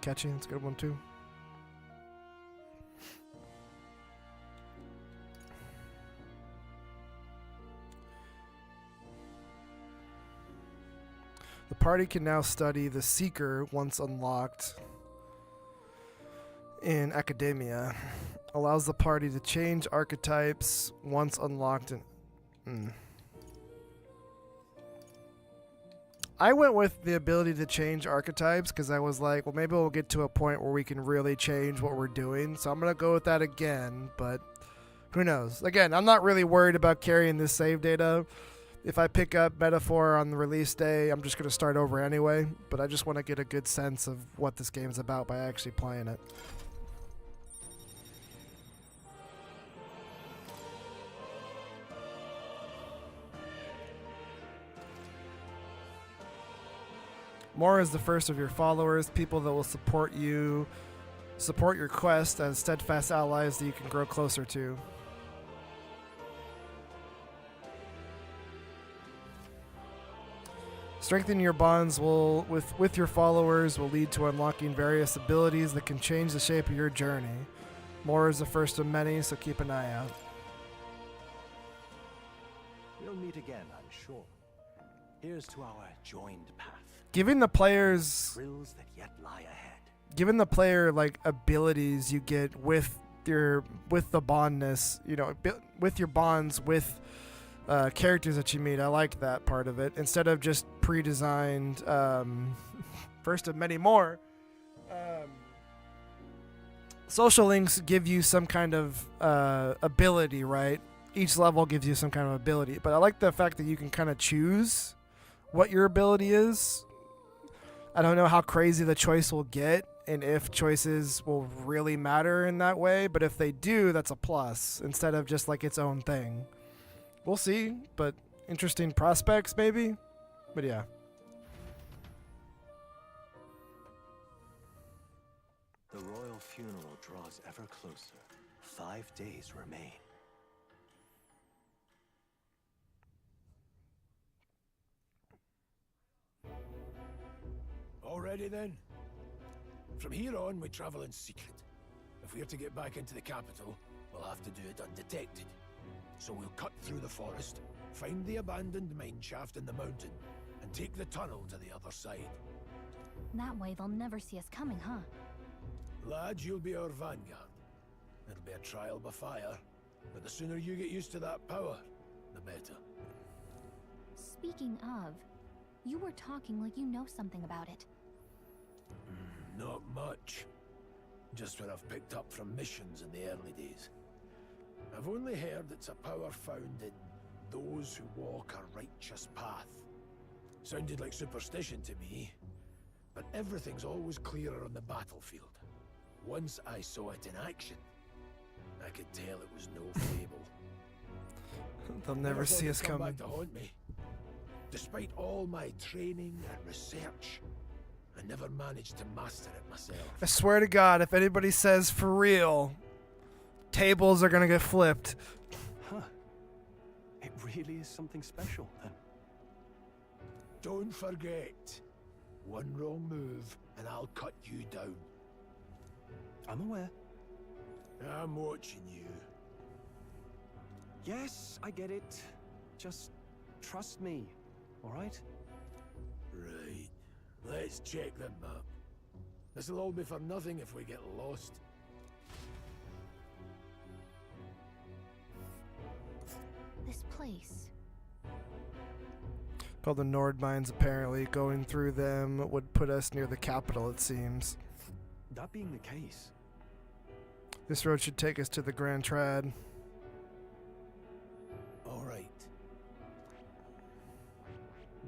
Catchy. It's a good one, too. The party can now study the Seeker once unlocked in Academia. Allows the party to change archetypes once unlocked in... I went with the ability to change archetypes because I was like, well, maybe we'll get to a point where we can really change what we're doing. So I'm going to go with that again, but who knows? Again, I'm not really worried about carrying this save data. If I pick up Metaphor on the release day, I'm just going to start over anyway, but I just want to get a good sense of what this game's about by actually playing it. More is the first of your followers, people that will support your quest as steadfast allies that you can grow closer to. Strengthening your bonds with your followers will lead to unlocking various abilities that can change the shape of your journey. More is the first of many, so keep an eye out. We'll meet again, I'm sure. Here's to our joined path. Giving the players Thrills that yet lie ahead. Giving the player like abilities you get with the bondness, with your bonds with characters that you meet. I like that part of it instead of just pre-designed first of many more. Social links give you some kind of ability, right? Each level gives you some kind of ability, but I like the fact that you can kind of choose what your ability is. I don't know how crazy the choice will get and if choices will really matter in that way, but if they do, that's a plus instead of just like its own thing. We'll see, but interesting prospects maybe. But yeah. The royal funeral draws ever closer. 5 days remain. Already then? From here on, we travel in secret. If we're to get back into the capital, we'll have to do it undetected. So we'll cut through the forest, find the abandoned mine shaft in the mountain, and take the tunnel to the other side. That way they'll never see us coming, huh? Lads, you'll be our vanguard. It'll be a trial by fire, but the sooner you get used to that power, the better. Speaking of, you were talking like you know something about it. Not much. Just what I've picked up from missions in the early days. I've only heard it's a power found in those who walk a righteous path. Sounded like superstition to me, but everything's always clearer on the battlefield. Once I saw it in action, I could tell it was no fable. They'll never see us come coming. back to haunt me. Despite all my training and research, I never managed to master it myself. I swear to God, if anybody says for real, tables are gonna get flipped. Huh. It really is something special, then. Don't forget, one wrong move and I'll cut you down. I'm aware. I'm watching you. Yes, I get it. Just trust me, all right? Right. Let's check the map. This'll all be for nothing if we get lost. This place. Called the Nord Mines, apparently. Going through them would put us near the capital, it seems. That being the case. This road should take us to the Grand Trad. All right.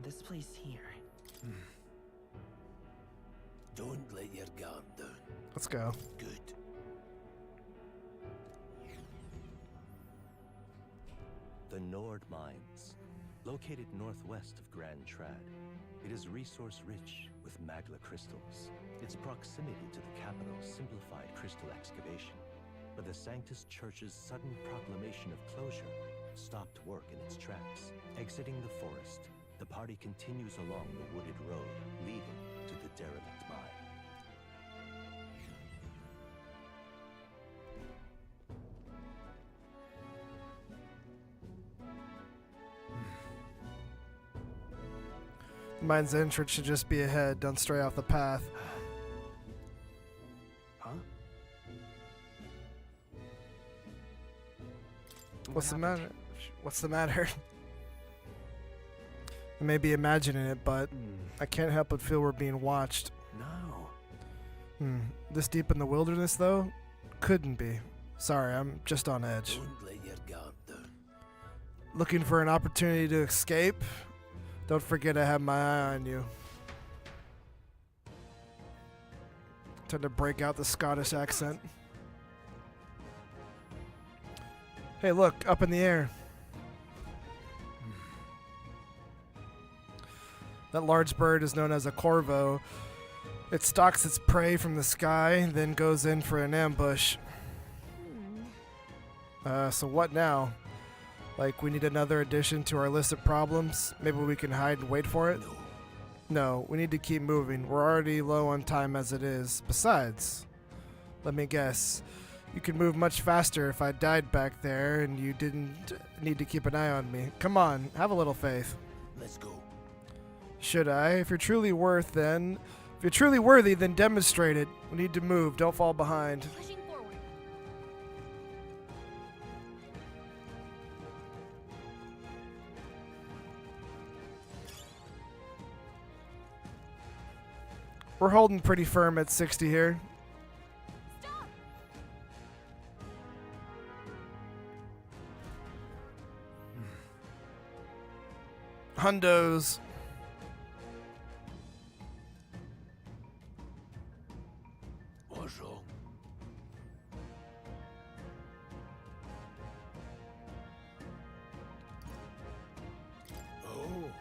This place here. Don't let your guard down. Let's go. Good. The Nord Mines, located northwest of Grand Trad. It is resource-rich with magla crystals. Its proximity to the capital simplified crystal excavation, but the Sanctus Church's sudden proclamation of closure stopped work in its tracks. Exiting the forest, the party continues along the wooded road leading to the derelict mine. Mine's entrance should just be ahead. Don't stray off the path. Huh? What's the matter? What's the matter? I may be imagining it, but I can't help but feel we're being watched. No. This deep in the wilderness, though? Couldn't be. Sorry, I'm just on edge. Don't let your guard down. Looking for an opportunity to escape? Don't forget I have my eye on you. Time to break out the Scottish accent. Hey, look, up in the air. That large bird is known as a corvo. It stalks its prey from the sky, then goes in for an ambush. So what now? Like, we need another addition to our list of problems? Maybe we can hide and wait for it? No, we need to keep moving. We're already low on time as it is. Besides, let me guess. You could move much faster if I died back there and you didn't need to keep an eye on me. Come on, have a little faith. Let's go. Should I? If you're truly worthy, then demonstrate it. We need to move. Don't fall behind. Pushing forward. We're holding pretty firm at 60 here. Stop! Hundos. What's wrong? Oh.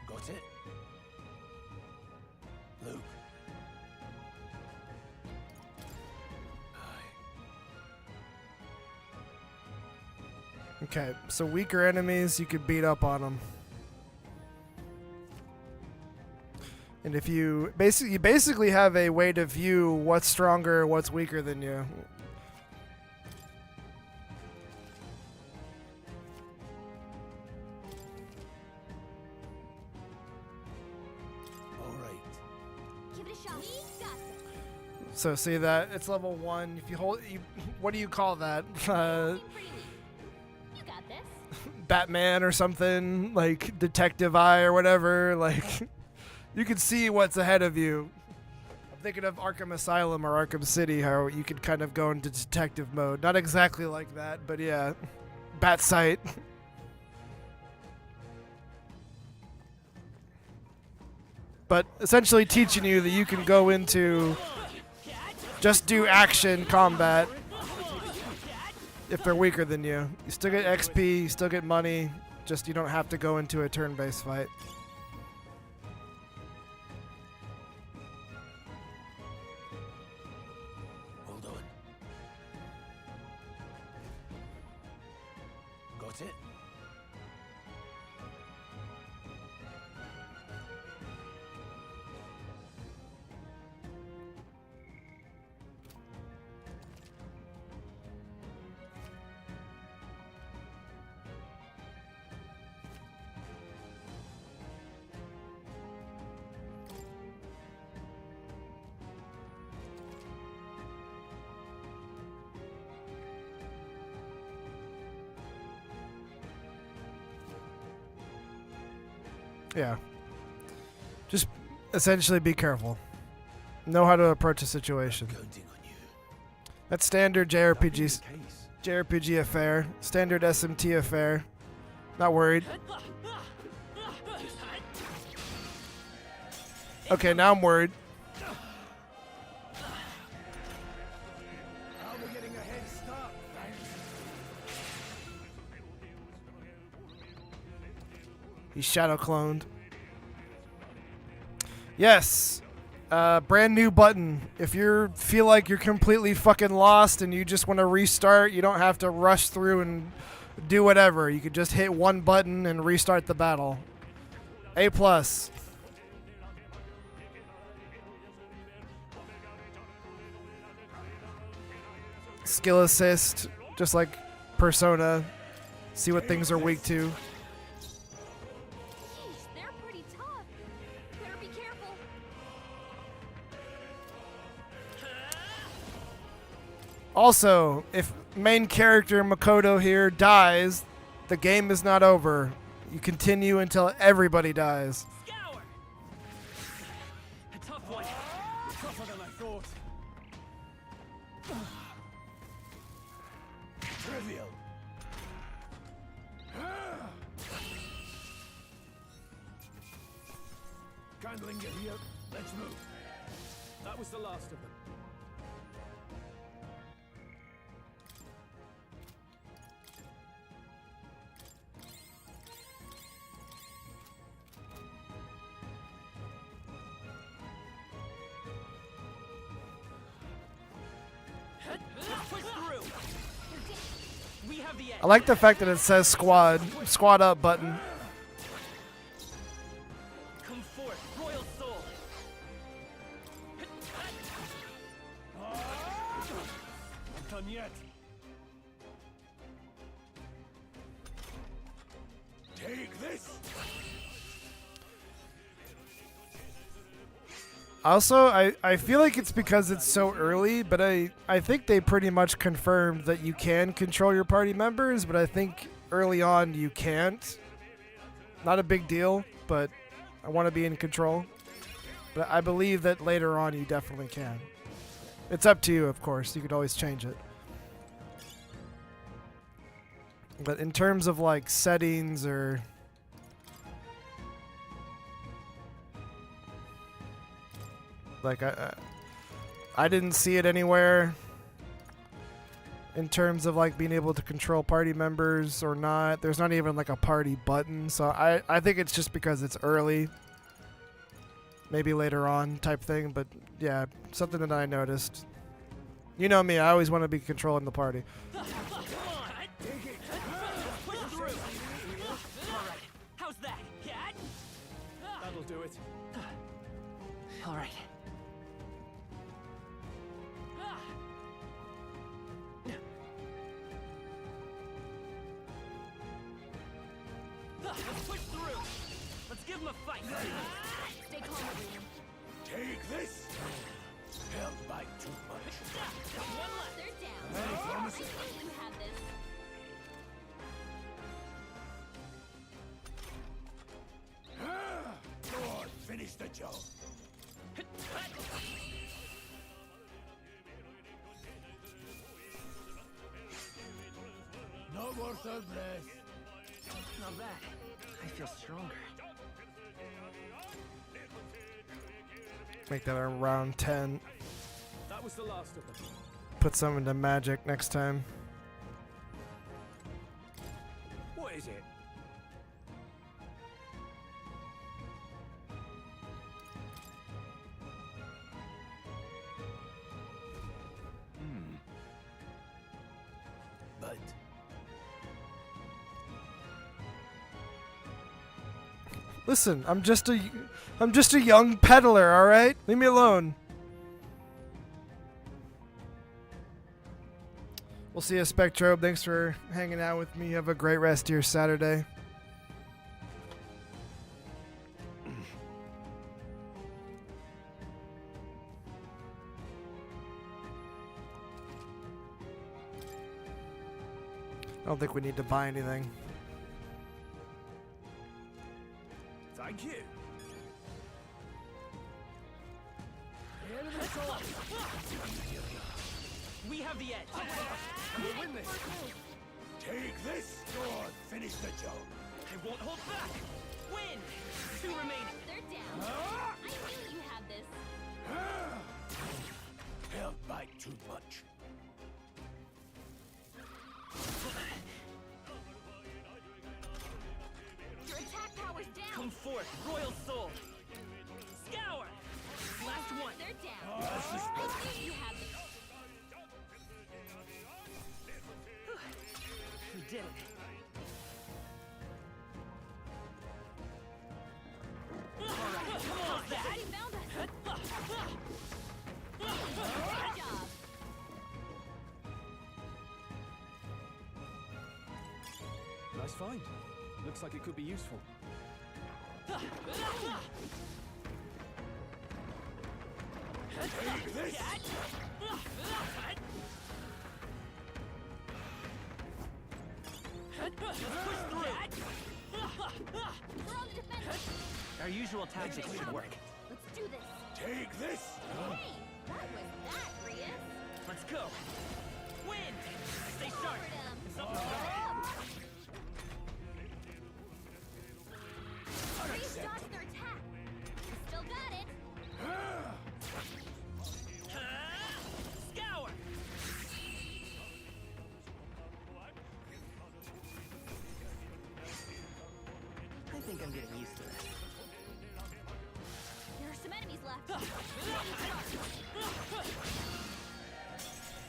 Got it? Luke. Okay, so weaker enemies, you could beat up on them. And if you basically have a way to view what's stronger, what's weaker than you. All right. Give it a shot. We got this. So see that it's level 1. If you hold, what do you call that? You got this. Batman or something, like detective eye or whatever. Like you can see what's ahead of you. I'm thinking of Arkham Asylum or Arkham City, how you could kind of go into detective mode. Not exactly like that, but yeah, bat sight. But essentially teaching you that you can go into just do action combat if they're weaker than you. You still get XP, you still get money, just you don't have to go into a turn-based fight. Hold on. Got it? Yeah. Just essentially be careful. Know how to approach a situation. That's standard JRPG affair. Standard SMT affair. Not worried. Okay, now I'm worried. We're getting a head start, thanks. He's shadow cloned. Yes. Brand new button. If you feel like you're completely fucking lost and you just want to restart, you don't have to rush through and do whatever. You could just hit one button and restart the battle. A+. Skill assist, just like Persona. See what things are weak to. They're pretty tough. Better be careful. Also, if main character Makoto here dies, the game is not over. You continue until everybody dies. A tough one. Tougher than I thought. Trivial. Candling get here. Let's move. That was the last of them. I like the fact that it says squad up button. Come forth, royal soul. Not done yet. Take this. Also, I feel like it's because it's so early, but I think they pretty much confirmed that you can control your party members, but I think early on you can't. Not a big deal, but I want to be in control. But I believe that later on you definitely can. It's up to you, of course. You could always change it. But in terms of like settings or... Like, I didn't see it anywhere in terms of, like, being able to control party members or not. There's not even, like, a party button. So I think it's just because it's early. Maybe later on type thing. But, yeah, something that I noticed. You know me. I always want to be controlling the party. How's that, cat? That'll do it. All right. Let's push through. Let's give him a fight. Stay calm, everyone. Take this. Held by too much. One left. They're down. Very promising. I think you have this. Go on, finish the job. Not worth our breath. Not bad. I feel stronger. Make that around 10. That was the last of them. Put some into magic next time. What is it? But Listen, I'm just a young peddler, all right? Leave me alone. We'll see you, Spectrobe. Thanks for hanging out with me. Have a great rest of your Saturday. I don't think we need to buy anything. thank you. We have the edge. We'll win this. Take this. Go on, finish the job. I won't hold back. Win. 2 remaining. They're down. I knew you had this. Held by too much. Your attack power's down. Come forth, royal soul. Scour. Last one. down. I knew you had the... We did it. Alright, come on, Daddy found us. Great job. Nice find. Looks like it could be useful. Take this! Our usual tactics should work. Let's do this. Take this! Hey, that was that, Rias. Let's go. Wind! Stay sharp. Something's Rias dodged their attack. We still got it. Scour! I think I'm getting used to this. There are some enemies left.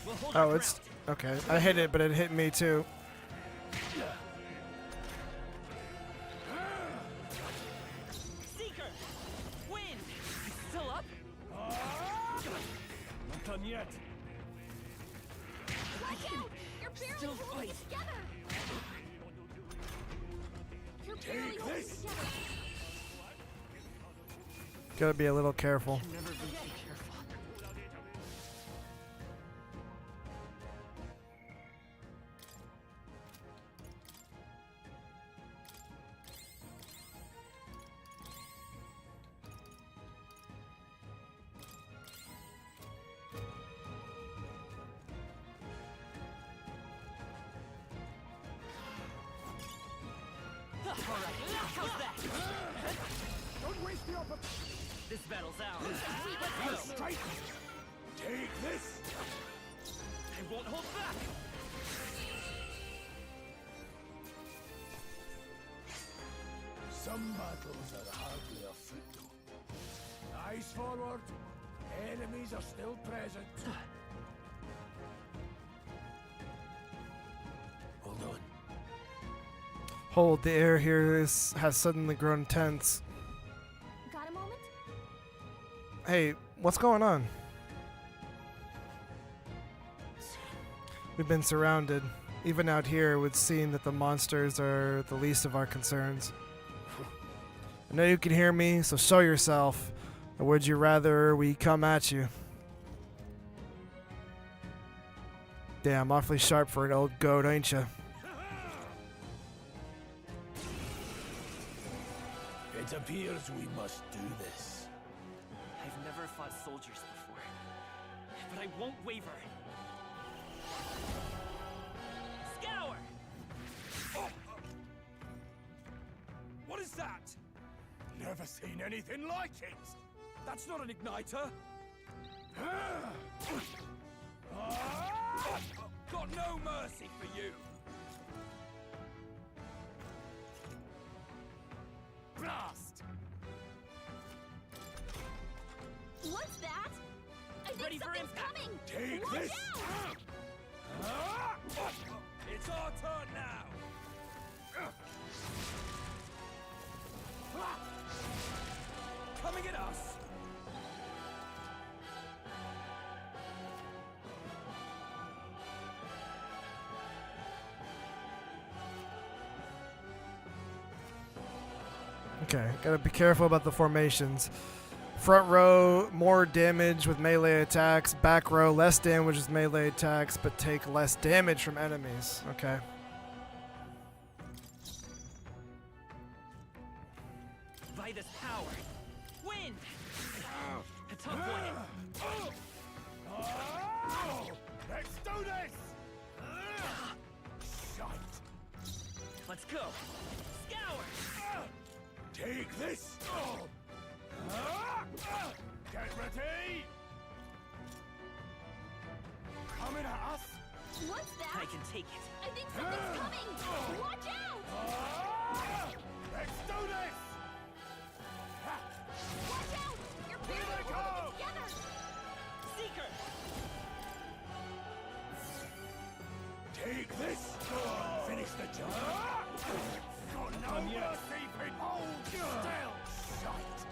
We'll hold Oh, it's okay. I hit it, but it hit me too. Seeker! Wind! Still up? Not done yet. Watch out! You're barely Still holding fight. it together. You're barely Take holding this! it together. Gotta be a little careful. Never been too careful. How's that? Don't waste the opportunity. This battle's ours. Let's go. Strike! Take this! I won't hold back. Some battles are hardly a footnote. Eyes forward. Enemies are still present. Hold on. Hold, the air here has suddenly grown tense. Got a moment? Hey, what's going on? We've been surrounded. Even out here, it would seem that the monsters are the least of our concerns. I know you can hear me, so show yourself. Or would you rather we come at you? Damn, awfully sharp for an old goat, ain't you? It appears we must do this. I've never fought soldiers before, but I won't waver. Scour! What is that? Never seen anything like it. That's not an igniter. Got no mercy for you. Blast! What's that? I think Ready for something's impact. coming. Take Watch this! out! It's our turn now. Coming at us. Okay, gotta be careful about the formations. Front row, more damage with melee attacks. Back row, less damage with melee attacks, but take less damage from enemies. Okay. By this power. Wind! A tough one. Let's do this! Shite! Let's go. Scour! Take this! Get ready! Coming at us! What's that? I can take it. I think something's coming. Watch out! Let's do this! Watch out! You're barely holding it together. Take this! Finish the job! Got no mercy, people! Hold still! Shite!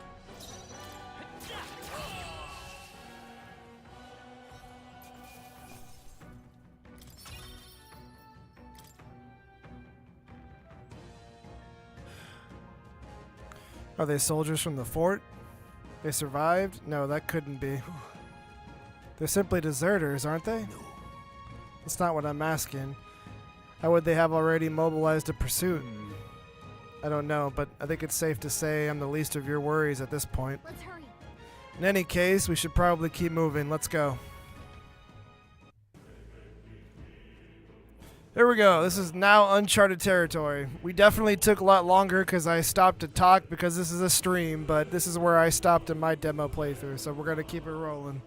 Are they soldiers from the fort? They survived? No, that couldn't be. They're simply deserters, aren't they? That's not what I'm asking. How would they have already mobilized a pursuit? I don't know, but I think it's safe to say I'm the least of your worries at this point. Let's hurry. In any case, we should probably keep moving. Let's go. There we go. This is now uncharted territory. We definitely took a lot longer because I stopped to talk because this is a stream, but this is where I stopped in my demo playthrough, so we're going to keep it rolling.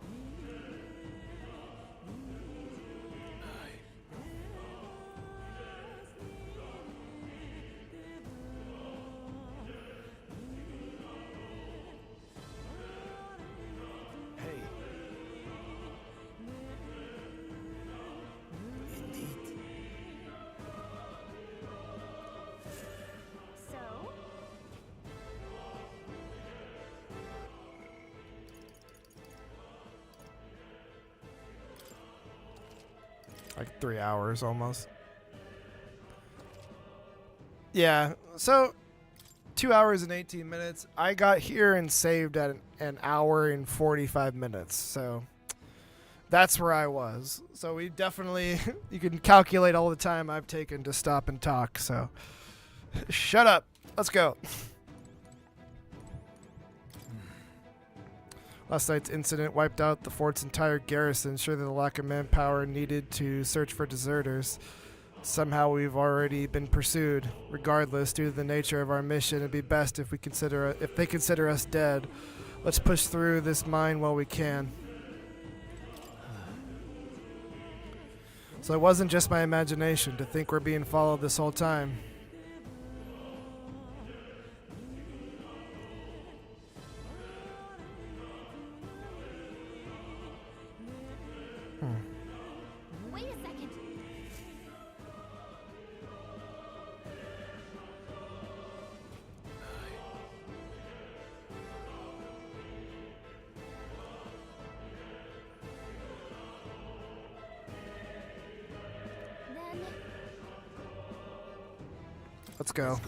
So, Like 3 hours almost. Yeah, so 2 hours and 18 minutes. I got here and saved at an hour and 45 minutes. So that's where I was. So we definitely, you can calculate all the time I've taken to stop and talk. So shut up. Let's go. Last night's incident wiped out the fort's entire garrison, sure that the lack of manpower needed to search for deserters. Somehow we've already been pursued. Regardless, due to the nature of our mission, it'd be best if they consider us dead. Let's push through this mine while we can. So it wasn't just my imagination to think we're being followed this whole time. wait a second. Then Let's go.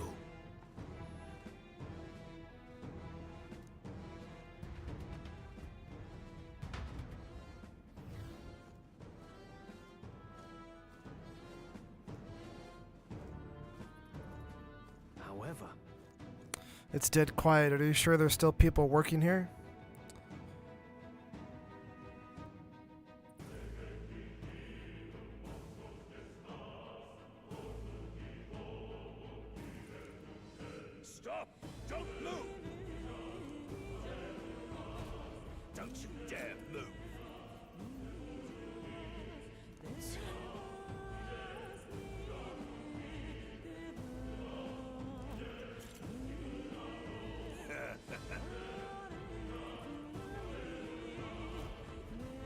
However, It's dead quiet. Are you sure there's still people working here? Stop! Don't move! Don't you dare move!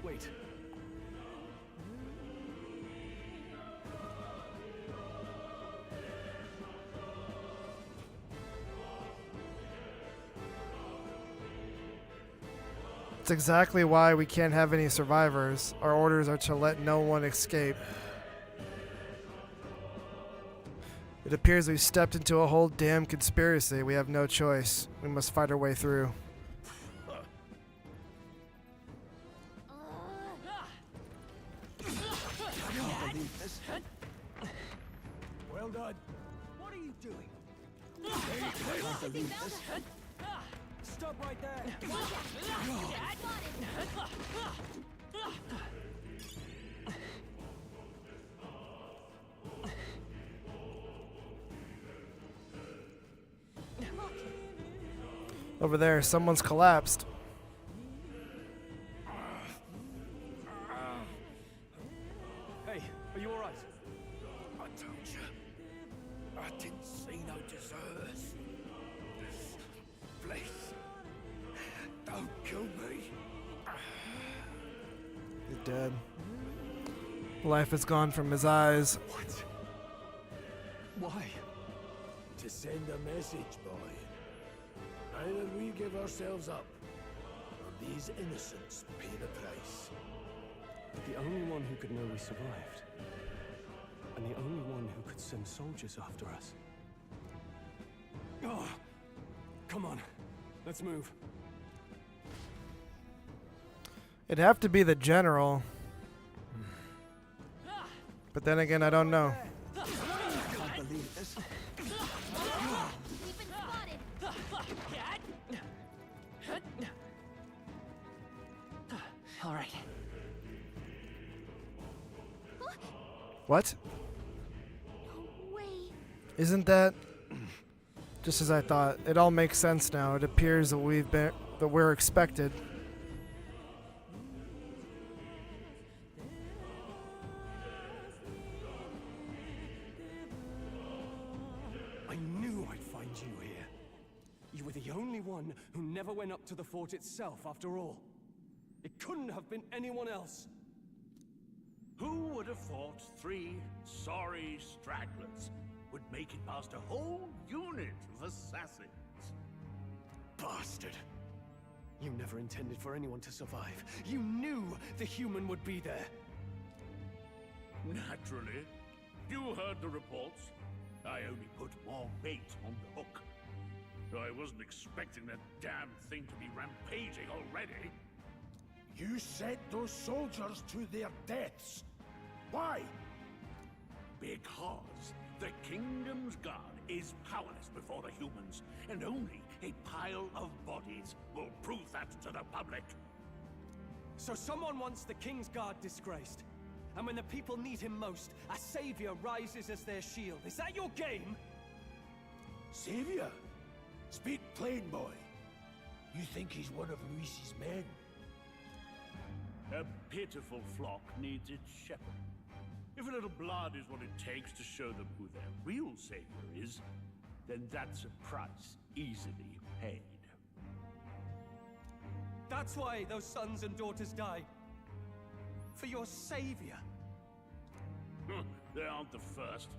wait. It's exactly why we can't have any survivors. Our orders are to let no one escape. It appears we've stepped into a whole damn conspiracy. We have no choice. We must fight our way through. Well done. What are you doing? Stop right there! Over there, someone's collapsed. Hey, are you alright? I told you. I didn't see no deserters. Please. Don't kill me. dead. Life has gone from his eyes. What? Why? To send a message, boy. Either we give ourselves up, or these innocents pay the price. But the only one who could know we survived, and the only one who could send soldiers after us. Oh, come on, let's move. It'd have to be the general. But then again, I don't know. I can't believe this. We've been spotted. All right. What? No way. Isn't that just as I thought? It all makes sense now. It appears that we're expected. I knew I'd find you here. You were the only one who never went up to the fort itself, after all. It couldn't have been anyone else. Who would have thought 3 sorry stragglers would make it past a whole unit of assassins? Bastard. You never intended for anyone to survive. You knew the human would be there. Naturally. You heard the reports. I only put more bait on the hook. I wasn't expecting that damn thing to be rampaging already. You sent those soldiers to their deaths. Why? Because the Kingdom's Guard is powerless before the humans, and only a pile of bodies will prove that to the public. So someone wants the King's Guard disgraced. And when the people need him most, a savior rises as their shield. Is that your game? Savior? Speak plain, boy. You think he's one of Luis's men? A pitiful flock needs its shepherd. If a little blood is what it takes to show them who their real savior is, then that's a price easily paid. That's why those sons and daughters died. For your savior. They aren't the first.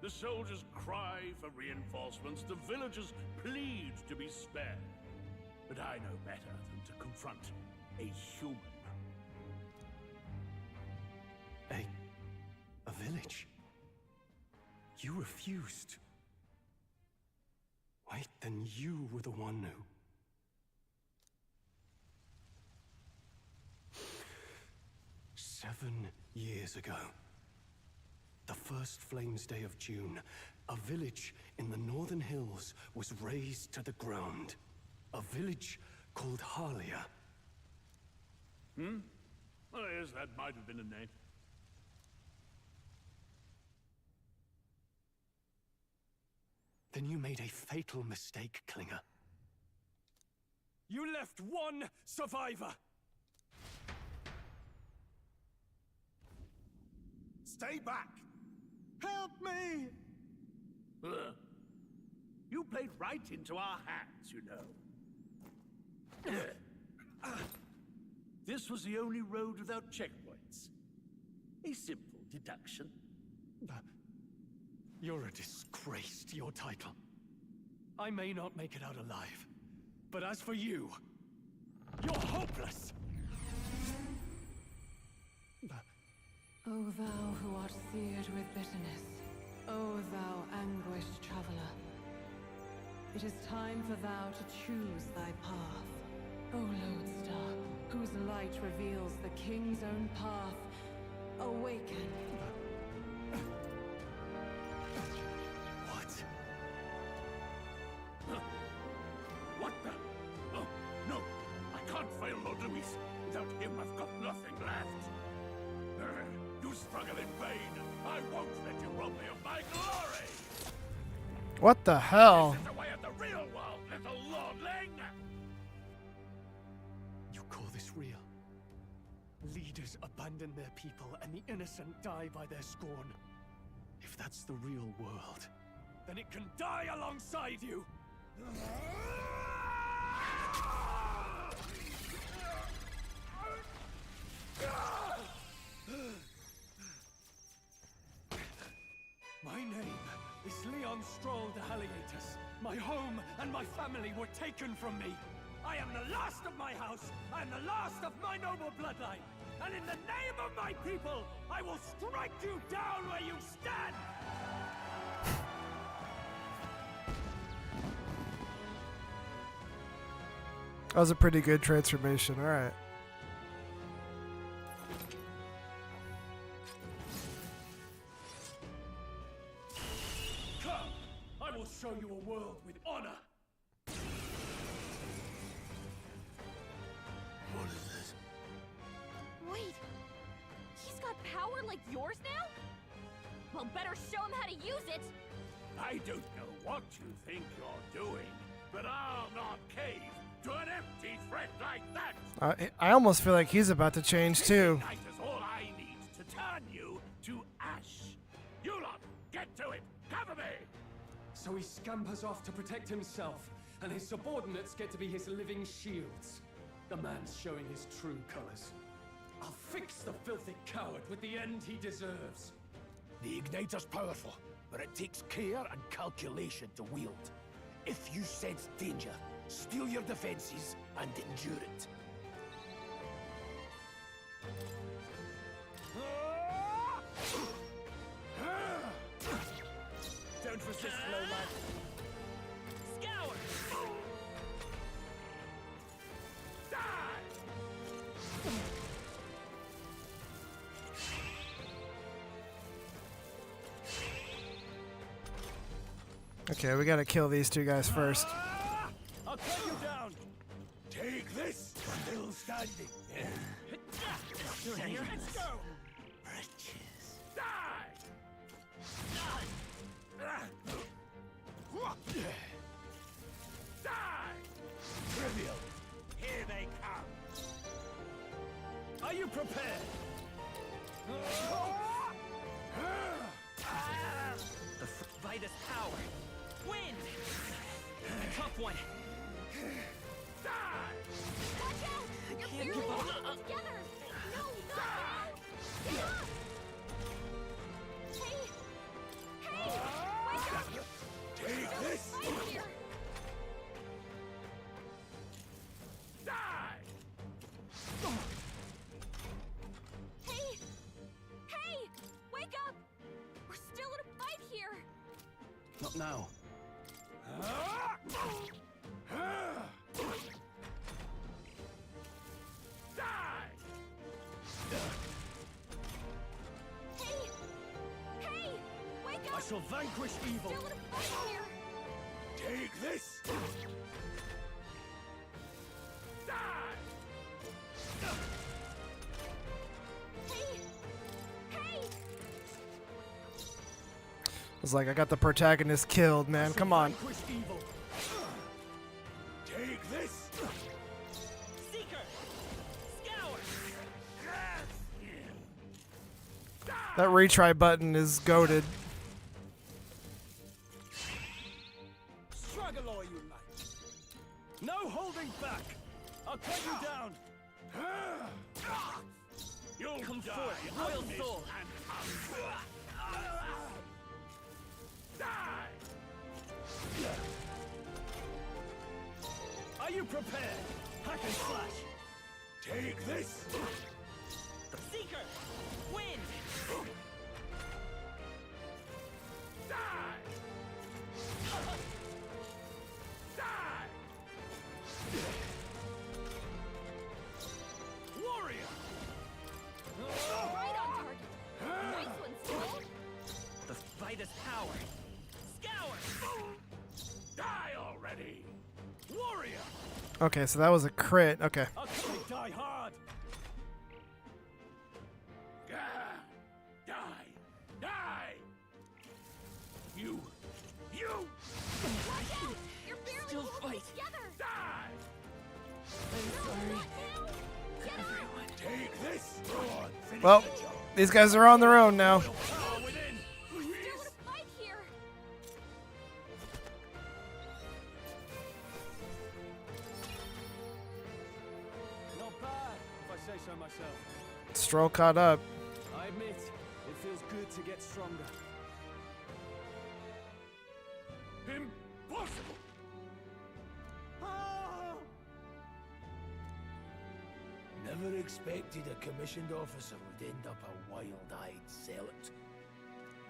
The soldiers cry for reinforcements, the villagers plead to be spared. But I know better than to confront a human. A village? You refused. Wait, then you were the one who... 7 years ago, the first Flames Day of June, a village in the northern hills was razed to the ground. A village called Harlia. Oh, yes, that might have been a name. Then you made a fatal mistake, Klinger. You left one survivor! Stay back! Help me! You played right into our hands, you know. This was the only road without checkpoints. A simple deduction. You're a disgrace to your title. I may not make it out alive, but as for you, you're hopeless! O thou who art seared with bitterness, O thou anguished traveler, it is time for thou to choose thy path. O lodestar, whose light reveals the king's own path, awaken. What? What the? Oh, no! I can't fail Lord Luis. Without him, I've got nothing left. You struggle in vain. I won't let you rob me of my glory! What the hell? This is the way of the real world, little lordling! You call this real? Leaders abandon their people and the innocent die by their scorn. If that's the real world, then it can die alongside you! on stroll to Haliatus. My home and my family were taken from me. I am the last of my house. I am the last of my noble bloodline. And in the name of my people, I will strike you down where you stand! That was a pretty good transformation. All right. Come, I will show you a world with honor. What is this? Wait, he's got power like yours now? Well, better show him how to use it. I don't know what you think you're doing, but I'll not cave to an empty threat like that. I almost feel like he's about to change too. Ignite is all I need to turn you to ash. You lot, get to it. Cover me. So he scampers off to protect himself, and his subordinates get to be his living shields. The man's showing his true colors. I'll fix the filthy coward with the end he deserves. The Igniter's powerful, but it takes care and calculation to wield. If you sense danger, steel your defenses and endure it. Don't resist, low lad. Scour! Okay, we gotta kill these two guys first. I'll cut you down. Take this. Still standing. Let's go! Trivial. Here they come. Are you prepared? The Vitus power. Wind! Tough one. Watch out! You're barely give up. holding it together! No, not now! Get up! Hey! Hey! Wake up! Take Don't this. fight here! Hey! Hey! Wake up! We're still in a fight here! Not now. Hey! Hey! Wake up! I shall vanquish evil. Still in a fight here! Take this. Hey! Hey! It's like I got the protagonist killed, man. Come on. Vanquish evil. Take this. Seeker! Scour! That retry button is goated. Struggle all you like. No holding back. I'll cut you down. You'll Come die forth, royal of this soul. and hunger. Are you prepared? Hack and slash. Take this. Seeker! Wind! Warrior. Right on target! Nice one, Skull! The Vitus power. Scour! Die already. Warrior. Okay, so that was a crit. Okay. I'll come and die hard. Gah! Die. Die. You. Watch out! You're barely Still holding fight. it together! Die. No, not now! Get up! Take this. Go on. Finish Well, the job. these guys are on their own now. Power within. We're still in a fight here! Not bad, if I say so myself. Stroll caught up. I admit, it feels good to get stronger. Never expected a commissioned officer would end up a wild-eyed zealot.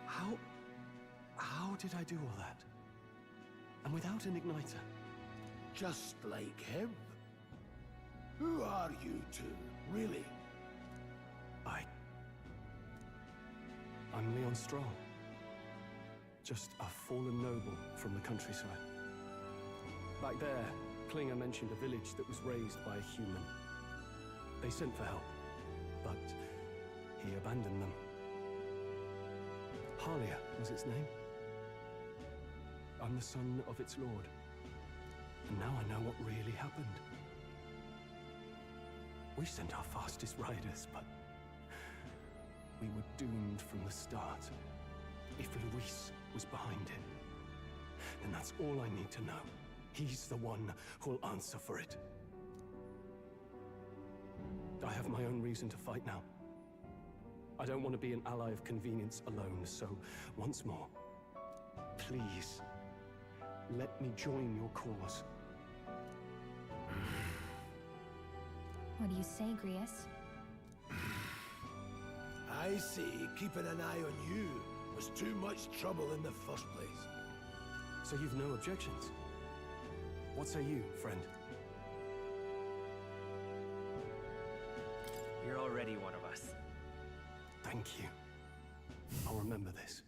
How did I do all that? And without an igniter? Just like him. Who are you two, really? I'm Leon Stroll. Just a fallen noble from the countryside. Back there, Klinger mentioned a village that was raised by a human. They sent for help, but he abandoned them. Halia was its name. I'm the son of its lord. And now I know what really happened. We sent our fastest riders, but we were doomed from the start. If Luis was behind it, then that's all I need to know. He's the one who'll answer for it. I have my own reason to fight now. I don't want to be an ally of convenience alone, so once more, please, let me join your cause. What do you say, Grius? I see keeping an eye on you was too much trouble in the first place. So you've no objections? What say you, friend? You're already one of us. Thank you. I'll remember this.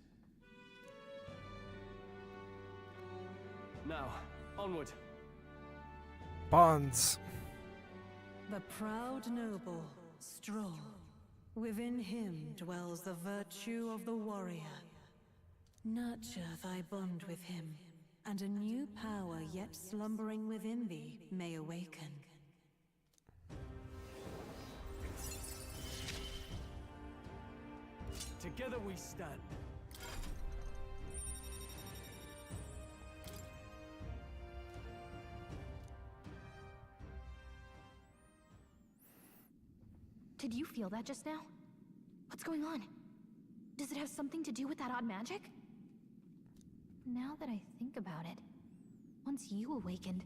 Now, onward. Bonds. The proud noble, Stroll. Within him dwells the virtue of the warrior. Nurture thy bond with him, and a new power yet slumbering within thee may awaken. Together we stand. Did you feel that just now? What's going on? Does it have something to do with that odd magic? Now that I think about it, once you awakened,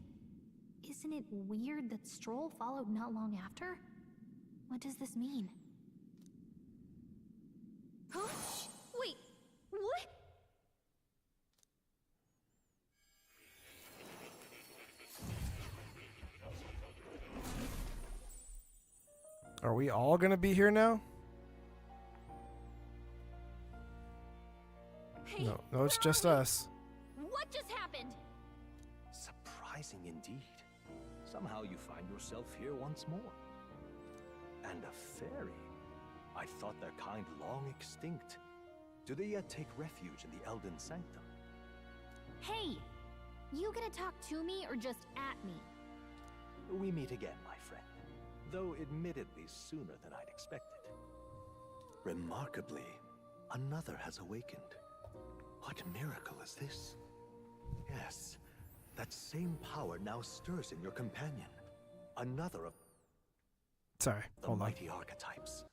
isn't it weird that Stroll followed not long after? What does this mean? Huh? Wait, what? Are we all gonna be here now? Hey, No, it's just us. What just happened? Surprising indeed. Somehow you find yourself here once more. And a fairy. I thought their kind long extinct. Do they yet take refuge in the Elden Sanctum? Hey, you gonna talk to me or just at me? We meet again, my friend. Though admittedly sooner than I'd expected. Remarkably, another has awakened. What miracle is this? Yes, that same power now stirs in your companion. Another of Sorry, the hold on. mighty archetypes.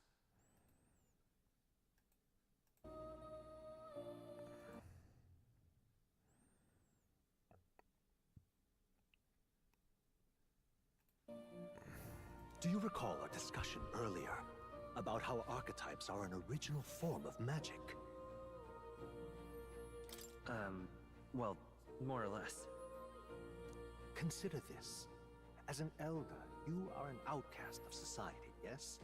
Do you recall our discussion earlier about how archetypes are an original form of magic? Well, more or less. Consider this. As an elder, you are an outcast of society, yes?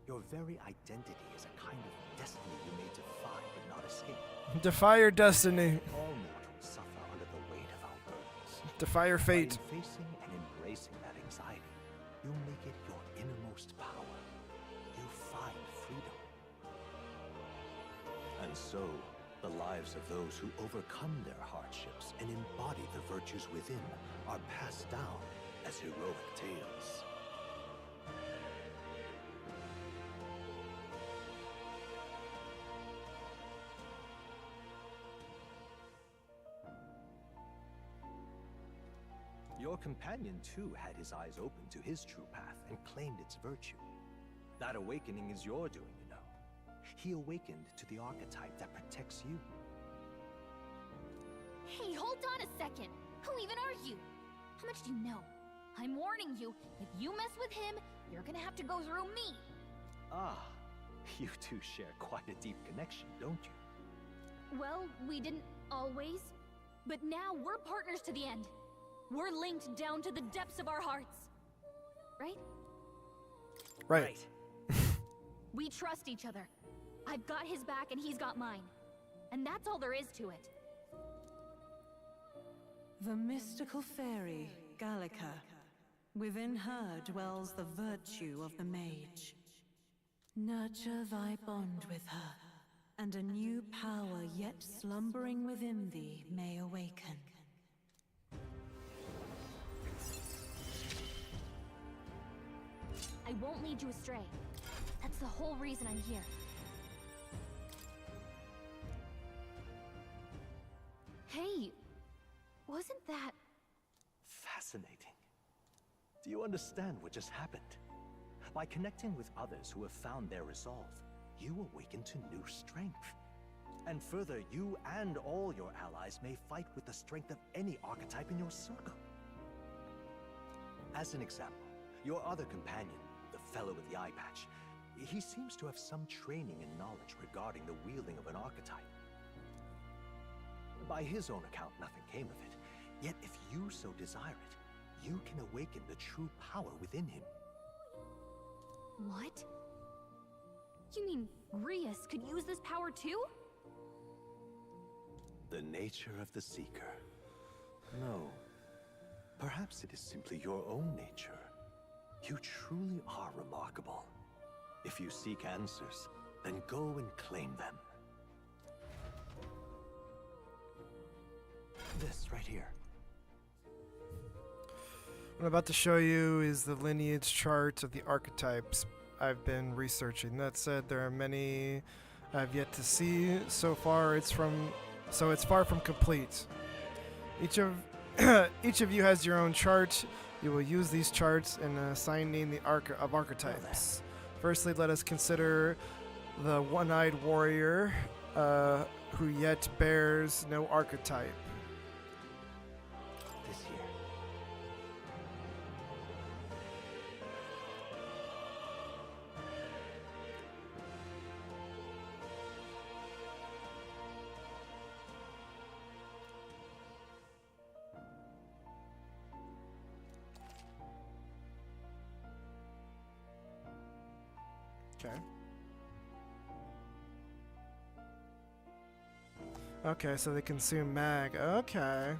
Your very identity is a kind of destiny you may defy but not escape. Defy your destiny. All mortals suffer under the weight of our burdens. Defy your fate. By facing and embracing that anxiety, you make it your innermost power. You find freedom. And so, the lives of those who overcome their hardships and embody the virtues within are passed down as heroic tales. Your companion, too, had his eyes open to his true path and claimed its virtue. That awakening is your doing, you know. He awakened to the archetype that protects you. Hey, hold on a second. Who even are you? How much do you know? I'm warning you, if you mess with him, you're gonna have to go through me. Ah, you two share quite a deep connection, don't you? Well, we didn't always. But now we're partners to the end. We're linked down to the depths of our hearts. Right? Right. We trust each other. I've got his back and he's got mine. And that's all there is to it. The mystical fairy, Gallica. Within her dwells the virtue of the mage. Nurture thy bond with her, and a new power yet slumbering within thee may awaken. I won't lead you astray. That's the whole reason I'm here. Hey, wasn't that... Fascinating. Do you understand what just happened? By connecting with others who have found their resolve, you awaken to new strength. And further, you and all your allies may fight with the strength of any archetype in your circle. As an example, your other companion, the fellow with the eye patch, he seems to have some training and knowledge regarding the wielding of an archetype. By his own account, nothing came of it. Yet if you so desire it, you can awaken the true power within him. What? You mean Rias could use this power too? The nature of the Seeker. No. Perhaps it is simply your own nature. You truly are remarkable. If you seek answers, then go and claim them. This right here. What I'm about to show you is the lineage chart of the archetypes I've been researching. That said, there are many I've yet to see. So far, it's far from complete. Each of you has your own chart. You will use these charts in assigning the archetypes. Firstly, let us consider the one-eyed warrior who yet bears no archetype. This here. Okay. Okay, so they consume mag. Okay.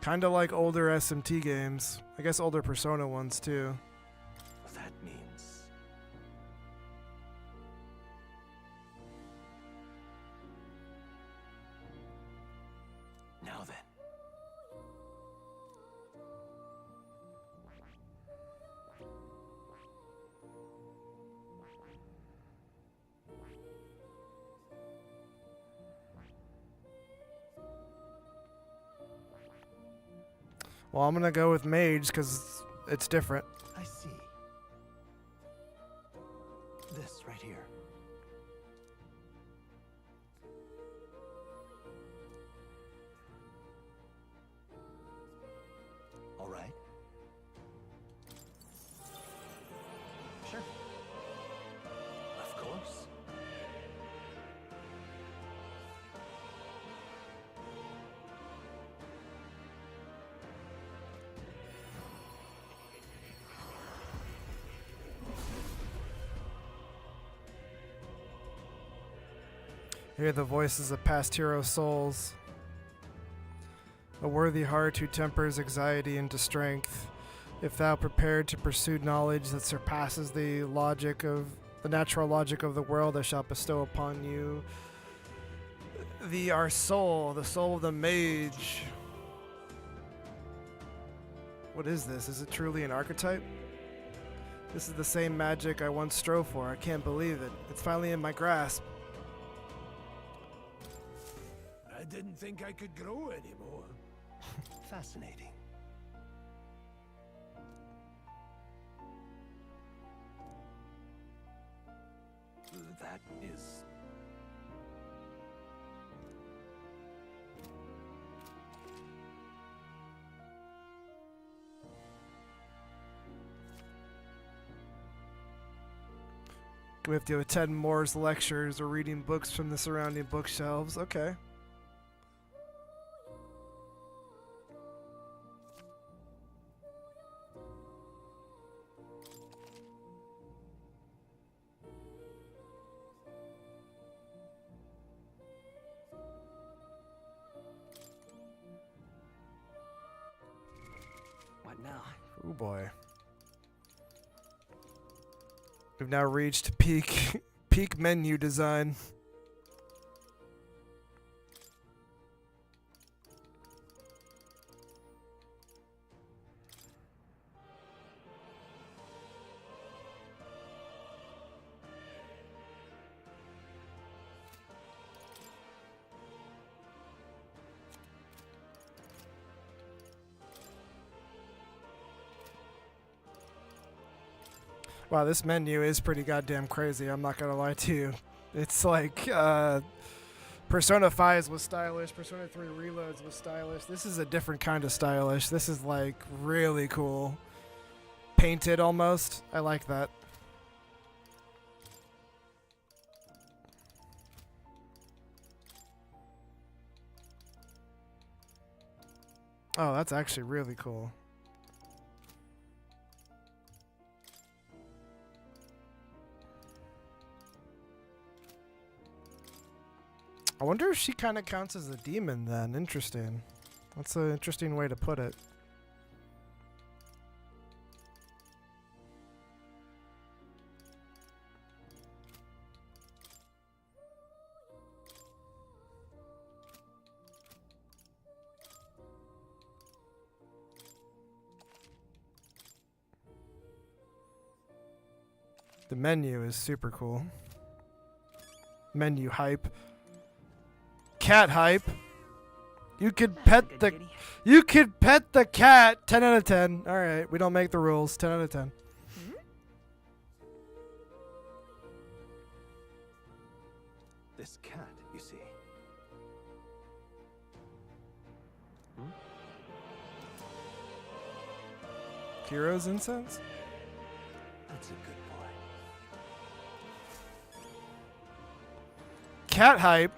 Kind of like older SMT games. I guess older Persona ones too. That means... Now then. Well, I'm gonna go with mage because it's different. I see. This right here. All right. Sure. Of course. Hear the voices of past hero souls. A worthy heart who tempers anxiety into strength. If thou prepared to pursue knowledge that surpasses the natural logic of the world, I shall bestow upon you our soul, the soul of the mage. What is this? Is it truly an archetype? This is the same magic I once strove for. I can't believe it. It's finally in my grasp. I didn't think I could grow anymore. Fascinating. That is... We have to attend Moore's lectures or reading books from the surrounding bookshelves. Okay. What now? Oh boy. We've now reached peak menu design. Wow, this menu is pretty goddamn crazy, I'm not gonna lie to you. It's like, Persona 5 was stylish, Persona 3 Reloads was stylish. This is a different kind of stylish. This is like really cool. Painted almost. I like that. Oh, that's actually really cool. I wonder if she kind of counts as a demon then. Interesting. That's an interesting way to put it. The menu is super cool. Menu hype. Cat hype. You could pet the cat. 10 out of 10. All right, we don't make the rules. 10 out of 10. This cat, you see. Heroes incense? That's a good boy. Cat hype.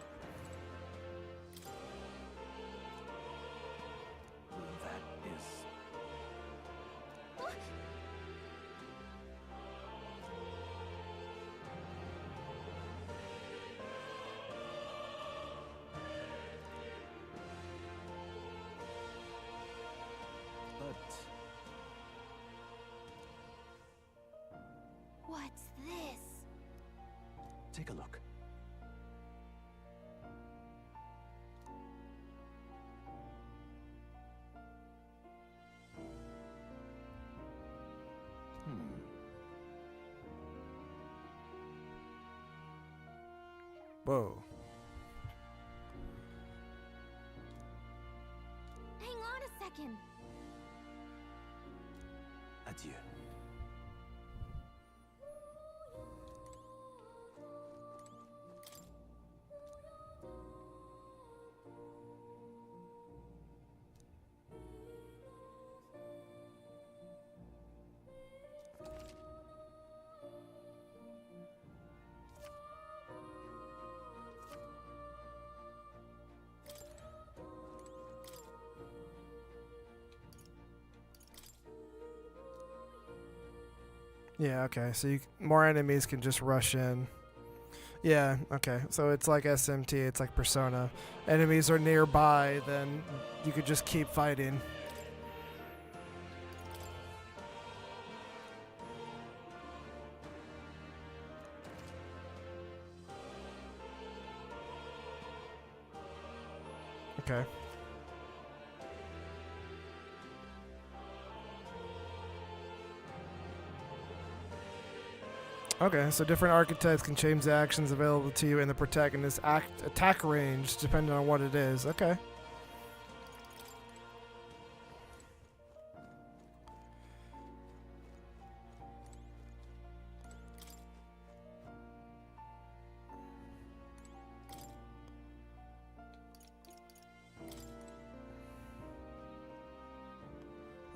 What's this? Take a look. Whoa. Hang on a second. Adieu. Yeah, okay. So more enemies can just rush in. Yeah, okay. So it's like SMT, it's like Persona. Enemies are nearby, then you could just keep fighting. Okay. Okay, so different archetypes can change the actions available to you in the protagonist's attack range, depending on what it is. Okay.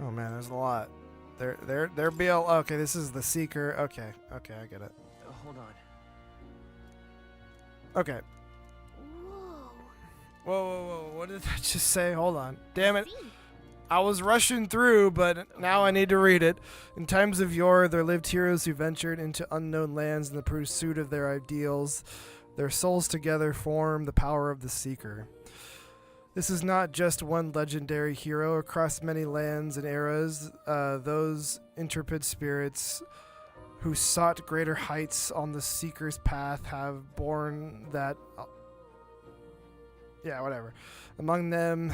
Oh man, there's a lot. They're BL. Okay, this is the Seeker. Okay, I get it. hold on. Okay. Whoa. What did I just say? Hold on. Damn it. I was rushing through, but now I need to read it. In times of yore, there lived heroes who ventured into unknown lands in the pursuit of their ideals. Their souls together form the power of the Seeker. This is not just one legendary hero. Across many lands and eras, those intrepid spirits who sought greater heights on the Seeker's path have borne that... yeah, whatever. Among them...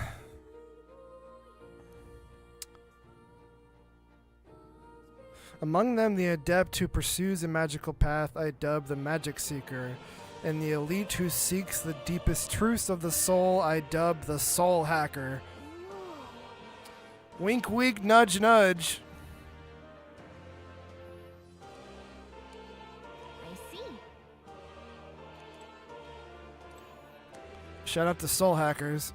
the adept who pursues a magical path I dub the Magic Seeker, and the elite who seeks the deepest truths of the soul I dub the Soul Hacker. Wink, wink, nudge, nudge. I see. Shout out to Soul Hackers.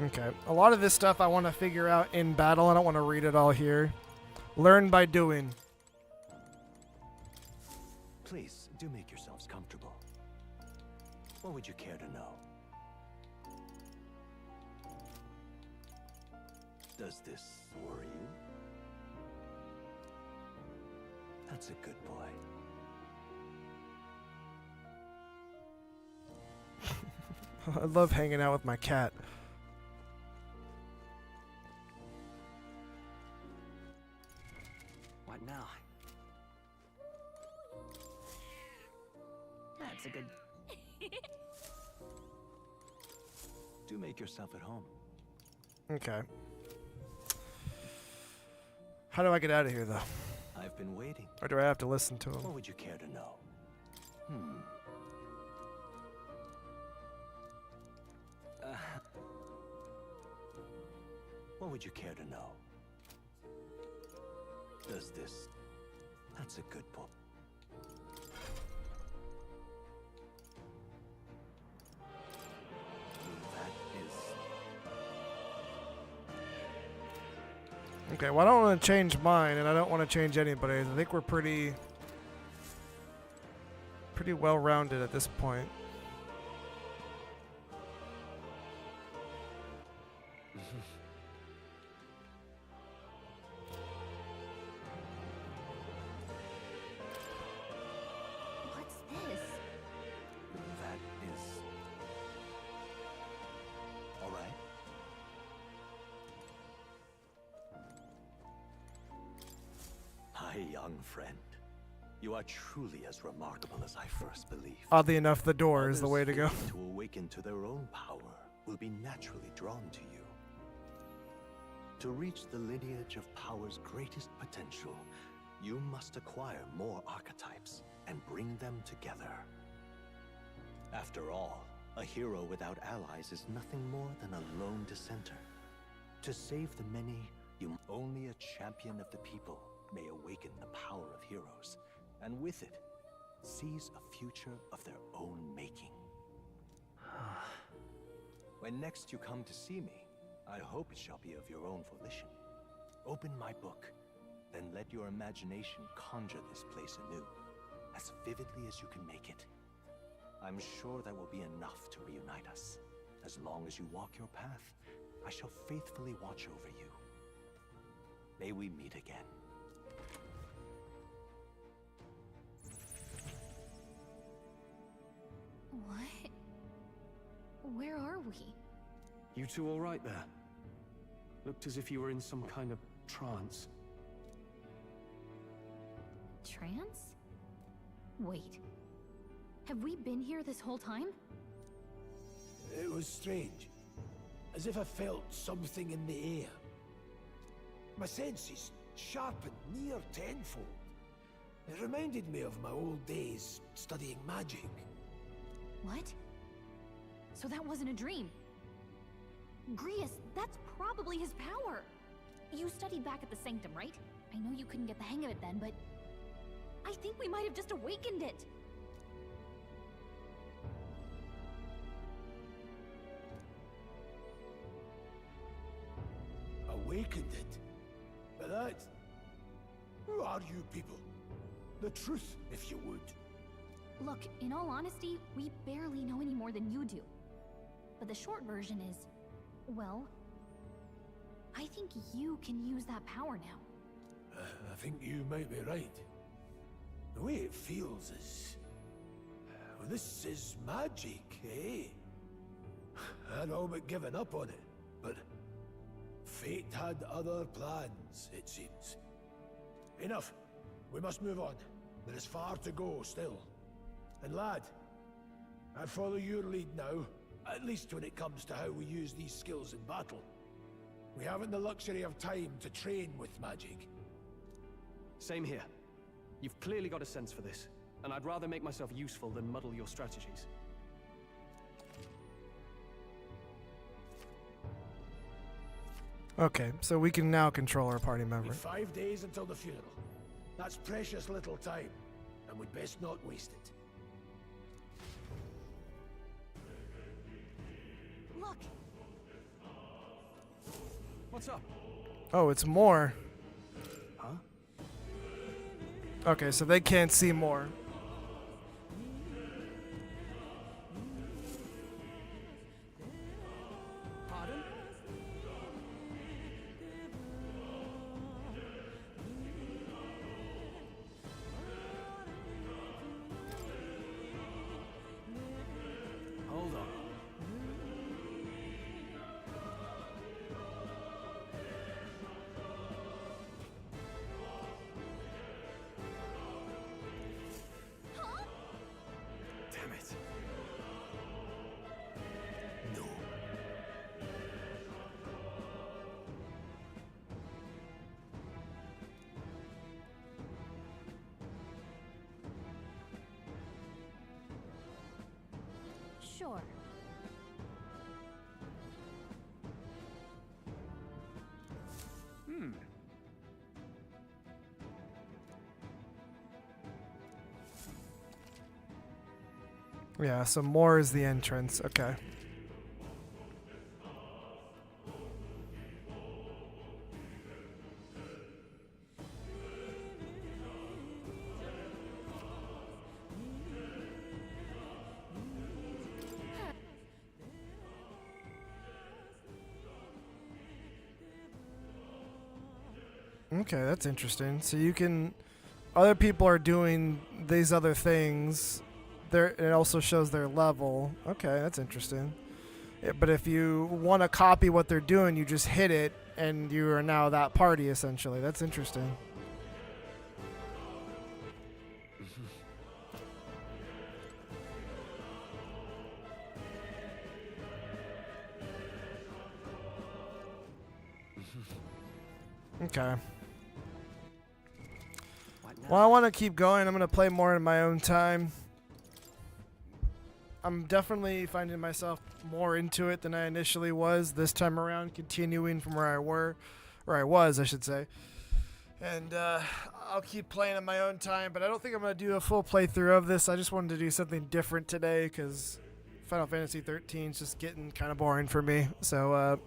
Okay, a lot of this stuff I want to figure out in battle. I don't want to read it all here. Learn by doing. Please, do make yourselves comfortable. What would you care to know? Does this worry you? That's a good boy. I love hanging out with my cat. What now? That's a good... Do make yourself at home. Okay. How do I get out of here, though? I've been waiting. Or do I have to listen to him? What would you care to know? What would you care to know? Does this... That's a good boy. Okay, well, I don't want to change mine, and I don't want to change anybody's. I think we're pretty well-rounded at this point. What's this? That is... all right. Hi, young friend. You are truly as remarkable as I first believed. Oddly enough, the door is the way to go. Others to awaken to their own power will be naturally drawn to you. To reach the lineage of power's greatest potential, you must acquire more archetypes and bring them together. After all, a hero without allies is nothing more than a lone dissenter. To save the many, only a champion of the people may awaken the power of heroes, and with it, seize a future of their own making. When next you come to see me, I hope it shall be of your own volition. Open my book, then let your imagination conjure this place anew, as vividly as you can make it. I'm sure that will be enough to reunite us. As long as you walk your path, I shall faithfully watch over you. May we meet again. What? Where are we? You two all right there? Looked as if you were in some kind of trance. Trance? Wait. Have we been here this whole time? It was strange. As if I felt something in the air. My senses sharpened near tenfold. It reminded me of my old days studying magic. What? So that wasn't a dream. Grius, that's probably his power. You studied back at the Sanctum, right? I know you couldn't get the hang of it then, but I think we might have just awakened it. awakened it. But that... Who are you people? The truth, if you would. Look, in all honesty, we barely know any more than you do. But the short version is, well, I think you can use that power now. I think you might be right. The way it feels is... Well, this is magic, eh? I'd all but given up on it, but... Fate had other plans, it seems. Enough. We must move on. There is far to go still. And lad, I follow your lead now, at least when it comes to how we use these skills in battle. We haven't the luxury of time to train with magic. Same here. You've clearly got a sense for this, and I'd rather make myself useful than muddle your strategies. Okay, so we can now control our party member. We've 5 days until the funeral. That's precious little time, and we'd best not waste it. Look! What's up? Oh, it's more. Huh? Okay, so they can't see more. Pardon? Hold on. Damn it. No. Sure. Yeah, so more is the entrance. Okay. Okay, that's interesting. So you can... Other people are doing these other things. It also shows their level. Okay, that's interesting. Yeah, but if you want to copy what they're doing, you just hit it, and you are now that party, essentially. That's interesting. Okay. Well, I want to keep going. I'm going to play more in my own time. I'm definitely finding myself more into it than I initially was this time around, continuing from where I was, I should say. And I'll keep playing in my own time, but I don't think I'm going to do a full playthrough of this. I just wanted to do something different today because Final Fantasy 13 is just getting kind of boring for me. So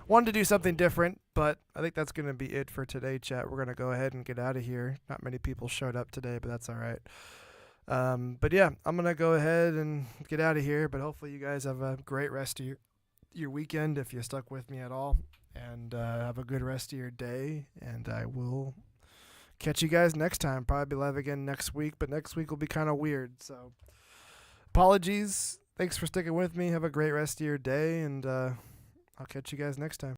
wanted to do something different, but I think that's going to be it for today, chat. We're going to go ahead and get out of here. Not many people showed up today, but that's all right. But yeah, I'm going to go ahead and get out of here, but hopefully you guys have a great rest of your weekend if you stuck with me at all, and have a good rest of your day, and I will catch you guys next time. Probably be live again next week, but next week will be kind of weird, so apologies. Thanks for sticking with me. Have a great rest of your day, and I'll catch you guys next time.